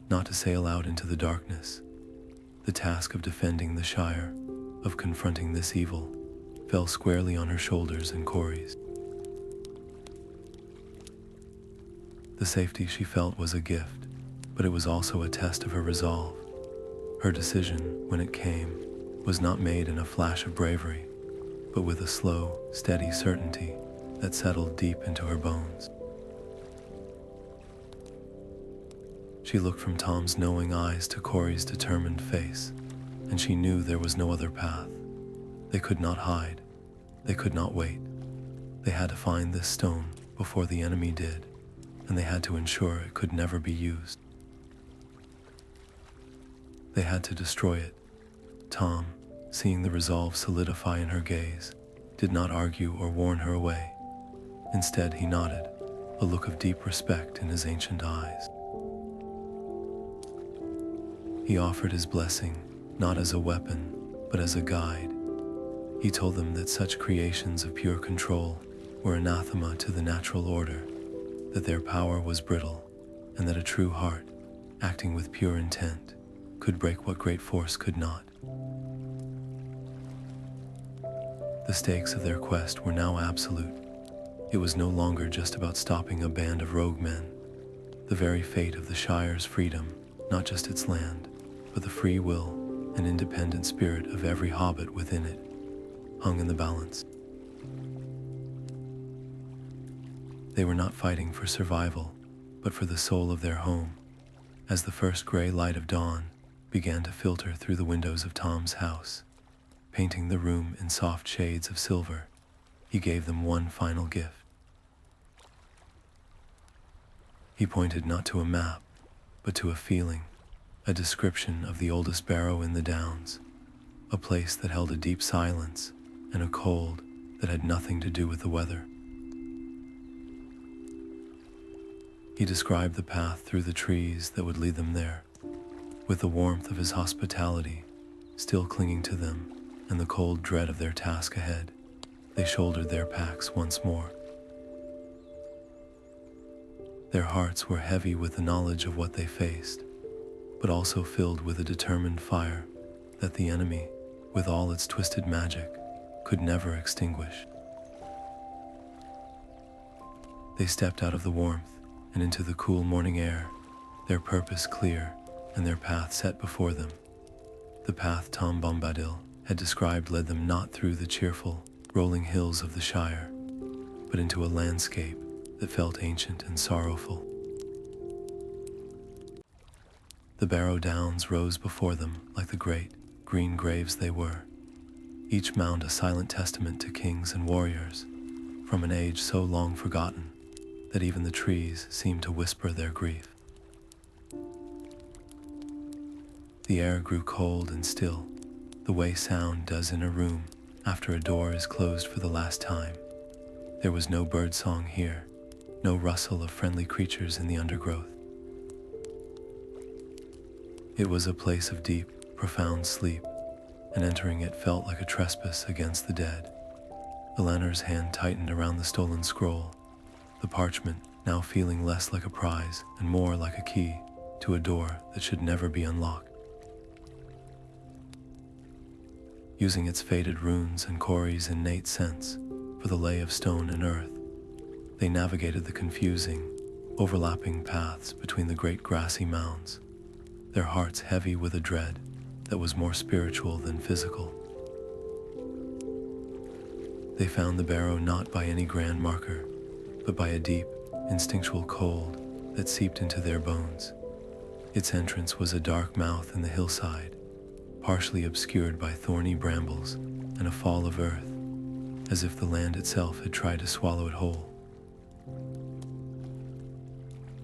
not to sail out into the darkness. The task of defending the Shire, of confronting this evil, fell squarely on her shoulders and Corey's. The safety she felt was a gift, but it was also a test of her resolve. Her decision, when it came, was not made in a flash of bravery, but with a slow, steady certainty that settled deep into her bones. She looked from Tom's knowing eyes to Corey's determined face, and she knew there was no other path. They could not hide. They could not wait. They had to find this stone before the enemy did, and they had to ensure it could never be used. They had to destroy it. Tom, seeing the resolve solidify in her gaze, did not argue or warn her away. Instead, he nodded, a look of deep respect in his ancient eyes. He offered his blessing, not as a weapon, but as a guide. He told them that such creations of pure control were anathema to the natural order, that their power was brittle, and that a true heart, acting with pure intent, could break what great force could not. The stakes of their quest were now absolute. It was no longer just about stopping a band of rogue men. The very fate of the Shire's freedom, not just its land, but the free will and independent spirit of every hobbit within it, hung in the balance. They were not fighting for survival, but for the soul of their home. As the first gray light of dawn began to filter through the windows of Tom's house, painting the room in soft shades of silver, he gave them one final gift. He pointed not to a map, but to a feeling, a description of the oldest barrow in the Downs, a place that held a deep silence and a cold that had nothing to do with the weather. He described the path through the trees that would lead them there, with the warmth of his hospitality still clinging to them and the cold dread of their task ahead. They shouldered their packs once more. Their hearts were heavy with the knowledge of what they faced, but also filled with a determined fire that the enemy, with all its twisted magic, could never extinguish. They stepped out of the warmth and into the cool morning air, their purpose clear and their path set before them. The path Tom Bombadil had described led them not through the cheerful, rolling hills of the Shire, but into a landscape that felt ancient and sorrowful. The Barrow-downs rose before them like the great, green graves they were, each mound a silent testament to kings and warriors, from an age so long forgotten that even the trees seemed to whisper their grief. The air grew cold and still, the way sound does in a room after a door is closed for the last time. There was no bird song here, no rustle of friendly creatures in the undergrowth. It was a place of deep, profound sleep, and entering it felt like a trespass against the dead. Eleanor's hand tightened around the stolen scroll, the parchment now feeling less like a prize and more like a key to a door that should never be unlocked. Using its faded runes and Corey's innate sense for the lay of stone and earth, they navigated the confusing, overlapping paths between the great grassy mounds, their hearts heavy with a dread that was more spiritual than physical. They found the barrow not by any grand marker, but by a deep, instinctual cold that seeped into their bones. Its entrance was a dark mouth in the hillside, partially obscured by thorny brambles and a fall of earth, as if the land itself had tried to swallow it whole.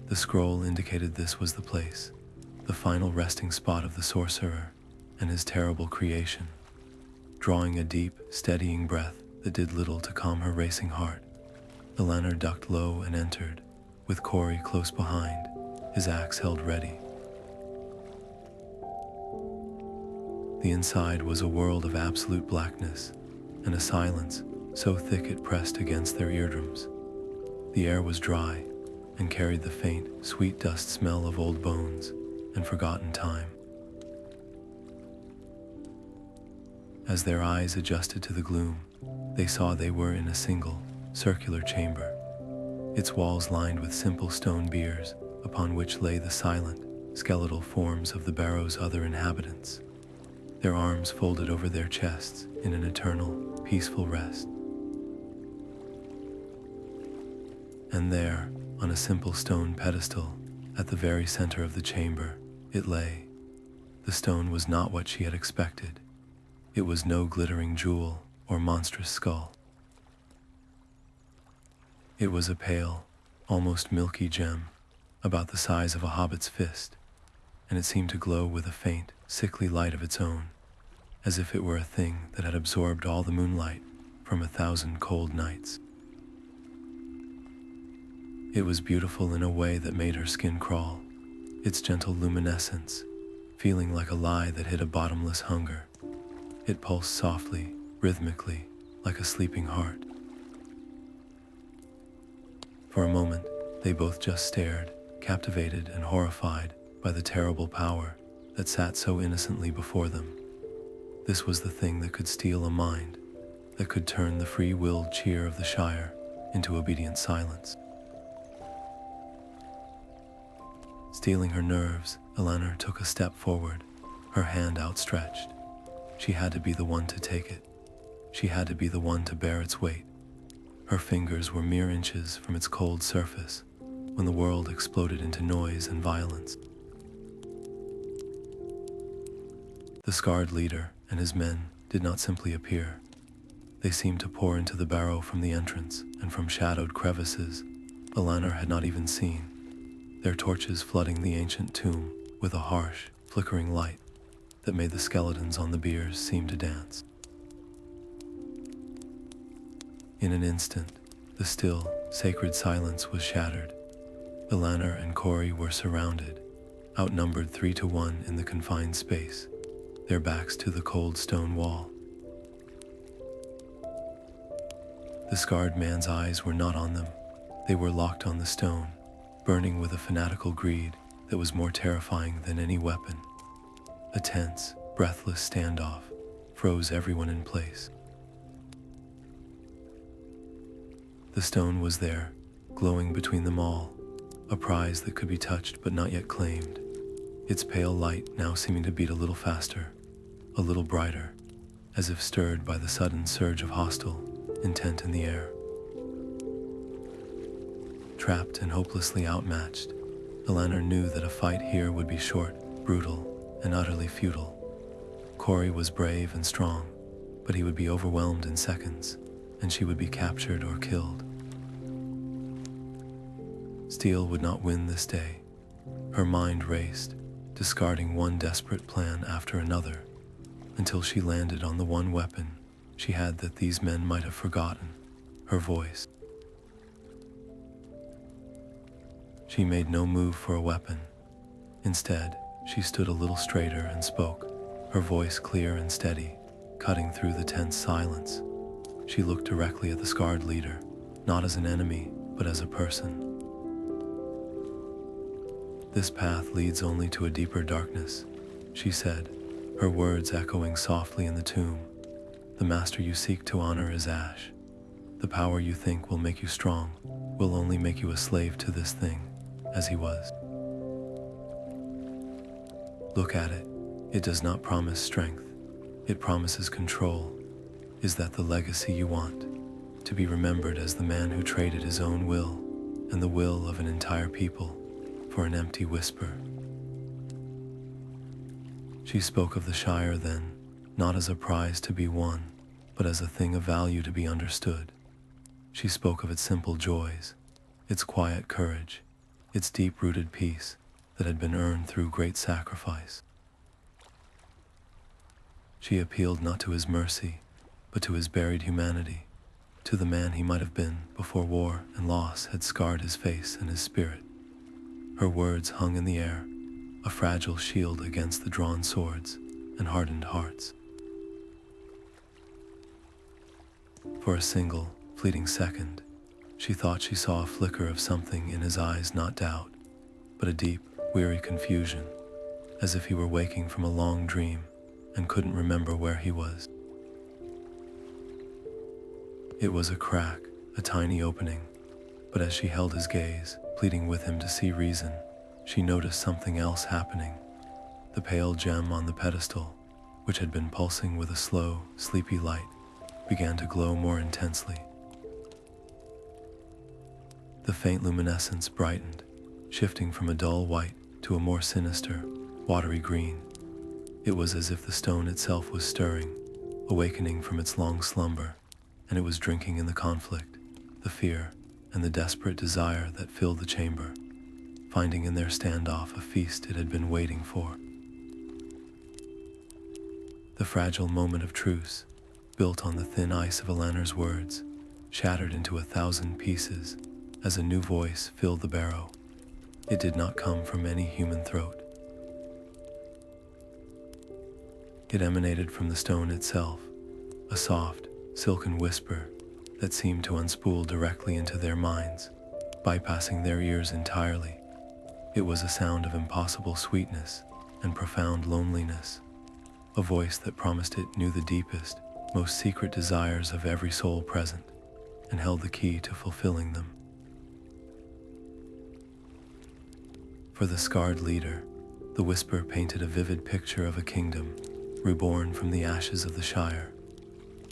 The scroll indicated this was the place, the final resting spot of the sorcerer and his terrible creation. Drawing a deep, steadying breath that did little to calm her racing heart, Elanor ducked low and entered, with Corey close behind, his axe held ready. The inside was a world of absolute blackness, and a silence so thick it pressed against their eardrums. The air was dry, and carried the faint, sweet dust smell of old bones and forgotten time. As their eyes adjusted to the gloom, they saw they were in a single, circular chamber, its walls lined with simple stone biers upon which lay the silent, skeletal forms of the barrow's other inhabitants, their arms folded over their chests in an eternal, peaceful rest. And there, on a simple stone pedestal, at the very center of the chamber, it lay. The stone was not what she had expected. It was no glittering jewel or monstrous skull. It was a pale, almost milky gem, about the size of a hobbit's fist, and it seemed to glow with a faint, sickly light of its own, as if it were a thing that had absorbed all the moonlight from 1,000 cold nights. It was beautiful in a way that made her skin crawl, its gentle luminescence feeling like a lie that hid a bottomless hunger. It pulsed softly, rhythmically, like a sleeping heart. For a moment, they both just stared, captivated and horrified by the terrible power that sat so innocently before them. This was the thing that could steal a mind, that could turn the free-willed cheer of the Shire into obedient silence. Steeling her nerves, Elanor took a step forward, her hand outstretched. She had to be the one to take it. She had to be the one to bear its weight. Her fingers were mere inches from its cold surface when the world exploded into noise and violence. The scarred leader and his men did not simply appear. They seemed to pour into the barrow from the entrance and from shadowed crevices Elanor had not even seen, their torches flooding the ancient tomb with a harsh, flickering light that made the skeletons on the biers seem to dance. In an instant, the still, sacred silence was shattered. Elanor and Corey were surrounded, outnumbered 3-1 in the confined space, their backs to the cold stone wall. The scarred man's eyes were not on them. They were locked on the stone, burning with a fanatical greed that was more terrifying than any weapon. A tense, breathless standoff froze everyone in place. The stone was there, glowing between them all, a prize that could be touched but not yet claimed, its pale light now seeming to beat a little faster, a little brighter, as if stirred by the sudden surge of hostile intent in the air. Trapped and hopelessly outmatched, Elanor knew that a fight here would be short, brutal, and utterly futile. Corey was brave and strong, but he would be overwhelmed in seconds, and she would be captured or killed. Steel would not win this day. Her mind raced, discarding one desperate plan after another, until she landed on the one weapon she had that these men might have forgotten, her voice. She made no move for a weapon. Instead, she stood a little straighter and spoke, her voice clear and steady, cutting through the tense silence. She looked directly at the scarred leader, not as an enemy, but as a person. "This path leads only to a deeper darkness," she said, her words echoing softly in the tomb. "The master you seek to honor is ash. The power you think will make you strong will only make you a slave to this thing, as he was. Look at it. It does not promise strength, it promises control. Is that the legacy you want? To be remembered as the man who traded his own will and the will of an entire people for an empty whisper. She spoke of the Shire then, not as a prize to be won, but as a thing of value to be understood. She spoke of its simple joys, its quiet courage, its deep-rooted peace that had been earned through great sacrifice. She appealed not to his mercy, but to his buried humanity, to the man he might have been before war and loss had scarred his face and his spirit. Her words hung in the air, a fragile shield against the drawn swords and hardened hearts. For a single, fleeting second, she thought she saw a flicker of something in his eyes, not doubt, but a deep, weary confusion, as if he were waking from a long dream and couldn't remember where he was. It was a crack, a tiny opening, but as she held his gaze, pleading with him to see reason, she noticed something else happening. The pale gem on the pedestal, which had been pulsing with a slow, sleepy light, began to glow more intensely. The faint luminescence brightened, shifting from a dull white to a more sinister, watery green. It was as if the stone itself was stirring, awakening from its long slumber, and it was drinking in the conflict, the fear, and the desperate desire that filled the chamber, finding in their standoff a feast it had been waiting for. The fragile moment of truce, built on the thin ice of Eleanor's words, shattered into 1,000 pieces as a new voice filled the barrow. It did not come from any human throat. It emanated from the stone itself, a soft, silken whisper that seemed to unspool directly into their minds, bypassing their ears entirely. It was a sound of impossible sweetness and profound loneliness, a voice that promised it knew the deepest, most secret desires of every soul present, and held the key to fulfilling them. For the scarred leader, the whisper painted a vivid picture of a kingdom, reborn from the ashes of the Shire,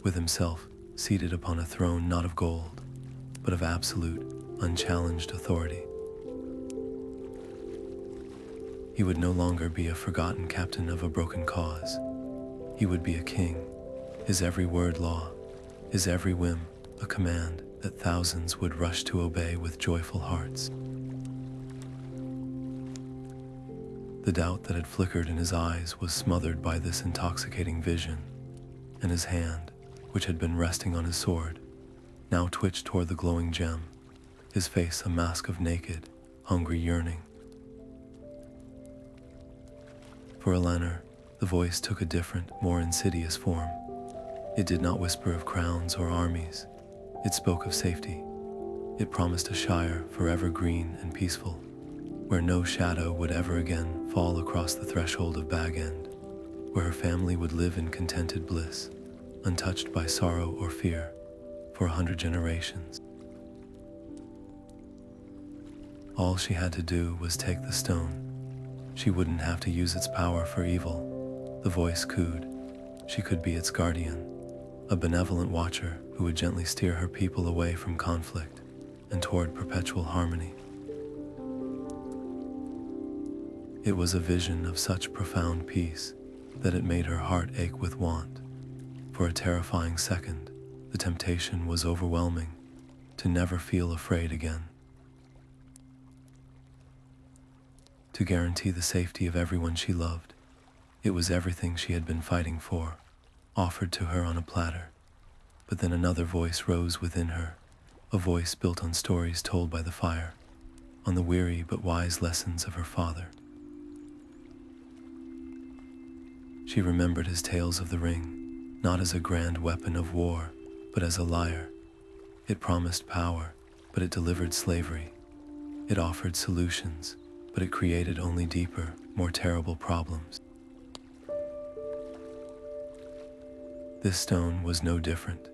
with himself seated upon a throne not of gold, but of absolute, unchallenged authority. He would no longer be a forgotten captain of a broken cause. He would be a king, his every word law, his every whim a command that thousands would rush to obey with joyful hearts. The doubt that had flickered in his eyes was smothered by this intoxicating vision, and his hand, which had been resting on his sword, now twitched toward the glowing gem, his face a mask of naked, hungry yearning. For Elanor, the voice took a different, more insidious form. It did not whisper of crowns or armies. It spoke of safety. It promised a Shire forever green and peaceful, where no shadow would ever again fall across the threshold of Bag End, where her family would live in contented bliss, untouched by sorrow or fear, for 100 generations. All she had to do was take the stone. She wouldn't have to use its power for evil. The voice cooed. She could be its guardian, a benevolent watcher who would gently steer her people away from conflict and toward perpetual harmony. It was a vision of such profound peace that it made her heart ache with want. For a terrifying second, the temptation was overwhelming to never feel afraid again. To guarantee the safety of everyone she loved, it was everything she had been fighting for, offered to her on a platter. But then another voice rose within her, a voice built on stories told by the fire, on the weary but wise lessons of her father. She remembered his tales of the ring, not as a grand weapon of war, but as a lyre. It promised power, but it delivered slavery. It offered solutions, but it created only deeper, more terrible problems. This stone was no different.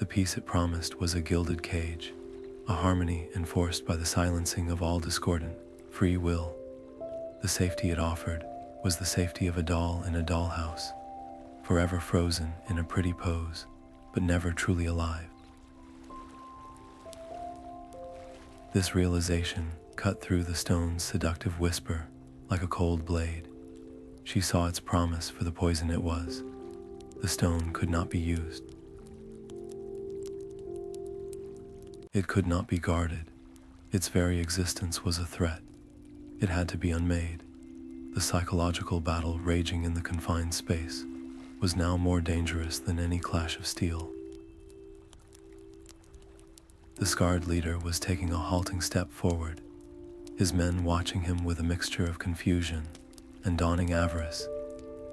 The peace it promised was a gilded cage, a harmony enforced by the silencing of all discordant, free will. The safety it offered, was the safety of a doll in a dollhouse, forever frozen in a pretty pose, but never truly alive. This realization cut through the stone's seductive whisper like a cold blade. She saw its promise for the poison it was. The stone could not be used. It could not be guarded. Its very existence was a threat. It had to be unmade. The psychological battle raging in the confined space was now more dangerous than any clash of steel. The scarred leader was taking a halting step forward, his men watching him with a mixture of confusion and dawning avarice,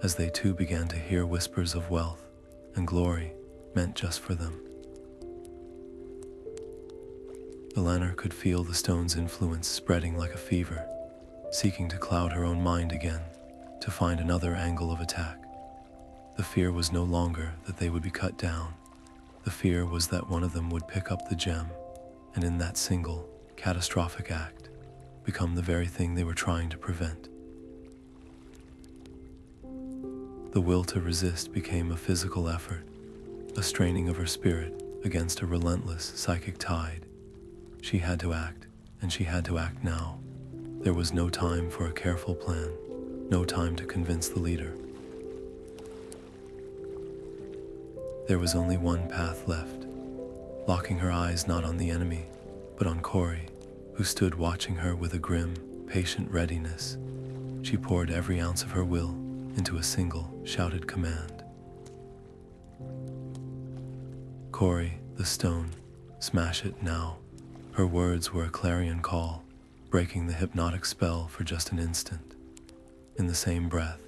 as they too began to hear whispers of wealth and glory meant just for them. Elanor could feel the stone's influence spreading like a fever, seeking to cloud her own mind again, to find another angle of attack. The fear was no longer that they would be cut down. The fear was that one of them would pick up the gem, and in that single, catastrophic act, become the very thing they were trying to prevent. The will to resist became a physical effort, a straining of her spirit against a relentless psychic tide. She had to act, and she had to act now. There was no time for a careful plan, no time to convince the leader. There was only one path left, locking her eyes not on the enemy, but on Corey, who stood watching her with a grim, patient readiness. She poured every ounce of her will into a single, shouted command. Corey, the stone, smash it now. Her words were a clarion call, breaking the hypnotic spell for just an instant. In the same breath,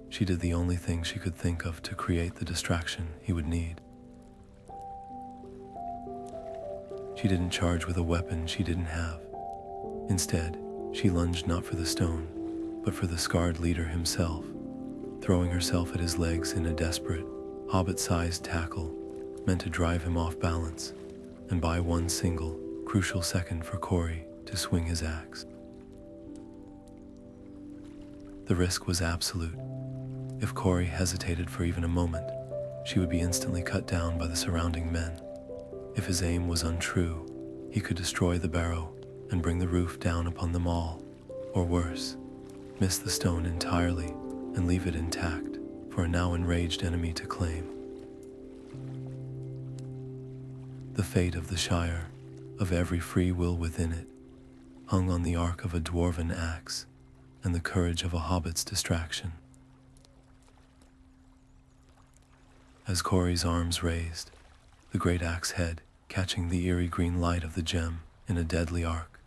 she did the only thing she could think of to create the distraction he would need. She didn't charge with a weapon she didn't have. Instead, she lunged not for the stone, but for the scarred leader himself, throwing herself at his legs in a desperate, hobbit-sized tackle meant to drive him off balance and buy one single, crucial second for Corey to swing his axe. The risk was absolute. If Corey hesitated for even a moment, she would be instantly cut down by the surrounding men. If his aim was untrue, he could destroy the barrow and bring the roof down upon them all, or worse, miss the stone entirely and leave it intact for a now enraged enemy to claim. The fate of the Shire, of every free will within it, hung on the arc of a dwarven axe and the courage of a hobbit's distraction. As Corey's arms raised, the great axe head catching the eerie green light of the gem in a deadly arc,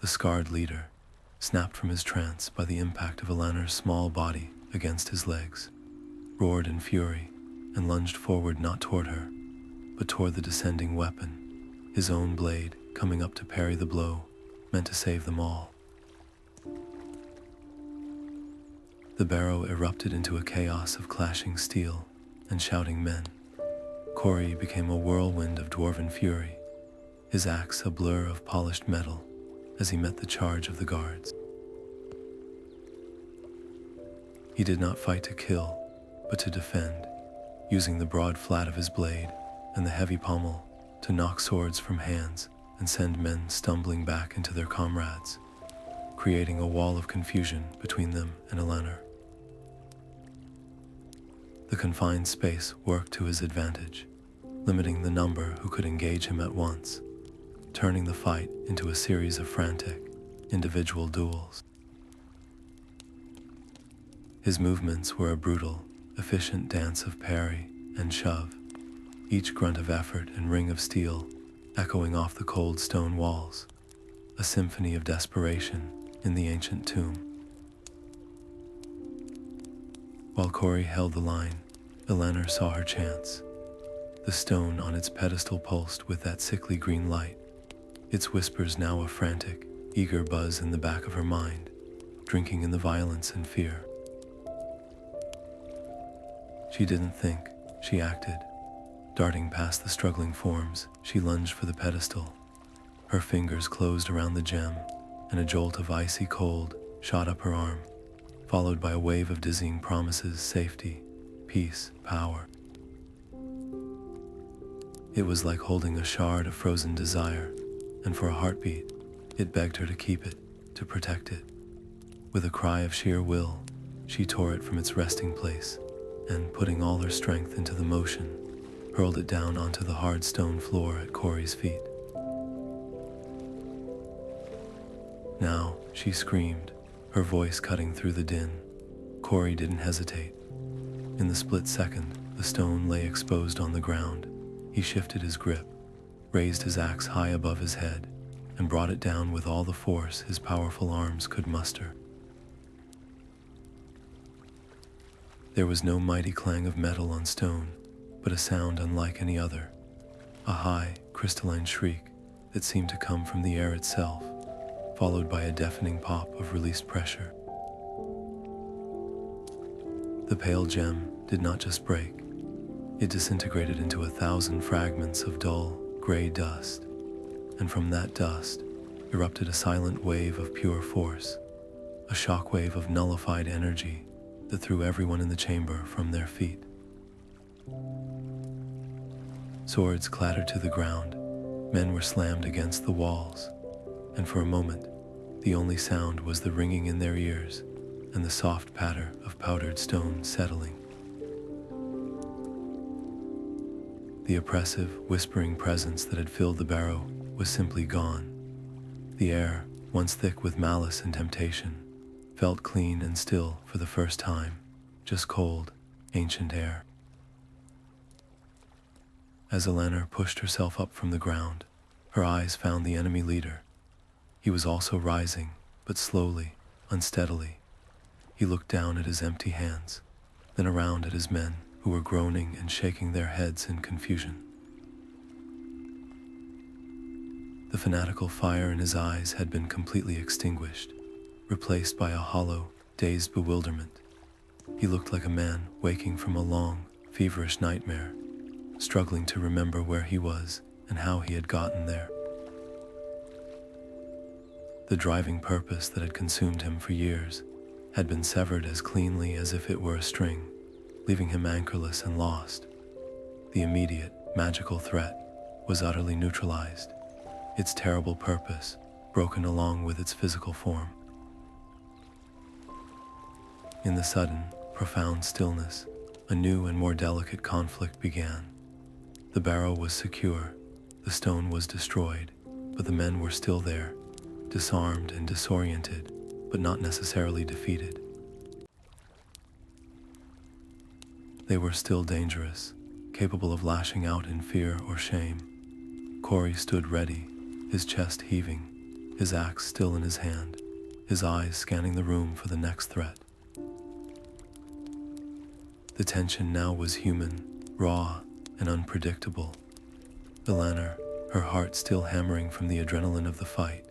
the scarred leader snapped from his trance by the impact of Elanor's small body against his legs, roared in fury, and lunged forward not toward her, but toward the descending weapon, his own blade coming up to parry the blow meant to save them all. The barrow erupted into a chaos of clashing steel and shouting men. Corey became a whirlwind of dwarven fury, his axe a blur of polished metal as he met the charge of the guards. He did not fight to kill, but to defend, using the broad flat of his blade and the heavy pommel to knock swords from hands and send men stumbling back into their comrades, creating a wall of confusion between them and Elanor. The confined space worked to his advantage, limiting the number who could engage him at once, turning the fight into a series of frantic, individual duels. His movements were a brutal, efficient dance of parry and shove, each grunt of effort and ring of steel echoing off the cold stone walls, a symphony of desperation in the ancient tomb. While Corey held the line, Elanor saw her chance. The stone on its pedestal pulsed with that sickly green light, its whispers now a frantic, eager buzz in the back of her mind, drinking in the violence and fear. She didn't think, she acted. Darting past the struggling forms, she lunged for the pedestal. Her fingers closed around the gem, and a jolt of icy cold shot up her arm. followed by a wave of dizzying promises: safety, peace, power. It was like holding a shard of frozen desire, and for a heartbeat, it begged her to keep it, to protect it. With a cry of sheer will, she tore it from its resting place, and putting all her strength into the motion, hurled it down onto the hard stone floor at Corey's feet. Now, she screamed, her voice cutting through the din. Corey didn't hesitate. In the split second, the stone lay exposed on the ground. He shifted his grip, raised his axe high above his head, and brought it down with all the force his powerful arms could muster. There was no mighty clang of metal on stone, but a sound unlike any other, a high, crystalline shriek that seemed to come from the air itself, followed by a deafening pop of released pressure. The pale gem did not just break, it disintegrated into 1,000 fragments of dull, gray dust, and from that dust erupted a silent wave of pure force, a shockwave of nullified energy that threw everyone in the chamber from their feet. Swords clattered to the ground, men were slammed against the walls, and for a moment, the only sound was the ringing in their ears and the soft patter of powdered stone settling. The oppressive, whispering presence that had filled the barrow was simply gone. The air, once thick with malice and temptation, felt clean and still for the first time, just cold, ancient air. As Elanor pushed herself up from the ground, her eyes found the enemy leader. He was also rising, but slowly, unsteadily. He looked down at his empty hands, then around at his men who were groaning and shaking their heads in confusion. The fanatical fire in his eyes had been completely extinguished, replaced by a hollow, dazed bewilderment. He looked like a man waking from a long, feverish nightmare, struggling to remember where he was and how he had gotten there. The driving purpose that had consumed him for years had been severed as cleanly as if it were a string, leaving him anchorless and lost. The immediate, magical threat was utterly neutralized, its terrible purpose broken along with its physical form. In the sudden, profound stillness, a new and more delicate conflict began. The barrow was secure, the stone was destroyed, but the men were still there, disarmed and disoriented, but not necessarily defeated. They were still dangerous, capable of lashing out in fear or shame. Corey stood ready, his chest heaving, his axe still in his hand, his eyes scanning the room for the next threat. The tension now was human, raw, and unpredictable. Elanor, her heart still hammering from the adrenaline of the fight,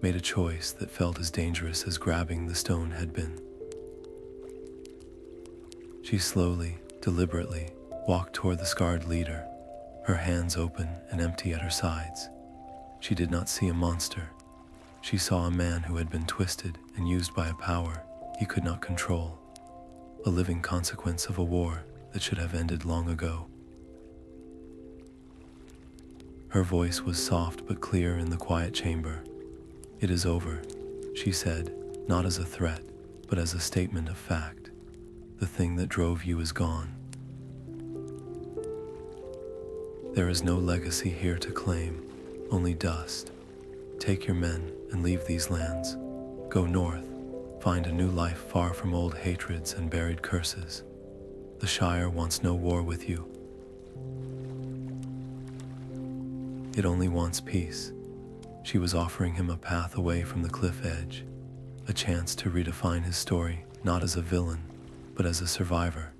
made a choice that felt as dangerous as grabbing the stone had been. She slowly, deliberately, walked toward the scarred leader, her hands open and empty at her sides. She did not see a monster. She saw a man who had been twisted and used by a power he could not control, a living consequence of a war that should have ended long ago. Her voice was soft but clear in the quiet chamber. "It is over," she said, not as a threat, but as a statement of fact. "The thing that drove you is gone. There is no legacy here to claim, only dust. Take your men and leave these lands. Go north, find a new life far from old hatreds and buried curses. The Shire wants no war with you. It only wants peace." She was offering him a path away from the cliff edge, a chance to redefine his story not as a villain, but as a survivor.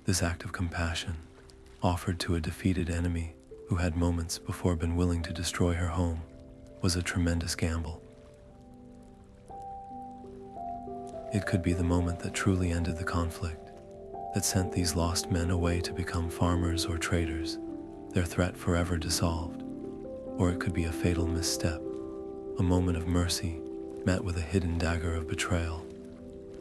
This act of compassion, offered to a defeated enemy who had moments before been willing to destroy her home, was a tremendous gamble. It could be the moment that truly ended the conflict, that sent these lost men away to become farmers or traders, their threat forever dissolved. Or it could be a fatal misstep, a moment of mercy met with a hidden dagger of betrayal.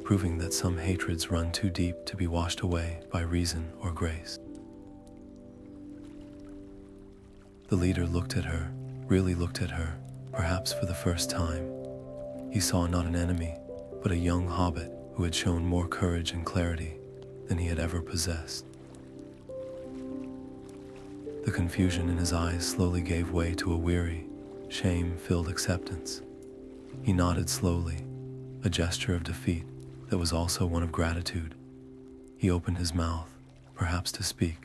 proving that some hatreds run too deep to be washed away by reason or grace. The leader looked at her, really looked at her, perhaps for the first time. He saw not an enemy, but a young hobbit who had shown more courage and clarity than he had ever possessed. The confusion in his eyes slowly gave way to a weary, shame-filled acceptance. He nodded slowly, a gesture of defeat that was also one of gratitude. He opened his mouth, perhaps to speak,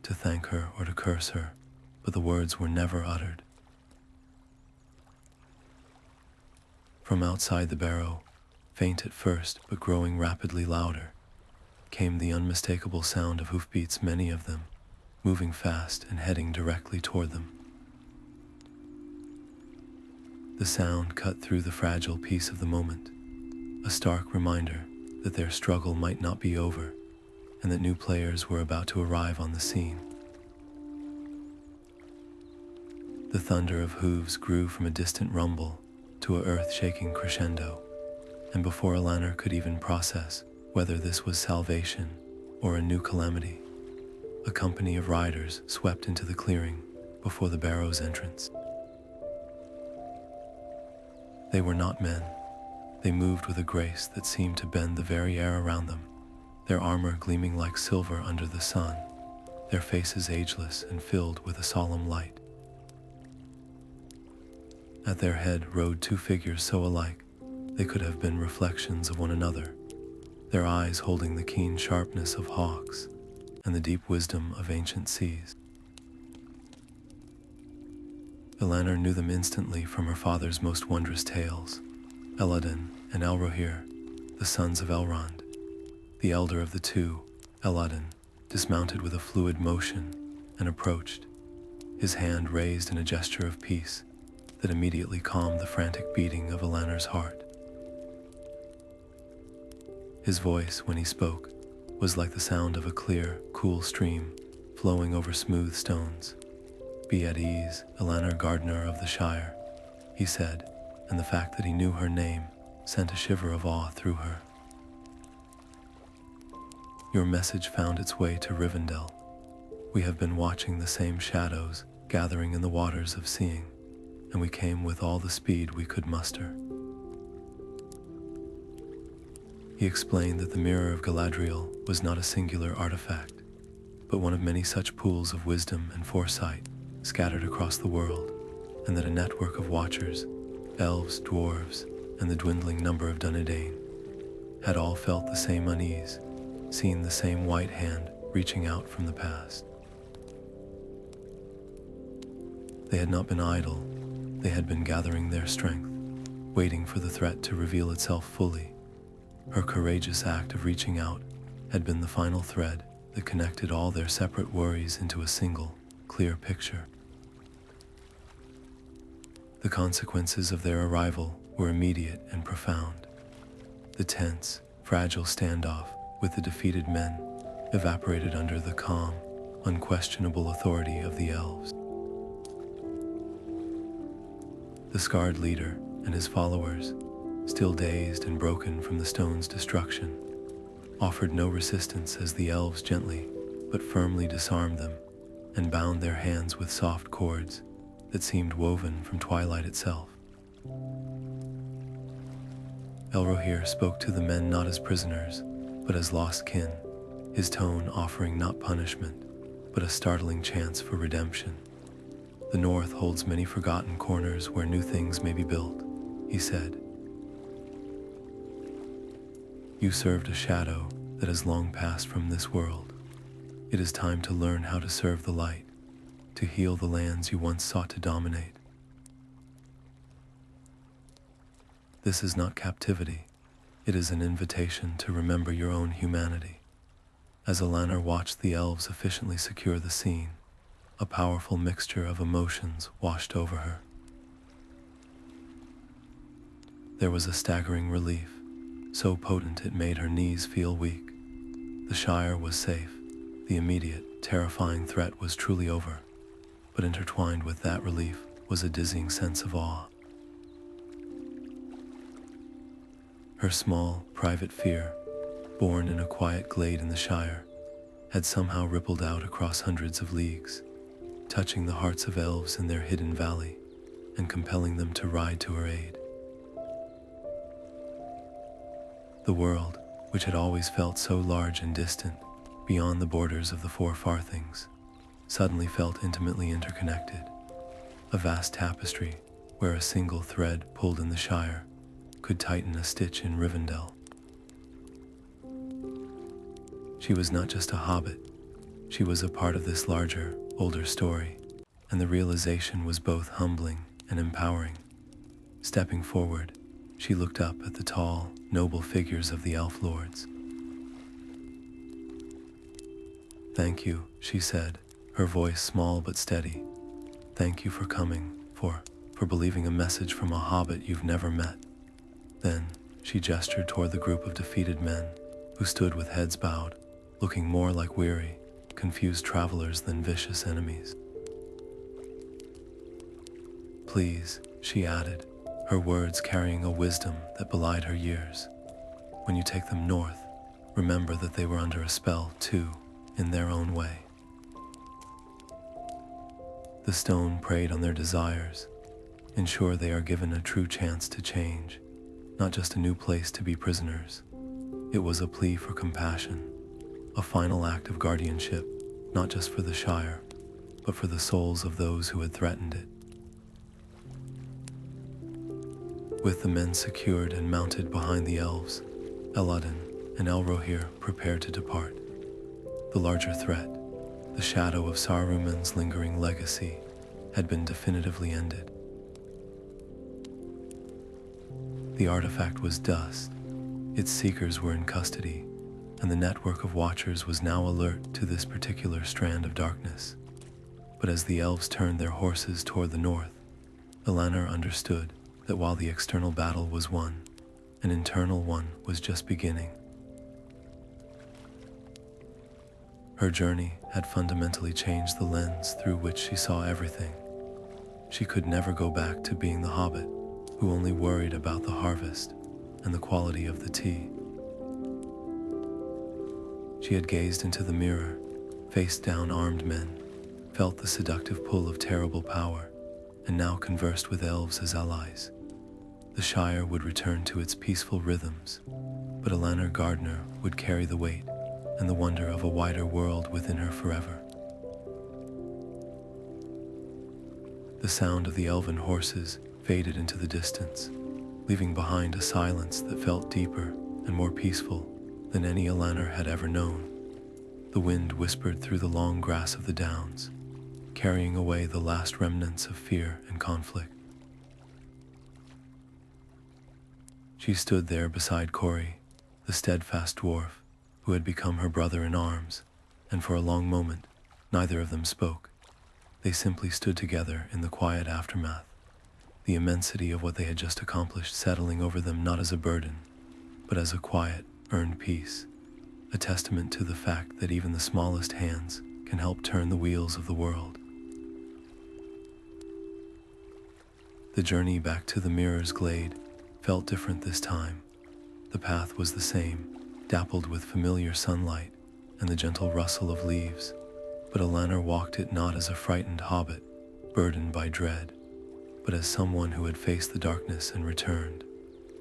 to thank her or to curse her, but the words were never uttered. From outside the barrow, faint at first but growing rapidly louder, came the unmistakable sound of hoofbeats, many of them, moving fast and heading directly toward them. The sound cut through the fragile peace of the moment, a stark reminder that their struggle might not be over and that new players were about to arrive on the scene. The thunder of hooves grew from a distant rumble to a earth-shaking crescendo, and before Elanor could even process whether this was salvation or a new calamity, a company of riders swept into the clearing before the barrow's entrance. They were not men. They moved with a grace that seemed to bend the very air around them, their armor gleaming like silver under the sun, their faces ageless and filled with a solemn light. At their head rode two figures so alike they could have been reflections of one another, their eyes holding the keen sharpness of hawks and the deep wisdom of ancient seas. Elanor knew them instantly from her father's most wondrous tales, Eladin and Elrohir, the sons of Elrond. The elder of the two, Eladin, dismounted with a fluid motion and approached, his hand raised in a gesture of peace that immediately calmed the frantic beating of Elanor's heart. His voice, when he spoke, was like the sound of a clear, cool stream flowing over smooth stones. "Be at ease, Elanor Gardner of the Shire," he said, and the fact that he knew her name sent a shiver of awe through her. "Your message found its way to Rivendell. We have been watching the same shadows gathering in the waters of seeing, and we came with all the speed we could muster." He explained that the Mirror of Galadriel was not a singular artifact, but one of many such pools of wisdom and foresight scattered across the world, and that a network of watchers, elves, dwarves, and the dwindling number of Dunedain, had all felt the same unease, seen the same white hand reaching out from the past. They had not been idle, they had been gathering their strength, waiting for the threat to reveal itself fully. Her courageous act of reaching out had been the final thread that connected all their separate worries into a single, clear picture. The consequences of their arrival were immediate and profound. The tense, fragile standoff with the defeated men evaporated under the calm, unquestionable authority of the elves. The scarred leader and his followers, still dazed and broken from the stone's destruction, offered no resistance as the elves gently but firmly disarmed them and bound their hands with soft cords that seemed woven from twilight itself. Elrohir spoke to the men not as prisoners, but as lost kin, his tone offering not punishment, but a startling chance for redemption. "The North holds many forgotten corners where new things may be built," he said. "You served a shadow that has long passed from this world. It is time to learn how to serve the light, to heal the lands you once sought to dominate. This is not captivity. It is an invitation to remember your own humanity." As Elanor watched the elves efficiently secure the scene, a powerful mixture of emotions washed over her. There was a staggering relief, so potent it made her knees feel weak. The Shire was safe. The immediate, terrifying threat was truly over, but intertwined with that relief was a dizzying sense of awe. Her small, private fear, born in a quiet glade in the Shire, had somehow rippled out across hundreds of leagues, touching the hearts of elves in their hidden valley and compelling them to ride to her aid. The world, which had always felt so large and distant, beyond the borders of the four farthings, suddenly felt intimately interconnected, a vast tapestry where a single thread pulled in the Shire could tighten a stitch in Rivendell. She was not just a hobbit, she was a part of this larger, older story, and the realization was both humbling and empowering. Stepping forward, she looked up at the tall, noble figures of the elf lords. "Thank you," she said, her voice small but steady. "Thank you for coming, for believing a message from a hobbit you've never met." Then, she gestured toward the group of defeated men who stood with heads bowed, looking more like weary, confused travelers than vicious enemies. "Please," she added, her words carrying a wisdom that belied her years. "When you take them north, remember that they were under a spell too, in their own way. The stone preyed on their desires. Ensure they are given a true chance to change, not just a new place to be prisoners." It was a plea for compassion, a final act of guardianship, not just for the Shire, but for the souls of those who had threatened it. With the men secured and mounted behind the elves, Eladin and Elrohir prepared to depart. The larger threat, the shadow of Saruman's lingering legacy, had been definitively ended. The artifact was dust, its seekers were in custody, and the network of watchers was now alert to this particular strand of darkness. But as the elves turned their horses toward the north, Elanor understood that while the external battle was won, an internal one was just beginning. Her journey had fundamentally changed the lens through which she saw everything. She could never go back to being the hobbit who only worried about the harvest and the quality of the tea. She had gazed into the mirror, faced down armed men, felt the seductive pull of terrible power, and now conversed with elves as allies. The Shire would return to its peaceful rhythms, but Elanor Gardner would carry the weight and the wonder of a wider world within her forever. The sound of the elven horses faded into the distance, leaving behind a silence that felt deeper and more peaceful than any Elanor had ever known. The wind whispered through the long grass of the downs, carrying away the last remnants of fear and conflict. She stood there beside Corey, the steadfast dwarf, who had become her brother in arms, and for a long moment, neither of them spoke. They simply stood together in the quiet aftermath, the immensity of what they had just accomplished settling over them not as a burden, but as a quiet, earned peace, a testament to the fact that even the smallest hands can help turn the wheels of the world. The journey back to the Mirror's Glade felt different this time. The path was the same, dappled with familiar sunlight and the gentle rustle of leaves, but Elanor walked it not as a frightened hobbit, burdened by dread, but as someone who had faced the darkness and returned,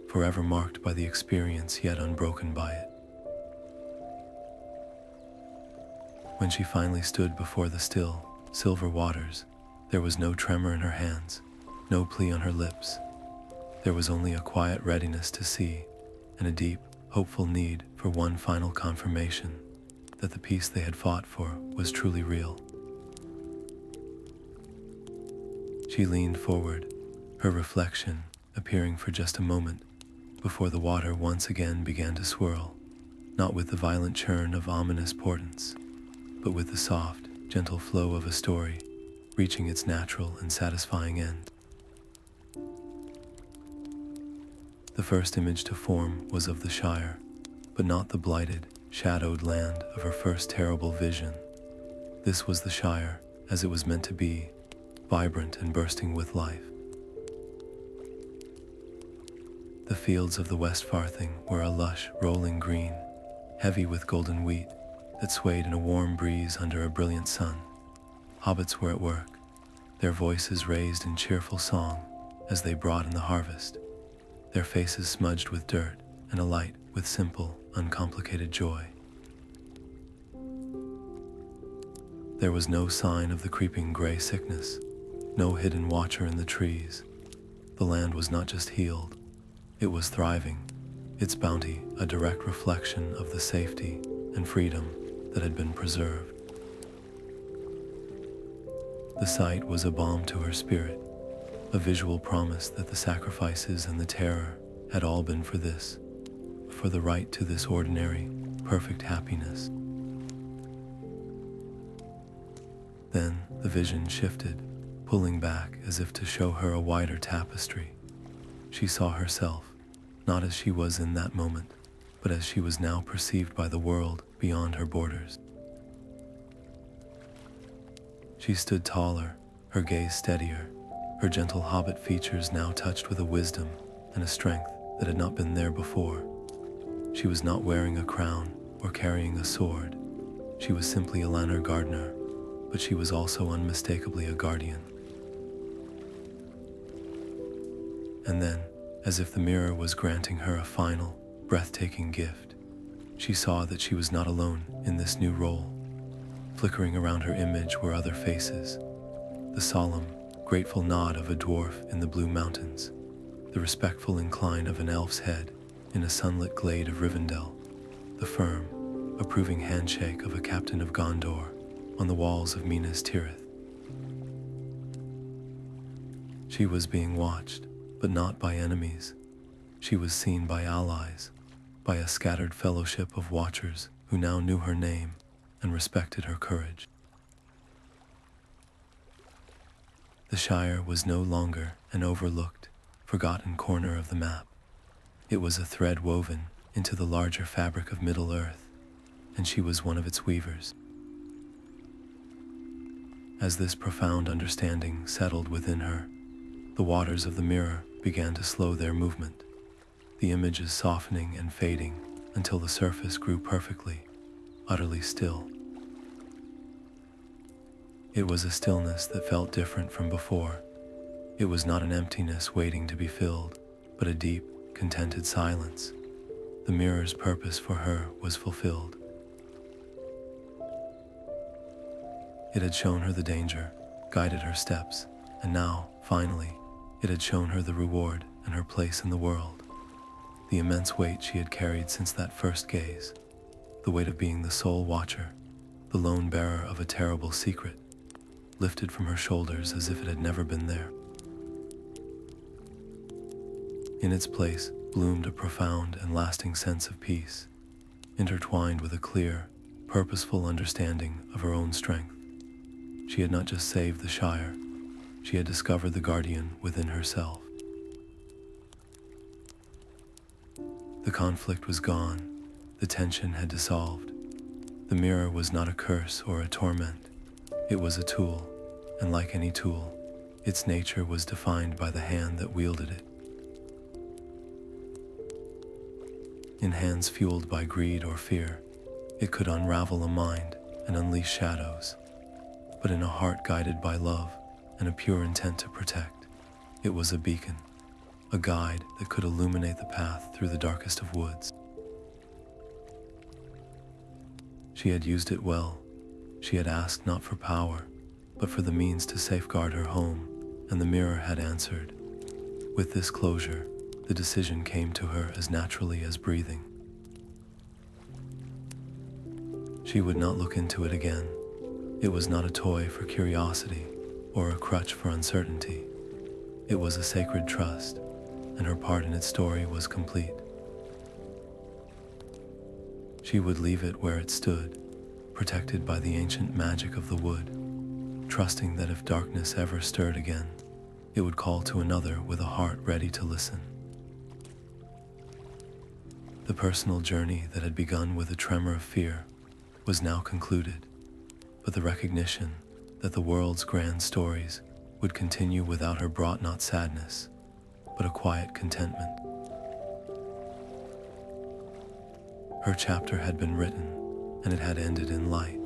forever marked by the experience yet unbroken by it. When she finally stood before the still, silver waters, there was no tremor in her hands, no plea on her lips. There was only a quiet readiness to see, and a deep, hopeful need for one final confirmation that the peace they had fought for was truly real. She leaned forward, her reflection appearing for just a moment before the water once again began to swirl, not with the violent churn of ominous portents, but with the soft, gentle flow of a story reaching its natural and satisfying end. The first image to form was of the Shire, but not the blighted, shadowed land of her first terrible vision. This was the Shire as it was meant to be, vibrant and bursting with life. The fields of the West Farthing were a lush, rolling green, heavy with golden wheat that swayed in a warm breeze under a brilliant sun. Hobbits were at work, their voices raised in cheerful song as they brought in the harvest, their faces smudged with dirt and alight with simple, uncomplicated joy. There was no sign of the creeping gray sickness, no hidden watcher in the trees. The land was not just healed, it was thriving, its bounty a direct reflection of the safety and freedom that had been preserved. The sight was a balm to her spirit, a visual promise that the sacrifices and the terror had all been for this, for the right to this ordinary, perfect happiness. Then the vision shifted, pulling back as if to show her a wider tapestry. She saw herself, not as she was in that moment, but as she was now perceived by the world beyond her borders. She stood taller, her gaze steadier, her gentle hobbit features now touched with a wisdom and a strength that had not been there before. She was not wearing a crown or carrying a sword. She was simply Elanor Gardner, but she was also unmistakably a guardian. And then, as if the mirror was granting her a final, breathtaking gift, she saw that she was not alone in this new role. Flickering around her image were other faces, the solemn, grateful nod of a dwarf in the blue mountains, the respectful incline of an elf's head in a sunlit glade of Rivendell, the firm, approving handshake of a captain of Gondor on the walls of Minas Tirith. She was being watched, but not by enemies. She was seen by allies, by a scattered fellowship of watchers who now knew her name and respected her courage. The Shire was no longer an overlooked, forgotten corner of the map. It was a thread woven into the larger fabric of Middle-earth, and she was one of its weavers. As this profound understanding settled within her, the waters of the mirror began to slow their movement, the images softening and fading until the surface grew perfectly, utterly still. It was a stillness that felt different from before. It was not an emptiness waiting to be filled, but a deep, contented silence. The mirror's purpose for her was fulfilled. It had shown her the danger, guided her steps, and now, finally, it had shown her the reward and her place in the world. The immense weight she had carried since that first gaze, the weight of being the sole watcher, the lone bearer of a terrible secret, lifted from her shoulders as if it had never been there. In its place bloomed a profound and lasting sense of peace, intertwined with a clear, purposeful understanding of her own strength. She had not just saved the Shire, she had discovered the guardian within herself. The conflict was gone, the tension had dissolved. The mirror was not a curse or a torment, it was a tool, and like any tool, its nature was defined by the hand that wielded it. In hands fueled by greed or fear, it could unravel a mind and unleash shadows. But in a heart guided by love and a pure intent to protect, it was a beacon, a guide that could illuminate the path through the darkest of woods. She had used it well. She had asked not for power, but for the means to safeguard her home, and the mirror had answered. With this closure, the decision came to her as naturally as breathing. She would not look into it again. It was not a toy for curiosity or a crutch for uncertainty. It was a sacred trust, and her part in its story was complete. She would leave it where it stood, protected by the ancient magic of the wood, trusting that if darkness ever stirred again, it would call to another with a heart ready to listen. The personal journey that had begun with a tremor of fear was now concluded, but the recognition that the world's grand stories would continue without her brought not sadness, but a quiet contentment. Her chapter had been written, and it had ended in light.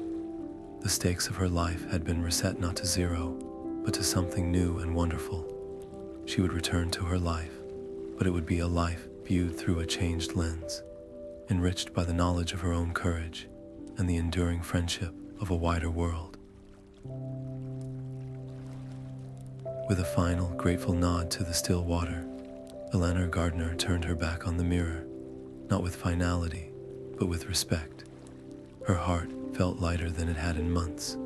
The stakes of her life had been reset not to zero, but to something new and wonderful. She would return to her life, but it would be a life viewed through a changed lens, enriched by the knowledge of her own courage and the enduring friendship of a wider world. With a final, grateful nod to the still water, Elanor Gardner turned her back on the mirror, not with finality, but with respect. Her heart felt lighter than it had in months,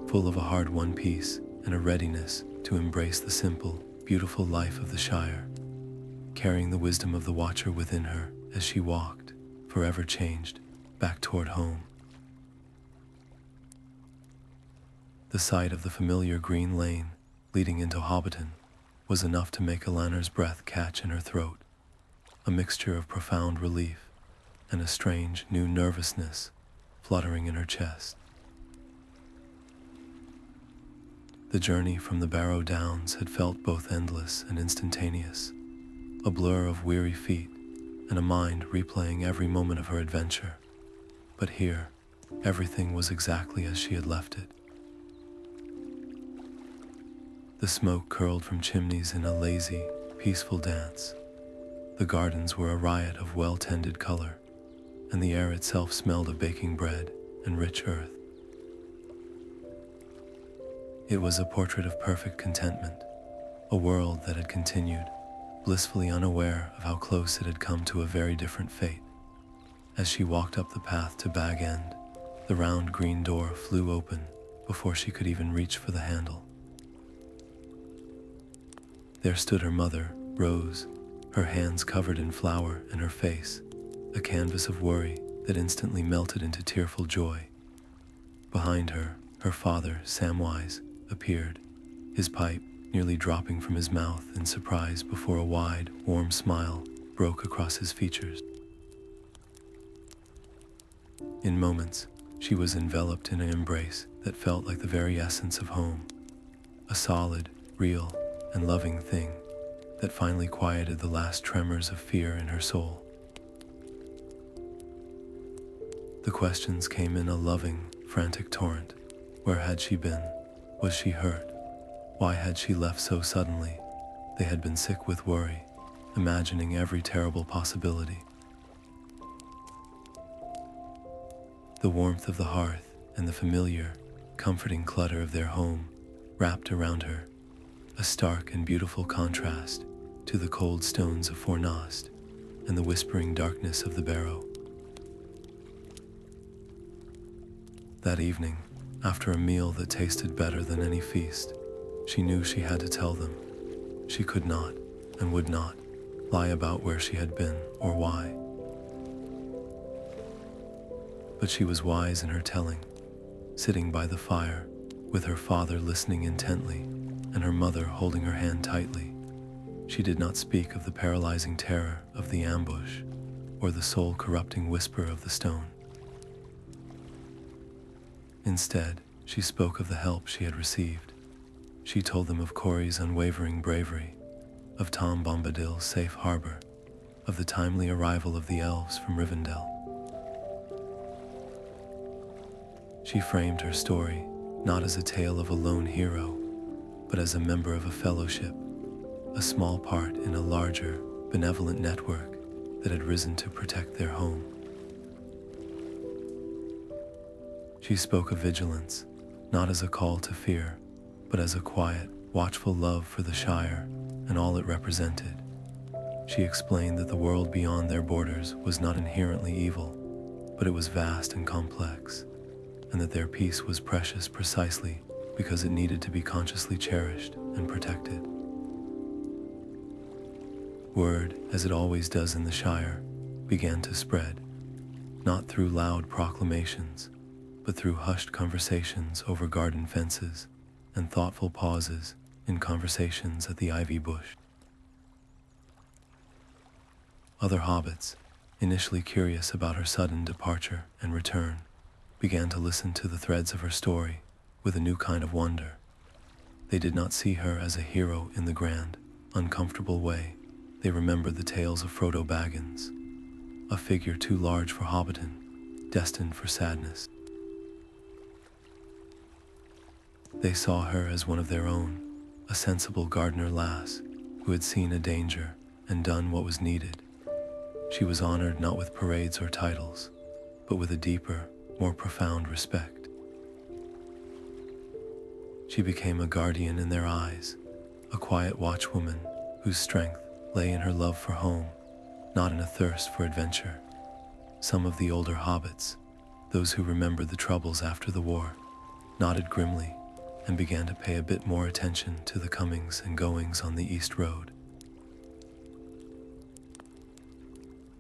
full of a hard-won peace and a readiness to embrace the simple, beautiful life of the Shire, carrying the wisdom of the Watcher within her as she walked, forever changed, back toward home. The sight of the familiar green lane leading into Hobbiton was enough to make Elanor's breath catch in her throat, a mixture of profound relief and a strange new nervousness fluttering in her chest. The journey from the Barrow-downs had felt both endless and instantaneous, a blur of weary feet and a mind replaying every moment of her adventure. But here, everything was exactly as she had left it. The smoke curled from chimneys in a lazy, peaceful dance. The gardens were a riot of well-tended color, and the air itself smelled of baking bread and rich earth. It was a portrait of perfect contentment, a world that had continued, blissfully unaware of how close it had come to a very different fate. As she walked up the path to Bag End, the round green door flew open before she could even reach for the handle. There stood her mother, Rose, her hands covered in flour and her face, a canvas of worry that instantly melted into tearful joy. Behind her, her father, Samwise, appeared, his pipe nearly dropping from his mouth in surprise before a wide, warm smile broke across his features. In moments, she was enveloped in an embrace that felt like the very essence of home, a solid, real, and loving thing that finally quieted the last tremors of fear in her soul. The questions came in a loving, frantic torrent. Where had she been? Was she hurt? Why had she left so suddenly? They had been sick with worry, imagining every terrible possibility. The warmth of the hearth and the familiar, comforting clutter of their home wrapped around her, a stark and beautiful contrast to the cold stones of Fornost and the whispering darkness of the Barrow. That evening, after a meal that tasted better than any feast, she knew she had to tell them. She could not, and would not, lie about where she had been or why. But she was wise in her telling, sitting by the fire, with her father listening intently, and her mother holding her hand tightly. She did not speak of the paralyzing terror of the ambush, or the soul-corrupting whisper of the stone. Instead, she spoke of the help she had received. She told them of Corey's unwavering bravery, of Tom Bombadil's safe harbor, of the timely arrival of the Elves from Rivendell. She framed her story not as a tale of a lone hero, but as a member of a fellowship, a small part in a larger, benevolent network that had risen to protect their home. She spoke of vigilance, not as a call to fear, but as a quiet, watchful love for the Shire and all it represented. She explained that the world beyond their borders was not inherently evil, but it was vast and complex, and that their peace was precious precisely because it needed to be consciously cherished and protected. Word, as it always does in the Shire, began to spread, not through loud proclamations, but through hushed conversations over garden fences and thoughtful pauses in conversations at the ivy bush. Other hobbits, initially curious about her sudden departure and return, began to listen to the threads of her story with a new kind of wonder. They did not see her as a hero in the grand, uncomfortable way. They remembered the tales of Frodo Baggins, a figure too large for Hobbiton, destined for sadness. They saw her as one of their own, a sensible Gardner lass who had seen a danger and done what was needed. She was honored not with parades or titles, but with a deeper, more profound respect. She became a guardian in their eyes, a quiet watchwoman whose strength lay in her love for home, not in a thirst for adventure. Some of the older hobbits, those who remembered the troubles after the war, nodded grimly and began to pay a bit more attention to the comings and goings on the East Road.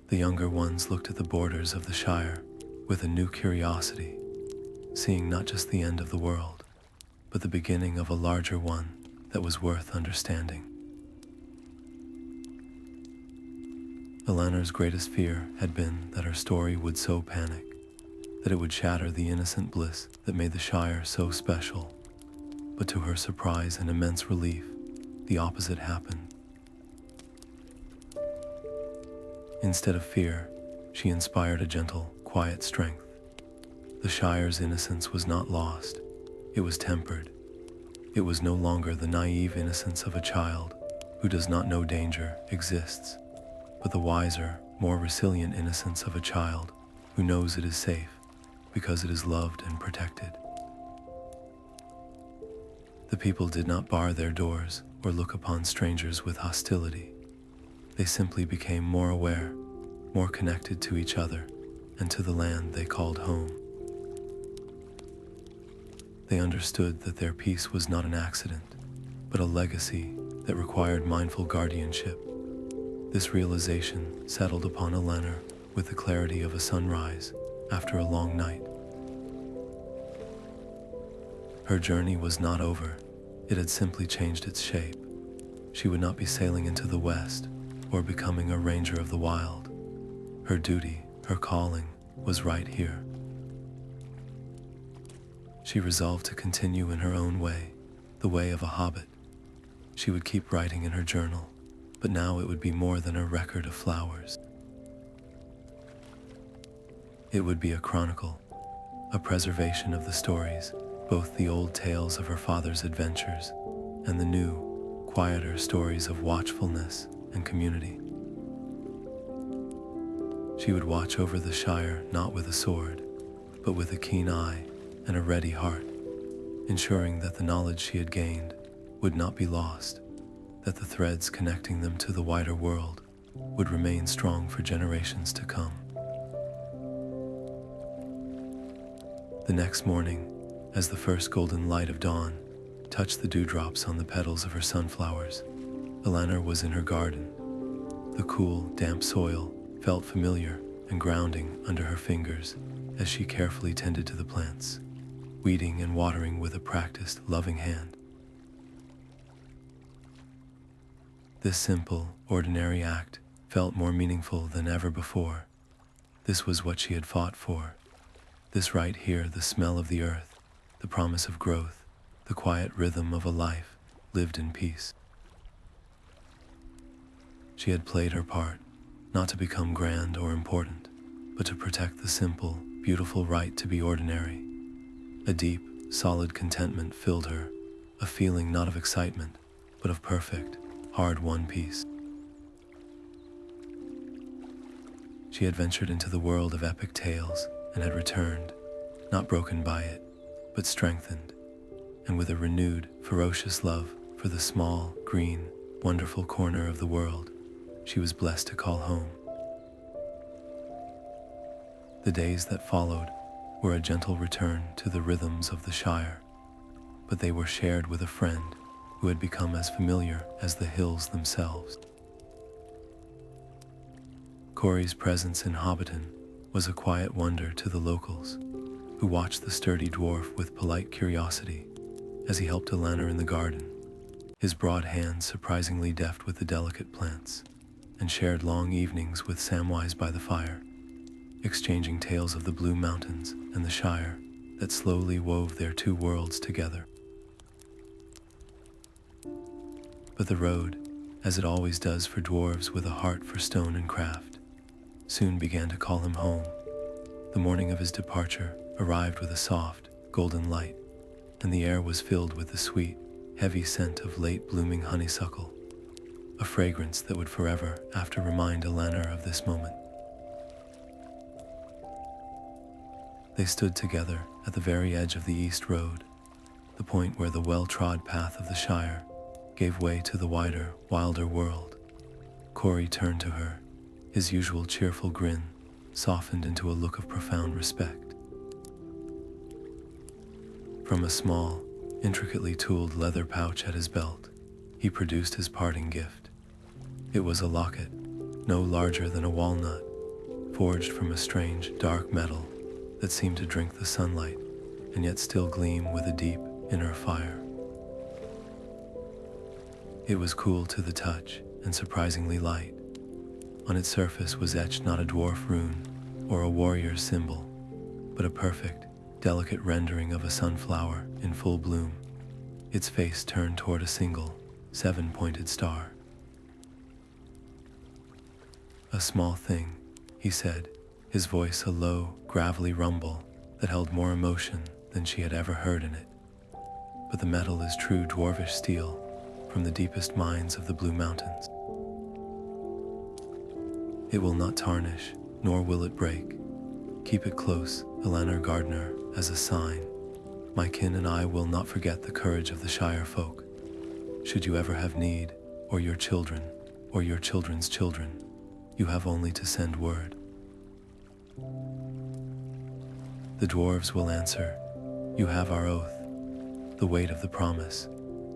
The younger ones looked at the borders of the Shire with a new curiosity, seeing not just the end of the world, but the beginning of a larger one that was worth understanding. Eleanor's greatest fear had been that her story would so panic, that it would shatter the innocent bliss that made the Shire so special. But to her surprise and immense relief, the opposite happened. Instead of fear, she inspired a gentle, quiet strength. The Shire's innocence was not lost, it was tempered. It was no longer the naive innocence of a child who does not know danger exists, but the wiser, more resilient innocence of a child who knows it is safe because it is loved and protected. The people did not bar their doors or look upon strangers with hostility. They simply became more aware, more connected to each other and to the land they called home. They understood that their peace was not an accident, but a legacy that required mindful guardianship. This realization settled upon Elanor with the clarity of a sunrise after a long night. Her journey was not over, it had simply changed its shape. She would not be sailing into the west or becoming a ranger of the wild. Her duty, her calling, was right here. She resolved to continue in her own way, the way of a hobbit. She would keep writing in her journal, but now it would be more than a record of flowers. It would be a chronicle, a preservation of the stories, both the old tales of her father's adventures and the new, quieter stories of watchfulness and community. She would watch over the Shire not with a sword, but with a keen eye and a ready heart, ensuring that the knowledge she had gained would not be lost, that the threads connecting them to the wider world would remain strong for generations to come. The next morning, as the first golden light of dawn touched the dewdrops on the petals of her sunflowers, Elanor was in her garden. The cool, damp soil felt familiar and grounding under her fingers as she carefully tended to the plants, weeding and watering with a practiced, loving hand. This simple, ordinary act felt more meaningful than ever before. This was what she had fought for. This right here, the smell of the earth, the promise of growth, the quiet rhythm of a life lived in peace. She had played her part, not to become grand or important, but to protect the simple, beautiful right to be ordinary. A deep, solid contentment filled her, a feeling not of excitement, but of perfect, hard-won peace. She had ventured into the world of epic tales and had returned, not broken by it, but strengthened, and with a renewed, ferocious love for the small, green, wonderful corner of the world she was blessed to call home. The days that followed were a gentle return to the rhythms of the Shire, but they were shared with a friend who had become as familiar as the hills themselves. Corey's presence in Hobbiton was a quiet wonder to the locals, who watched the sturdy dwarf with polite curiosity as he helped Elanor in the garden, his broad hands surprisingly deft with the delicate plants, and shared long evenings with Samwise by the fire, exchanging tales of the Blue Mountains and the Shire that slowly wove their two worlds together. But the road, as it always does for dwarves with a heart for stone and craft, soon began to call him home. The morning of his departure arrived with a soft, golden light, and the air was filled with the sweet, heavy scent of late-blooming honeysuckle, a fragrance that would forever after remind Elanor of this moment. They stood together at the very edge of the East Road, the point where the well-trod path of the Shire gave way to the wider, wilder world. Corey turned to her, his usual cheerful grin softened into a look of profound respect. From a small, intricately tooled leather pouch at his belt, he produced his parting gift. It was a locket, no larger than a walnut, forged from a strange, dark metal that seemed to drink the sunlight and yet still gleam with a deep, inner fire. It was cool to the touch and surprisingly light. On its surface was etched not a dwarf rune or a warrior's symbol, but a perfect, delicate rendering of a sunflower in full bloom, its face turned toward a single, 7-pointed star. "A small thing," he said, his voice a low, gravelly rumble that held more emotion than she had ever heard in it. "But the metal is true dwarvish steel from the deepest mines of the Blue Mountains. It will not tarnish, nor will it break. Keep it close, Elanor Gardner, as a sign. My kin and I will not forget the courage of the Shire folk. Should you ever have need, or your children, or your children's children, you have only to send word." The dwarves will answer, "You have our oath." The weight of the promise,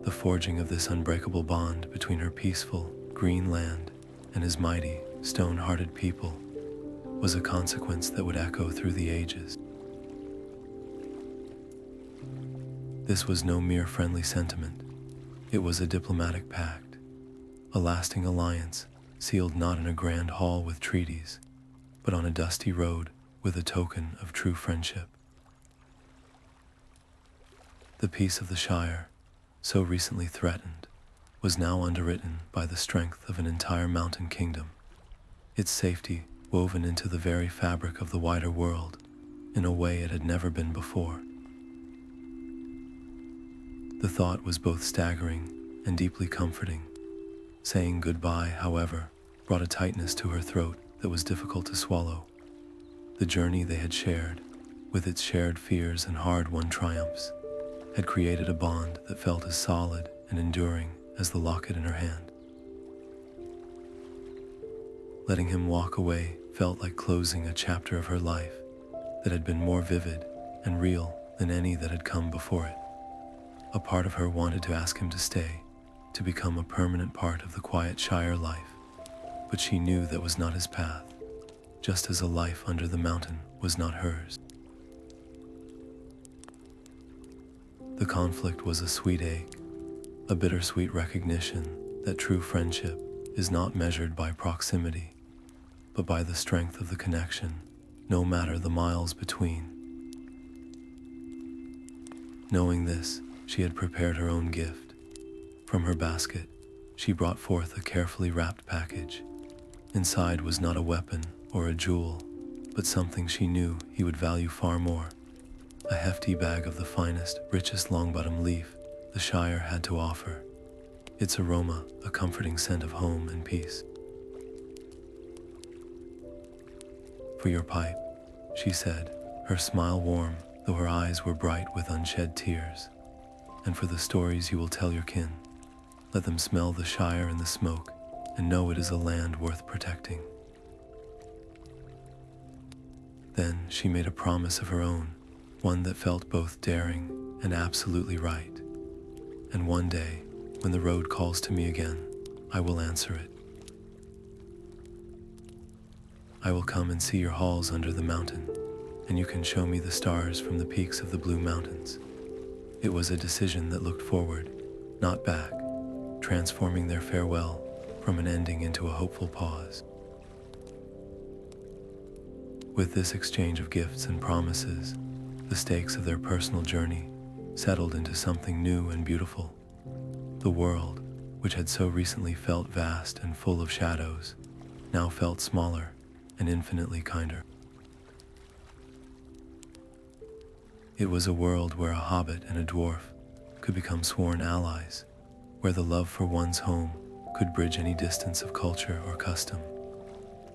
the forging of this unbreakable bond between her peaceful, green land and his mighty, stone-hearted people, was a consequence that would echo through the ages. This was no mere friendly sentiment. It was a diplomatic pact, a lasting alliance sealed not in a grand hall with treaties, but on a dusty road with a token of true friendship. The peace of the Shire, so recently threatened, was now underwritten by the strength of an entire mountain kingdom, its safety woven into the very fabric of the wider world in a way it had never been before. The thought was both staggering and deeply comforting. Saying goodbye, however, brought a tightness to her throat that was difficult to swallow. The journey they had shared, with its shared fears and hard-won triumphs, had created a bond that felt as solid and enduring as the locket in her hand. Letting him walk away felt like closing a chapter of her life that had been more vivid and real than any that had come before it. A part of her wanted to ask him to stay, to become a permanent part of the quiet Shire life, but she knew that was not his path, just as a life under the mountain was not hers. The conflict was a sweet ache, a bittersweet recognition that true friendship is not measured by proximity, but by the strength of the connection, no matter the miles between. Knowing this, she had prepared her own gift. From her basket, she brought forth a carefully wrapped package. Inside was not a weapon or a jewel, but something she knew he would value far more. A hefty bag of the finest, richest longbottom leaf the Shire had to offer, its aroma a comforting scent of home and peace. "For your pipe," she said, her smile warm, though her eyes were bright with unshed tears. "And for the stories you will tell your kin. Let them smell the Shire in the smoke and know it is a land worth protecting." Then she made a promise of her own, one that felt both daring and absolutely right. "And one day, when the road calls to me again, I will answer it. I will come and see your halls under the mountain, and you can show me the stars from the peaks of the Blue Mountains." It was a decision that looked forward, not back, transforming their farewell from an ending into a hopeful pause. With this exchange of gifts and promises, the stakes of their personal journey settled into something new and beautiful. The world, which had so recently felt vast and full of shadows, now felt smaller and infinitely kinder. It was a world where a hobbit and a dwarf could become sworn allies, where the love for one's home could bridge any distance of culture or custom.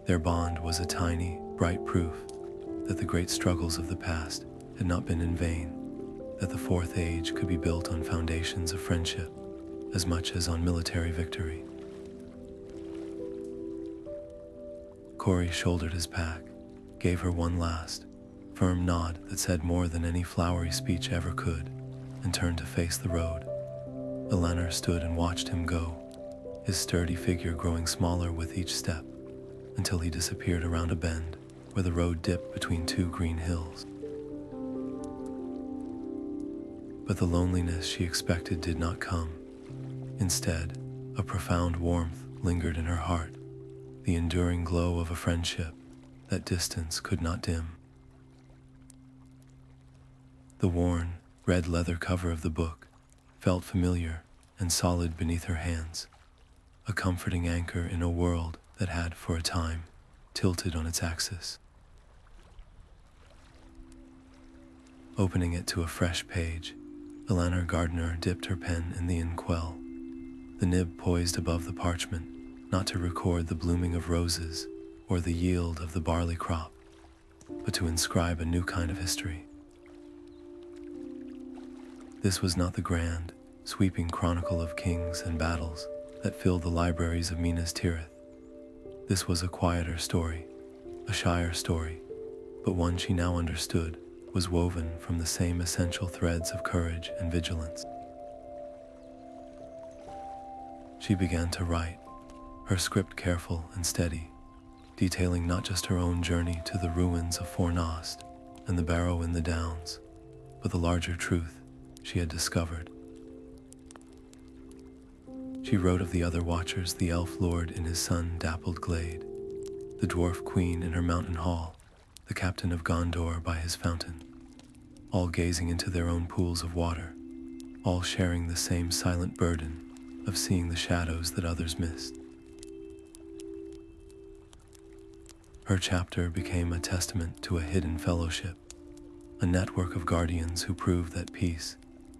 Their bond was a tiny, bright proof that the great struggles of the past had not been in vain, that the Fourth Age could be built on foundations of friendship as much as on military victory. Corey shouldered his pack, gave her one last, firm nod that said more than any flowery speech ever could, and turned to face the road. Elanor stood and watched him go, his sturdy figure growing smaller with each step, until he disappeared around a bend where the road dipped between two green hills. But the loneliness she expected did not come. Instead, a profound warmth lingered in her heart, the enduring glow of a friendship that distance could not dim. The worn, red leather cover of the book felt familiar and solid beneath her hands, a comforting anchor in a world that had, for a time, tilted on its axis. Opening it to a fresh page, Elanor Gardner dipped her pen in the inkwell, the nib poised above the parchment, not to record the blooming of roses or the yield of the barley crop, but to inscribe a new kind of history. This was not the grand, sweeping chronicle of kings and battles that filled the libraries of Minas Tirith. This was a quieter story, a Shire story, but one she now understood was woven from the same essential threads of courage and vigilance. She began to write, her script careful and steady, detailing not just her own journey to the ruins of Fornost and the Barrow in the Downs, but the larger truth she had discovered. She wrote of the other watchers, the elf lord in his sun-dappled glade, the dwarf queen in her mountain hall, the captain of Gondor by his fountain, all gazing into their own pools of water, all sharing the same silent burden of seeing the shadows that others missed. Her chapter became a testament to a hidden fellowship, a network of guardians who prove that peace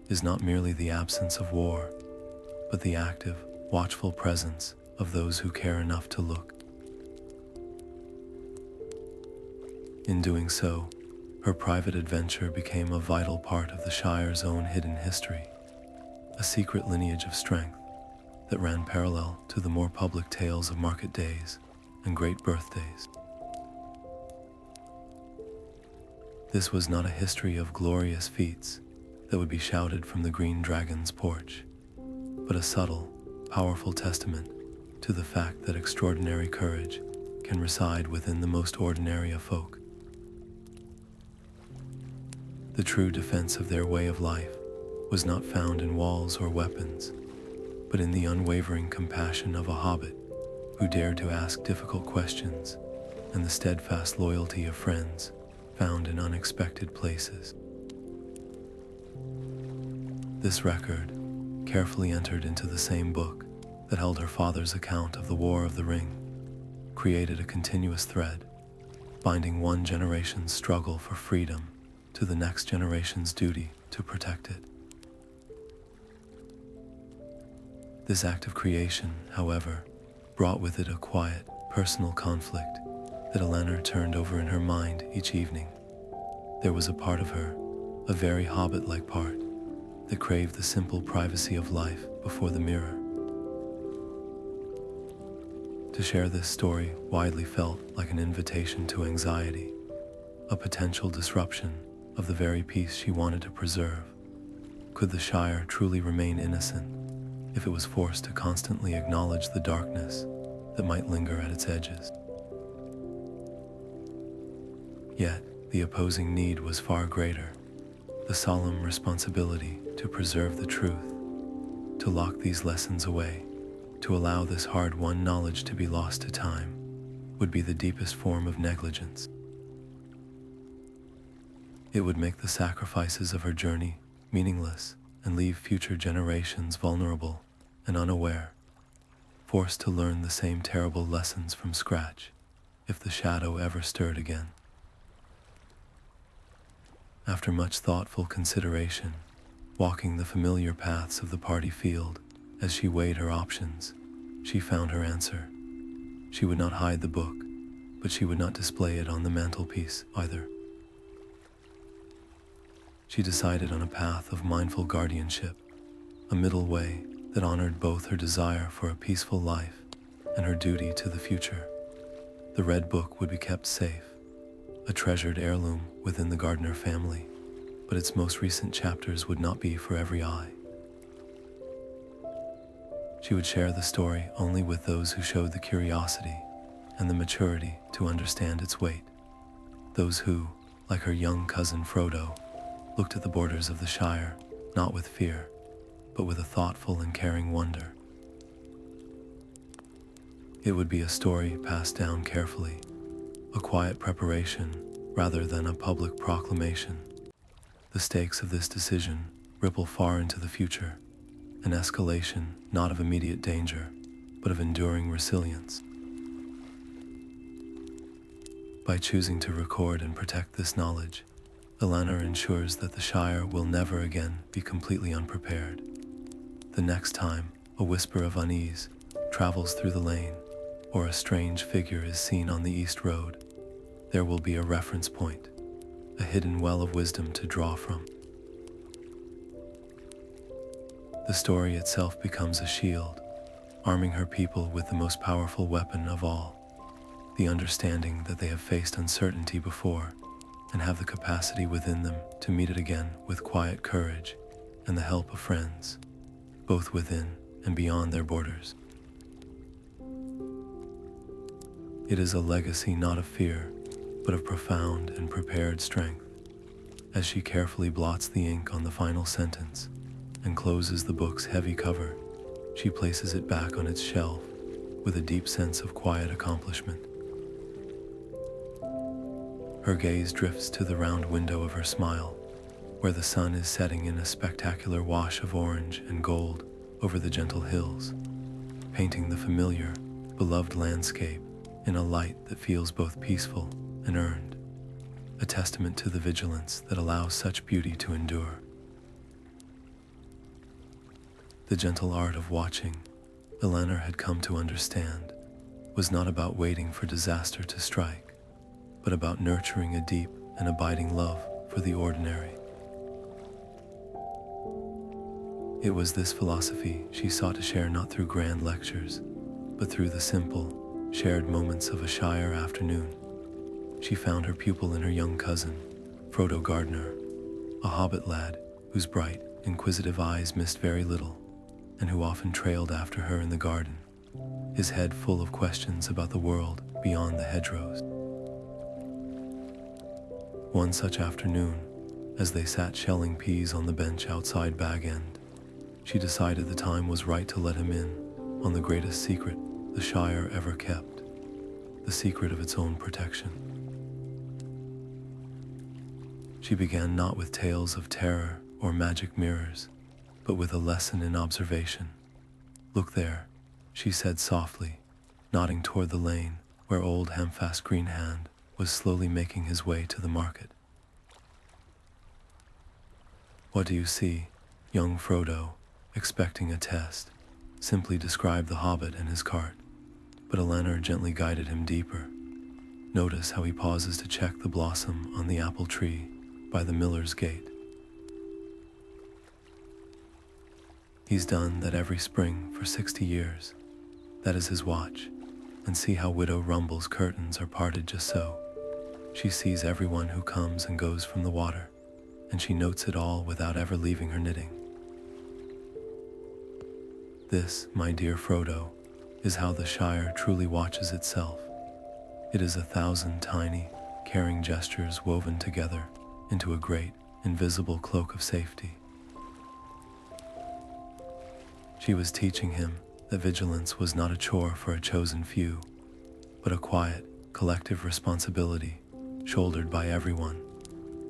is not merely the absence of war, but the active, watchful presence of those who care enough to look. In doing so, her private adventure became a vital part of the Shire's own hidden history, a secret lineage of strength that ran parallel to the more public tales of market days and great birthdays. This was not a history of glorious feats that would be shouted from the Green Dragon's porch, but a subtle, powerful testament to the fact that extraordinary courage can reside within the most ordinary of folk. The true defense of their way of life was not found in walls or weapons, but in the unwavering compassion of a hobbit who dared to ask difficult questions, and the steadfast loyalty of friends found in unexpected places. This record, carefully entered into the same book that held her father's account of the War of the Ring, created a continuous thread, binding one generation's struggle for freedom to the next generation's duty to protect it. This act of creation, however, brought with it a quiet, personal conflict that Elanor turned over in her mind each evening. There was a part of her, a very hobbit-like part, that craved the simple privacy of life before the mirror. To share this story widely felt like an invitation to anxiety, a potential disruption of the very peace she wanted to preserve. Could the Shire truly remain innocent if it was forced to constantly acknowledge the darkness that might linger at its edges? Yet, the opposing need was far greater, the solemn responsibility to preserve the truth, to lock these lessons away, to allow this hard-won knowledge to be lost to time, would be the deepest form of negligence. It would make the sacrifices of her journey meaningless and leave future generations vulnerable and unaware, forced to learn the same terrible lessons from scratch, if the shadow ever stirred again. After much thoughtful consideration, walking the familiar paths of the party field, as she weighed her options, she found her answer. She would not hide the book, but she would not display it on the mantelpiece either. She decided on a path of mindful guardianship, a middle way that honored both her desire for a peaceful life and her duty to the future. The red book would be kept safe, a treasured heirloom within the Gardner family, but its most recent chapters would not be for every eye. She would share the story only with those who showed the curiosity and the maturity to understand its weight, those who, like her young cousin Frodo, looked at the borders of the Shire not with fear, but with a thoughtful and caring wonder. It would be a story passed down carefully, a quiet preparation rather than a public proclamation. The stakes of this decision ripple far into the future, an escalation not of immediate danger, but of enduring resilience. By choosing to record and protect this knowledge, Elanor ensures that the Shire will never again be completely unprepared. The next time a whisper of unease travels through the lane, or a strange figure is seen on the East Road, there will be a reference point, a hidden well of wisdom to draw from. The story itself becomes a shield, arming her people with the most powerful weapon of all, the understanding that they have faced uncertainty before and have the capacity within them to meet it again with quiet courage and the help of friends, both within and beyond their borders. It is a legacy not of fear, but of profound and prepared strength. As she carefully blots the ink on the final sentence and closes the book's heavy cover, she places it back on its shelf with a deep sense of quiet accomplishment. Her gaze drifts to the round window of her smile, where the sun is setting in a spectacular wash of orange and gold over the gentle hills, painting the familiar, beloved landscape in a light that feels both peaceful and earned, a testament to the vigilance that allows such beauty to endure. The gentle art of watching, Elanor had come to understand, was not about waiting for disaster to strike, but about nurturing a deep and abiding love for the ordinary. It was this philosophy she sought to share not through grand lectures, but through the simple, shared moments of a Shire afternoon. She found her pupil in her young cousin, Elanor Gardner, a hobbit lad whose bright, inquisitive eyes missed very little, and who often trailed after her in the garden, his head full of questions about the world beyond the hedgerows. One such afternoon, as they sat shelling peas on the bench outside Bag End, she decided the time was right to let him in on the greatest secret the Shire ever kept, the secret of its own protection. She began not with tales of terror or magic mirrors, but with a lesson in observation. "Look there," she said softly, nodding toward the lane where old Hamfast Greenhand was slowly making his way to the market. "What do you see?" Young Frodo, expecting a test, simply described the hobbit and his cart, but Elanor gently guided him deeper. "Notice how he pauses to check the blossom on the apple tree by the miller's gate. He's done that every spring for 60 years. That is his watch. And see how Widow Rumble's curtains are parted just so. She sees everyone who comes and goes from the water, and she notes it all without ever leaving her knitting. This, my dear Frodo, is how the Shire truly watches itself. It is 1,000 tiny, caring gestures woven together into a great, invisible cloak of safety." She was teaching him that vigilance was not a chore for a chosen few, but a quiet, collective responsibility shouldered by everyone,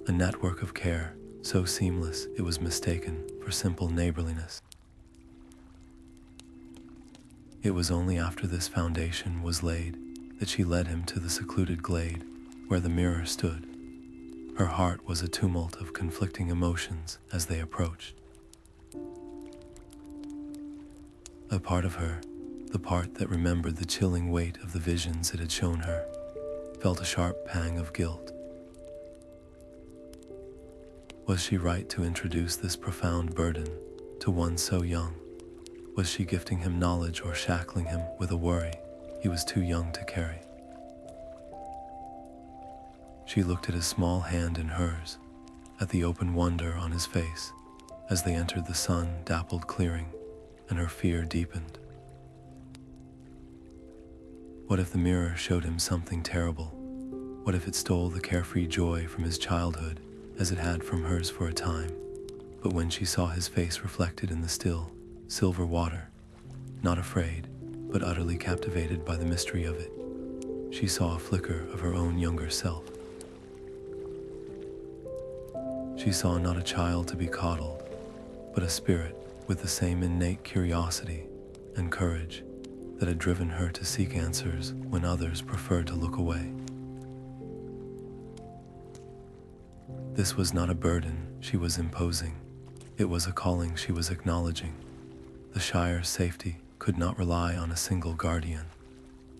a network of care so seamless it was mistaken for simple neighborliness. It was only after this foundation was laid that she led him to the secluded glade where the mirror stood. Her heart was a tumult of conflicting emotions as they approached. A part of her, the part that remembered the chilling weight of the visions it had shown her, felt a sharp pang of guilt. Was she right to introduce this profound burden to one so young? Was she gifting him knowledge or shackling him with a worry he was too young to carry? She looked at his small hand in hers, at the open wonder on his face as they entered the sun-dappled clearing, and her fear deepened. What if the mirror showed him something terrible? What if it stole the carefree joy from his childhood as it had from hers for a time? But when she saw his face reflected in the still, silver water, not afraid, but utterly captivated by the mystery of it, she saw a flicker of her own younger self. She saw not a child to be coddled, but a spirit with the same innate curiosity and courage that had driven her to seek answers when others preferred to look away. This was not a burden she was imposing. It was a calling she was acknowledging. The Shire's safety could not rely on a single guardian.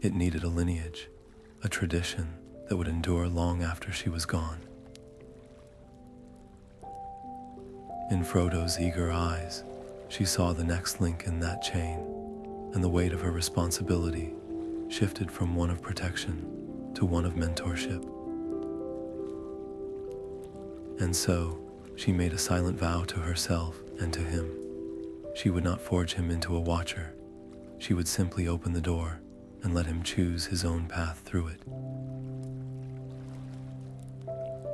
It needed a lineage, a tradition that would endure long after she was gone. In Frodo's eager eyes, she saw the next link in that chain, and the weight of her responsibility shifted from one of protection to one of mentorship. And so, she made a silent vow to herself and to him. She would not forge him into a watcher. She would simply open the door and let him choose his own path through it.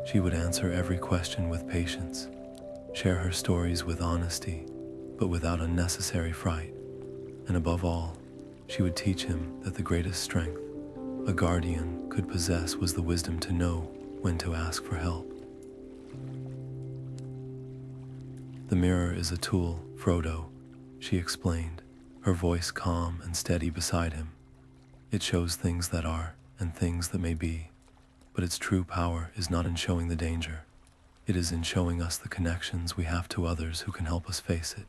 She would answer every question with patience, share her stories with honesty, but without unnecessary fright. And above all, she would teach him that the greatest strength a guardian could possess was the wisdom to know when to ask for help. The mirror is a tool, Frodo, she explained, her voice calm and steady beside him. It shows things that are and things that may be, but its true power is not in showing the danger. It is in showing us the connections we have to others who can help us face it.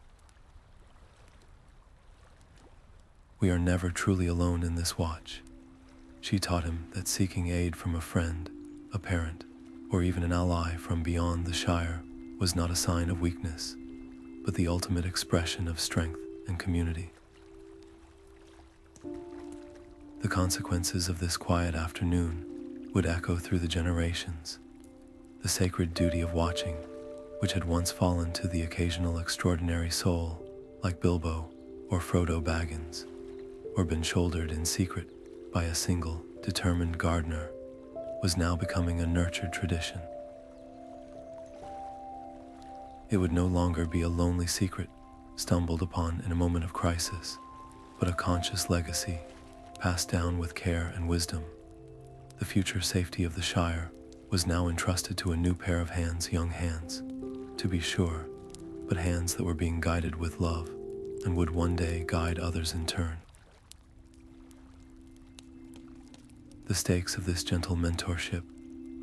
We are never truly alone in this watch. She taught him that seeking aid from a friend, a parent, or even an ally from beyond the Shire was not a sign of weakness, but the ultimate expression of strength and community. The consequences of this quiet afternoon would echo through the generations. The sacred duty of watching, which had once fallen to the occasional extraordinary soul like Bilbo or Frodo Baggins, or been shouldered in secret by a single, determined gardener, was now becoming a nurtured tradition. It would no longer be a lonely secret stumbled upon in a moment of crisis, but a conscious legacy passed down with care and wisdom. The future safety of the Shire was now entrusted to a new pair of hands, young hands, to be sure, but hands that were being guided with love and would one day guide others in turn. The stakes of this gentle mentorship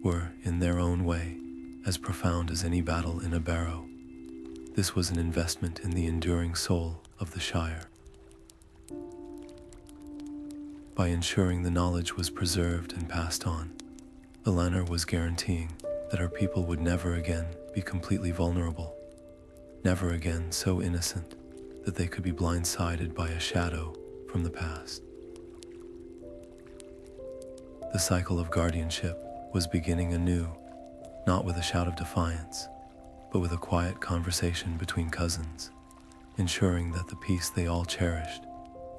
were, in their own way, as profound as any battle in a barrow. This was an investment in the enduring soul of the Shire. By ensuring the knowledge was preserved and passed on, Elanor was guaranteeing that her people would never again be completely vulnerable, never again so innocent that they could be blindsided by a shadow from the past. The cycle of guardianship was beginning anew, not with a shout of defiance, but with a quiet conversation between cousins, ensuring that the peace they all cherished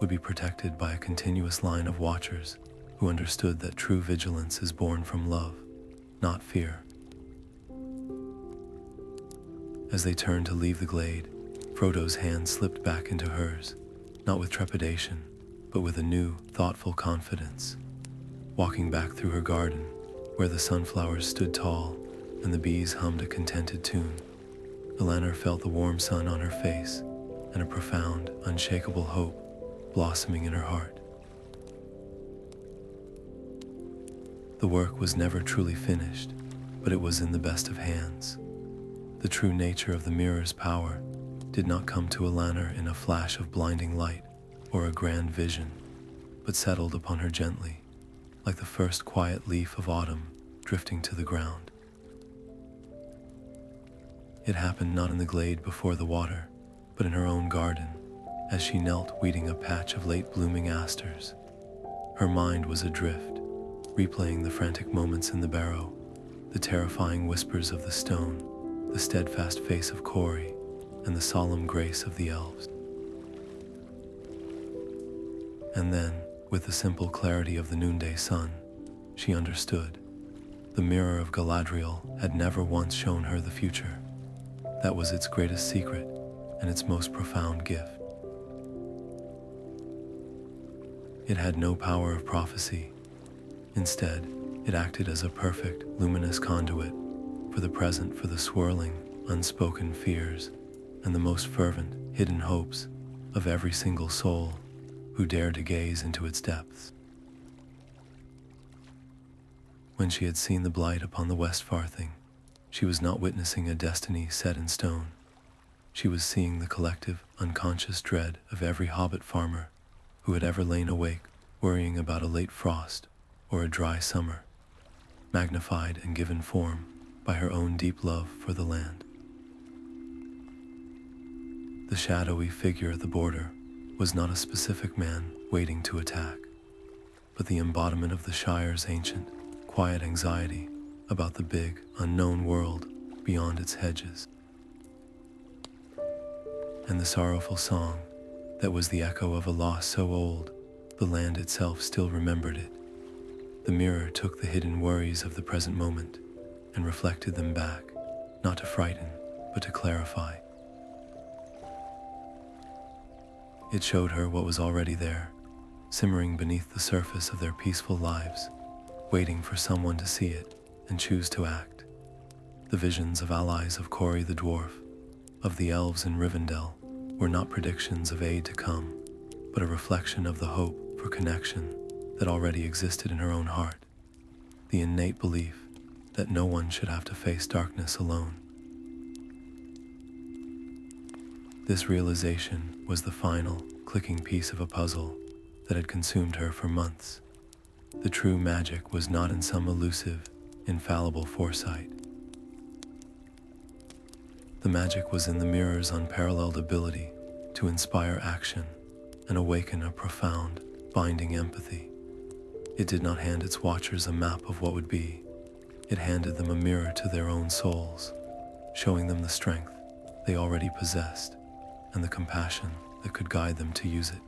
would be protected by a continuous line of watchers who understood that true vigilance is born from love, not fear. As they turned to leave the glade, Frodo's hand slipped back into hers, not with trepidation, but with a new, thoughtful confidence. Walking back through her garden, where the sunflowers stood tall and the bees hummed a contented tune, Elanor felt the warm sun on her face and a profound, unshakable hope blossoming in her heart. The work was never truly finished, but it was in the best of hands. The true nature of the mirror's power did not come to Elanor in a flash of blinding light or a grand vision, but settled upon her gently, like the first quiet leaf of autumn drifting to the ground. It happened not in the glade before the water, but in her own garden, as she knelt weeding a patch of late-blooming asters. Her mind was adrift, replaying the frantic moments in the barrow, the terrifying whispers of the stone, the steadfast face of Corey, and the solemn grace of the elves. And then, with the simple clarity of the noonday sun, she understood. The Mirror of Galadriel had never once shown her the future. That was its greatest secret and its most profound gift. It had no power of prophecy. Instead, it acted as a perfect, luminous conduit for the present, for the swirling, unspoken fears and the most fervent, hidden hopes of every single soul who dared to gaze into its depths. When she had seen the blight upon the West Farthing, she was not witnessing a destiny set in stone. She was seeing the collective, unconscious dread of every hobbit farmer who had ever lain awake, worrying about a late frost or a dry summer, magnified and given form by her own deep love for the land. The shadowy figure at the border was not a specific man waiting to attack, but the embodiment of the Shire's ancient, quiet anxiety about the big, unknown world beyond its hedges. And the sorrowful song that was the echo of a loss so old, the land itself still remembered it. The mirror took the hidden worries of the present moment and reflected them back, not to frighten, but to clarify. It showed her what was already there, simmering beneath the surface of their peaceful lives, waiting for someone to see it and choose to act. The visions of allies of Corey the dwarf, of the elves in Rivendell, were not predictions of aid to come, but a reflection of the hope for connection that already existed in her own heart, the innate belief that no one should have to face darkness alone. This realization was the final, clicking piece of a puzzle that had consumed her for months. The true magic was not in some elusive, infallible foresight. The magic was in the mirror's unparalleled ability to inspire action and awaken a profound, binding empathy. It did not hand its watchers a map of what would be. It handed them a mirror to their own souls, showing them the strength they already possessed and the compassion that could guide them to use it.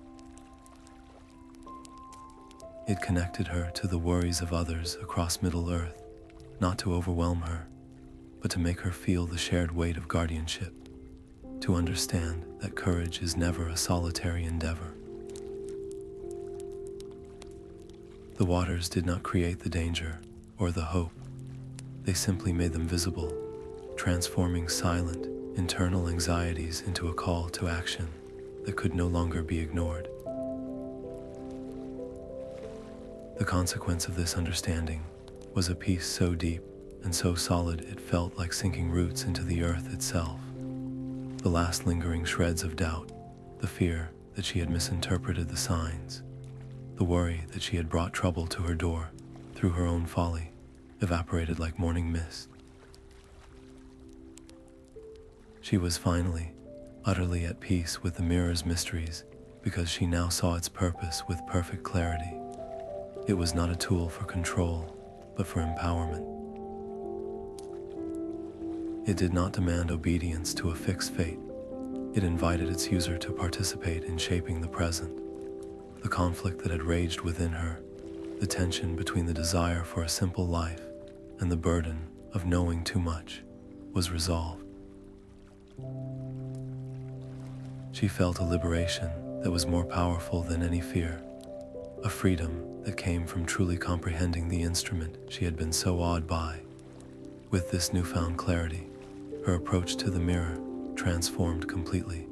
It connected her to the worries of others across Middle-earth, not to overwhelm her, but to make her feel the shared weight of guardianship, to understand that courage is never a solitary endeavor. The waters did not create the danger or the hope. They simply made them visible, transforming silent, internal anxieties into a call to action that could no longer be ignored. The consequence of this understanding was a peace so deep and so solid it felt like sinking roots into the earth itself. The last lingering shreds of doubt, the fear that she had misinterpreted the signs, the worry that she had brought trouble to her door through her own folly, evaporated like morning mist. She was finally, utterly at peace with the mirror's mysteries because she now saw its purpose with perfect clarity. It was not a tool for control, but for empowerment. It did not demand obedience to a fixed fate. It invited its user to participate in shaping the present. The conflict that had raged within her, the tension between the desire for a simple life and the burden of knowing too much, was resolved. She felt a liberation that was more powerful than any fear, a freedom that came from truly comprehending the instrument she had been so awed by. With this newfound clarity, her approach to the mirror transformed completely.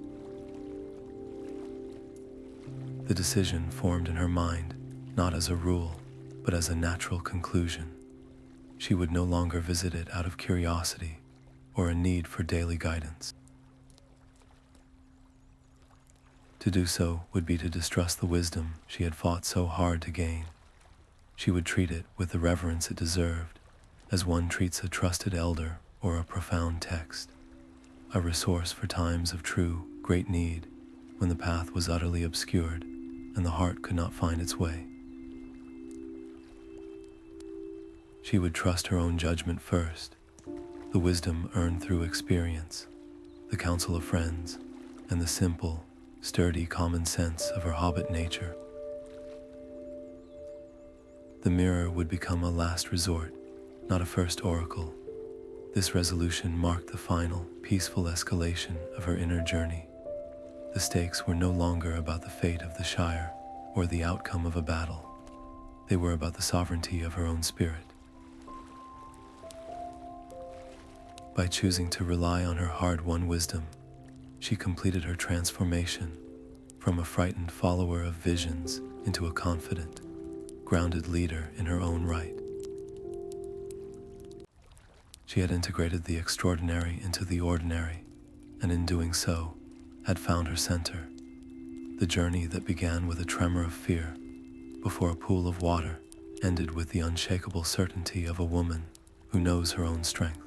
The decision formed in her mind, not as a rule, but as a natural conclusion. She would no longer visit it out of curiosity or a need for daily guidance. To do so would be to distrust the wisdom she had fought so hard to gain. She would treat it with the reverence it deserved, as one treats a trusted elder or a profound text, a resource for times of true, great need, when the path was utterly obscured and the heart could not find its way. She would trust her own judgment first, the wisdom earned through experience, the counsel of friends, and the simple, sturdy common sense of her hobbit nature. The mirror would become a last resort, not a first oracle. This resolution marked the final, peaceful escalation of her inner journey. The stakes were no longer about the fate of the Shire or the outcome of a battle. They were about the sovereignty of her own spirit. By choosing to rely on her hard-won wisdom, she completed her transformation from a frightened follower of visions into a confident, grounded leader in her own right. She had integrated the extraordinary into the ordinary, and in doing so, had found her center. The journey that began with a tremor of fear before a pool of water ended with the unshakable certainty of a woman who knows her own strength.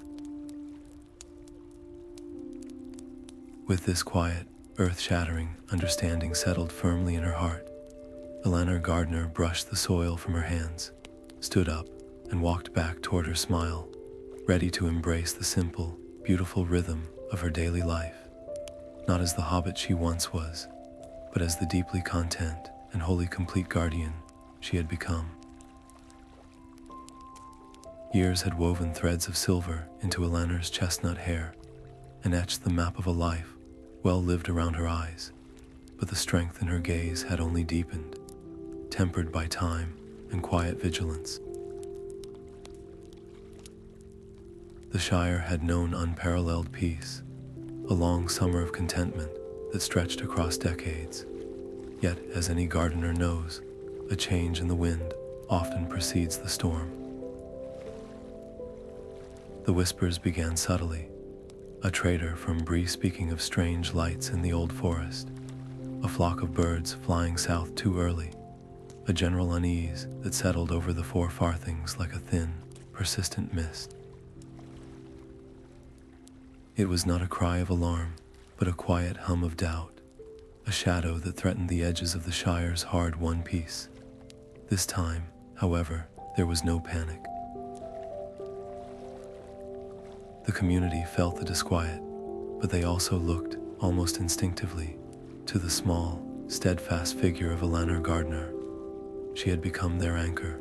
With this quiet, earth-shattering understanding settled firmly in her heart, Elanor Gardner brushed the soil from her hands, stood up, and walked back toward her smile, ready to embrace the simple, beautiful rhythm of her daily life, not as the hobbit she once was, but as the deeply content and wholly complete guardian she had become. Years had woven threads of silver into Eleanor's chestnut hair and etched the map of a life well lived around her eyes, but the strength in her gaze had only deepened, tempered by time and quiet vigilance. The Shire had known unparalleled peace, a long summer of contentment that stretched across decades. Yet, as any gardener knows, a change in the wind often precedes the storm. The whispers began subtly, a trader from Bree speaking of strange lights in the old forest, a flock of birds flying south too early, a general unease that settled over the four farthings like a thin, persistent mist. It was not a cry of alarm, but a quiet hum of doubt, a shadow that threatened the edges of the Shire's hard-won peace. This time, however, there was no panic. The community felt the disquiet, but they also looked, almost instinctively, to the small, steadfast figure of Elanor Gardner. She had become their anchor,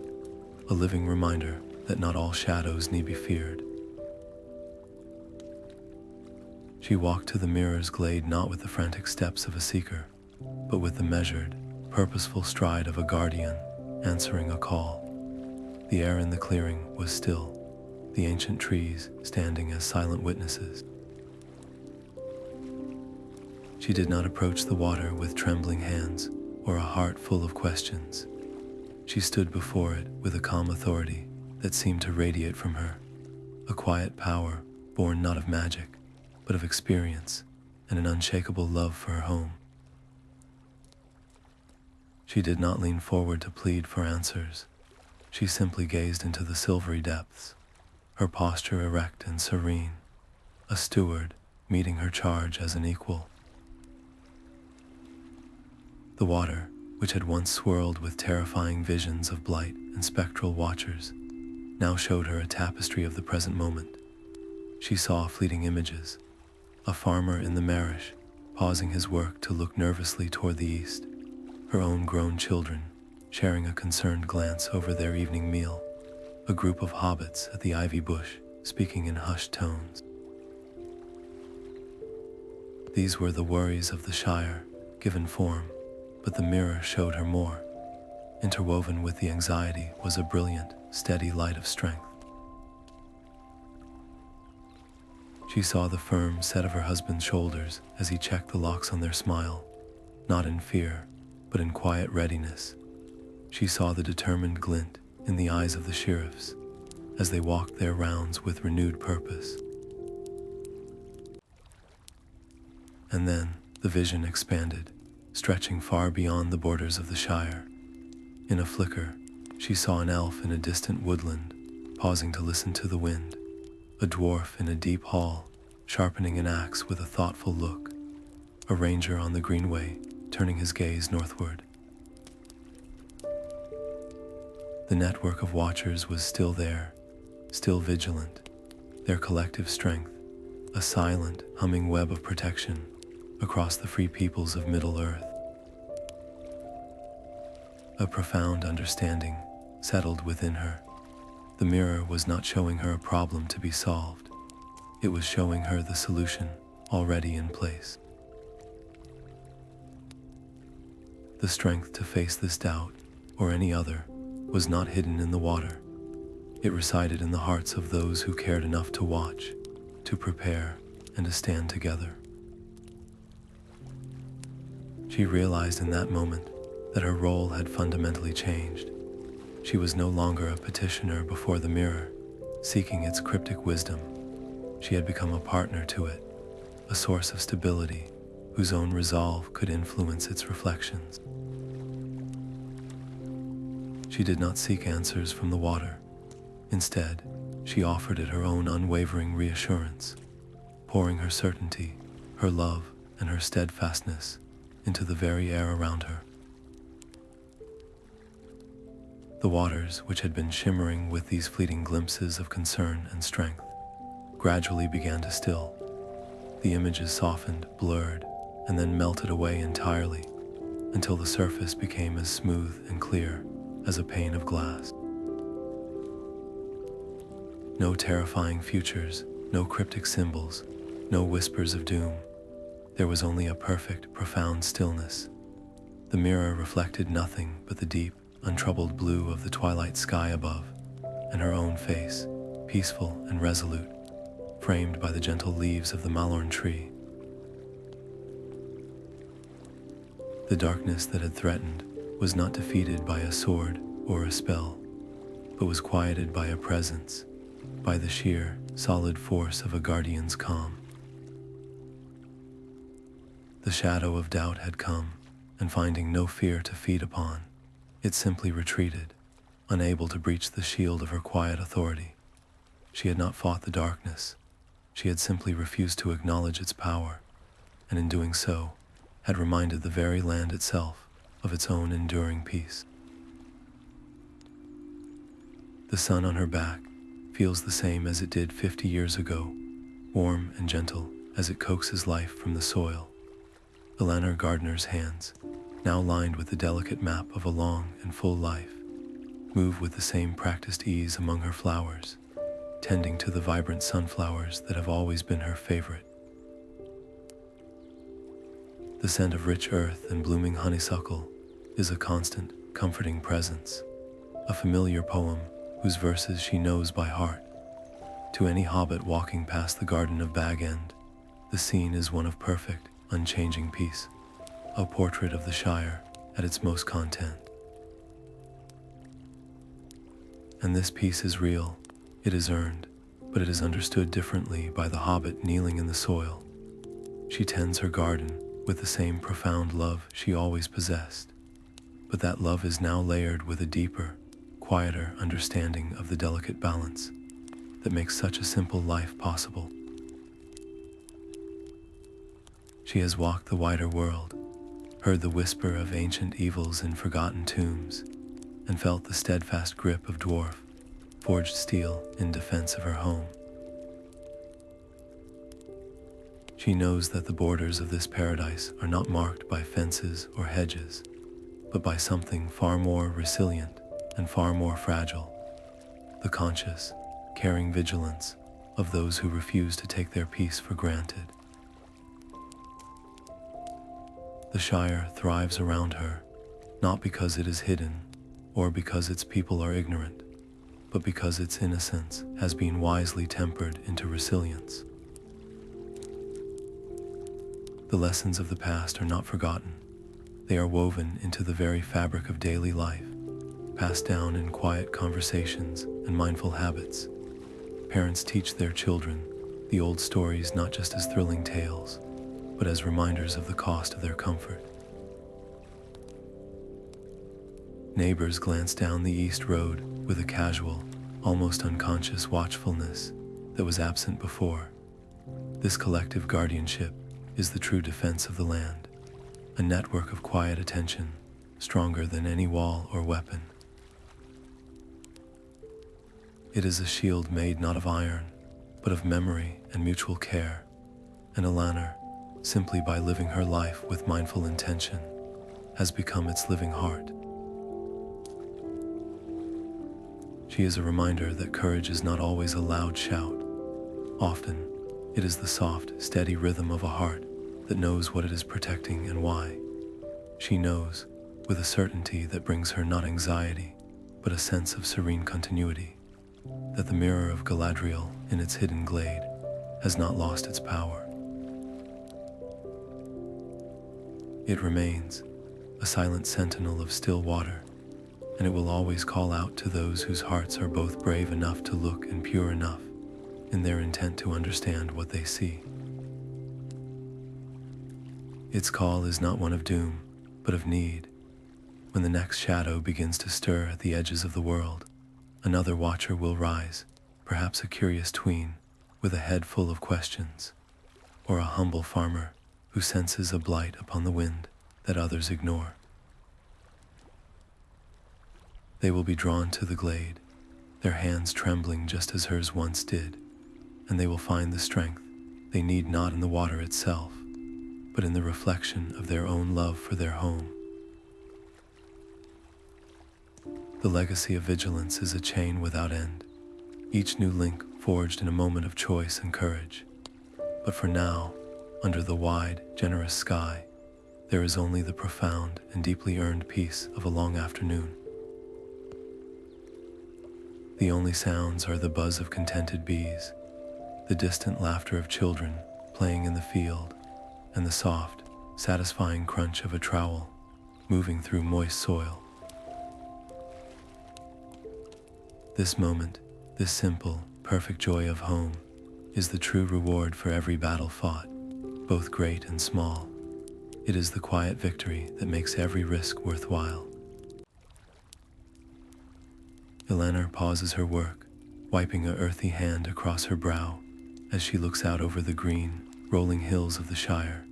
a living reminder that not all shadows need be feared. She walked to the mirror's glade not with the frantic steps of a seeker, but with the measured, purposeful stride of a guardian answering a call. The air in the clearing was still, the ancient trees standing as silent witnesses. She did not approach the water with trembling hands or a heart full of questions. She stood before it with a calm authority that seemed to radiate from her, a quiet power born not of magic, but of experience and an unshakable love for her home. She did not lean forward to plead for answers. She simply gazed into the silvery depths, her posture erect and serene, a steward meeting her charge as an equal. The water, which had once swirled with terrifying visions of blight and spectral watchers, now showed her a tapestry of the present moment. She saw fleeting images, a farmer in the Marsh, pausing his work to look nervously toward the east, her own grown children sharing a concerned glance over their evening meal, a group of hobbits at the ivy bush speaking in hushed tones. These were the worries of the Shire, given form, but the mirror showed her more. Interwoven with the anxiety was a brilliant, steady light of strength. She saw the firm set of her husband's shoulders as he checked the locks on their smile, not in fear, but in quiet readiness. She saw the determined glint in the eyes of the sheriffs, as they walked their rounds with renewed purpose. And then the vision expanded, stretching far beyond the borders of the Shire. In a flicker, she saw an elf in a distant woodland, pausing to listen to the wind, a dwarf in a deep hall, sharpening an axe with a thoughtful look, a ranger on the greenway, turning his gaze northward. The network of watchers was still there, still vigilant, their collective strength, a silent, humming web of protection across the free peoples of Middle-earth. A profound understanding settled within her. The mirror was not showing her a problem to be solved. It was showing her the solution already in place. The strength to face this doubt, or any other, was not hidden in the water. It resided in the hearts of those who cared enough to watch, to prepare, and to stand together. She realized in that moment that her role had fundamentally changed. She was no longer a petitioner before the mirror, seeking its cryptic wisdom. She had become a partner to it, a source of stability whose own resolve could influence its reflections. She did not seek answers from the water. Instead, she offered it her own unwavering reassurance, pouring her certainty, her love, and her steadfastness into the very air around her. The waters, which had been shimmering with these fleeting glimpses of concern and strength, gradually began to still. The images softened, blurred, and then melted away entirely, until the surface became as smooth and clear as a pane of glass. No terrifying futures, no cryptic symbols, no whispers of doom. There was only a perfect, profound stillness. The mirror reflected nothing but the deep, untroubled blue of the twilight sky above, and her own face, peaceful and resolute, framed by the gentle leaves of the malorn tree. The darkness that had threatened was not defeated by a sword or a spell, but was quieted by a presence, by the sheer, solid force of a guardian's calm. The shadow of doubt had come, and finding no fear to feed upon, it simply retreated, unable to breach the shield of her quiet authority. She had not fought the darkness. She had simply refused to acknowledge its power, and in doing so, had reminded the very land itself of its own enduring peace. The sun on her back feels the same as it did 50 years ago, warm and gentle as it coaxes life from the soil. Elanor Gardner's hands, now lined with the delicate map of a long and full life, move with the same practiced ease among her flowers, tending to the vibrant sunflowers that have always been her favorite. The scent of rich earth and blooming honeysuckle is a constant, comforting presence, a familiar poem whose verses she knows by heart. To any hobbit walking past the Garden of Bag End, the scene is one of perfect, unchanging peace, a portrait of the Shire at its most content. And this peace is real, it is earned, but it is understood differently by the hobbit kneeling in the soil. She tends her garden with the same profound love she always possessed, but that love is now layered with a deeper, quieter understanding of the delicate balance that makes such a simple life possible. She has walked the wider world, heard the whisper of ancient evils in forgotten tombs, and felt the steadfast grip of dwarf, forged steel in defense of her home. She knows that the borders of this paradise are not marked by fences or hedges, but by something far more resilient and far more fragile, the conscious, caring vigilance of those who refuse to take their peace for granted. The Shire thrives around her, not because it is hidden or because its people are ignorant, but because its innocence has been wisely tempered into resilience. The lessons of the past are not forgotten. They are woven into the very fabric of daily life, passed down in quiet conversations and mindful habits. Parents teach their children the old stories not just as thrilling tales, but as reminders of the cost of their comfort. Neighbors glance down the east road with a casual, almost unconscious watchfulness that was absent before. This collective guardianship is the true defense of the land, a network of quiet attention, stronger than any wall or weapon. It is a shield made not of iron, but of memory and mutual care, and Elanor, simply by living her life with mindful intention, has become its living heart. She is a reminder that courage is not always a loud shout. Often, it is the soft, steady rhythm of a heart that knows what it is protecting and why. She knows, with a certainty that brings her not anxiety, but a sense of serene continuity, that the Mirror of Galadriel in its hidden glade has not lost its power. It remains, a silent sentinel of still water, and it will always call out to those whose hearts are both brave enough to look and pure enough in their intent to understand what they see. Its call is not one of doom, but of need. When the next shadow begins to stir at the edges of the world, another watcher will rise, perhaps a curious tween with a head full of questions, or a humble farmer who senses a blight upon the wind that others ignore. They will be drawn to the glade, their hands trembling just as hers once did, and they will find the strength they need not in the water itself, but in the reflection of their own love for their home. The legacy of vigilance is a chain without end, each new link forged in a moment of choice and courage. But for now, under the wide, generous sky, there is only the profound and deeply earned peace of a long afternoon. The only sounds are the buzz of contented bees, the distant laughter of children playing in the field, and the soft, satisfying crunch of a trowel moving through moist soil. This moment, this simple, perfect joy of home, is the true reward for every battle fought, both great and small. It is the quiet victory that makes every risk worthwhile. Elanor pauses her work, wiping an earthy hand across her brow as she looks out over the green, rolling hills of the Shire.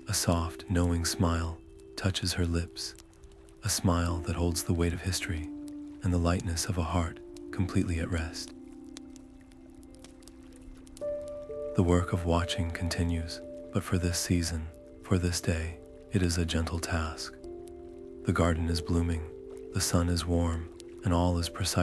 A soft, knowing smile touches her lips, a smile that holds the weight of history and the lightness of a heart completely at rest. The work of watching continues, but for this season, for this day, it is a gentle task. The garden is blooming, the sun is warm, and all is precisely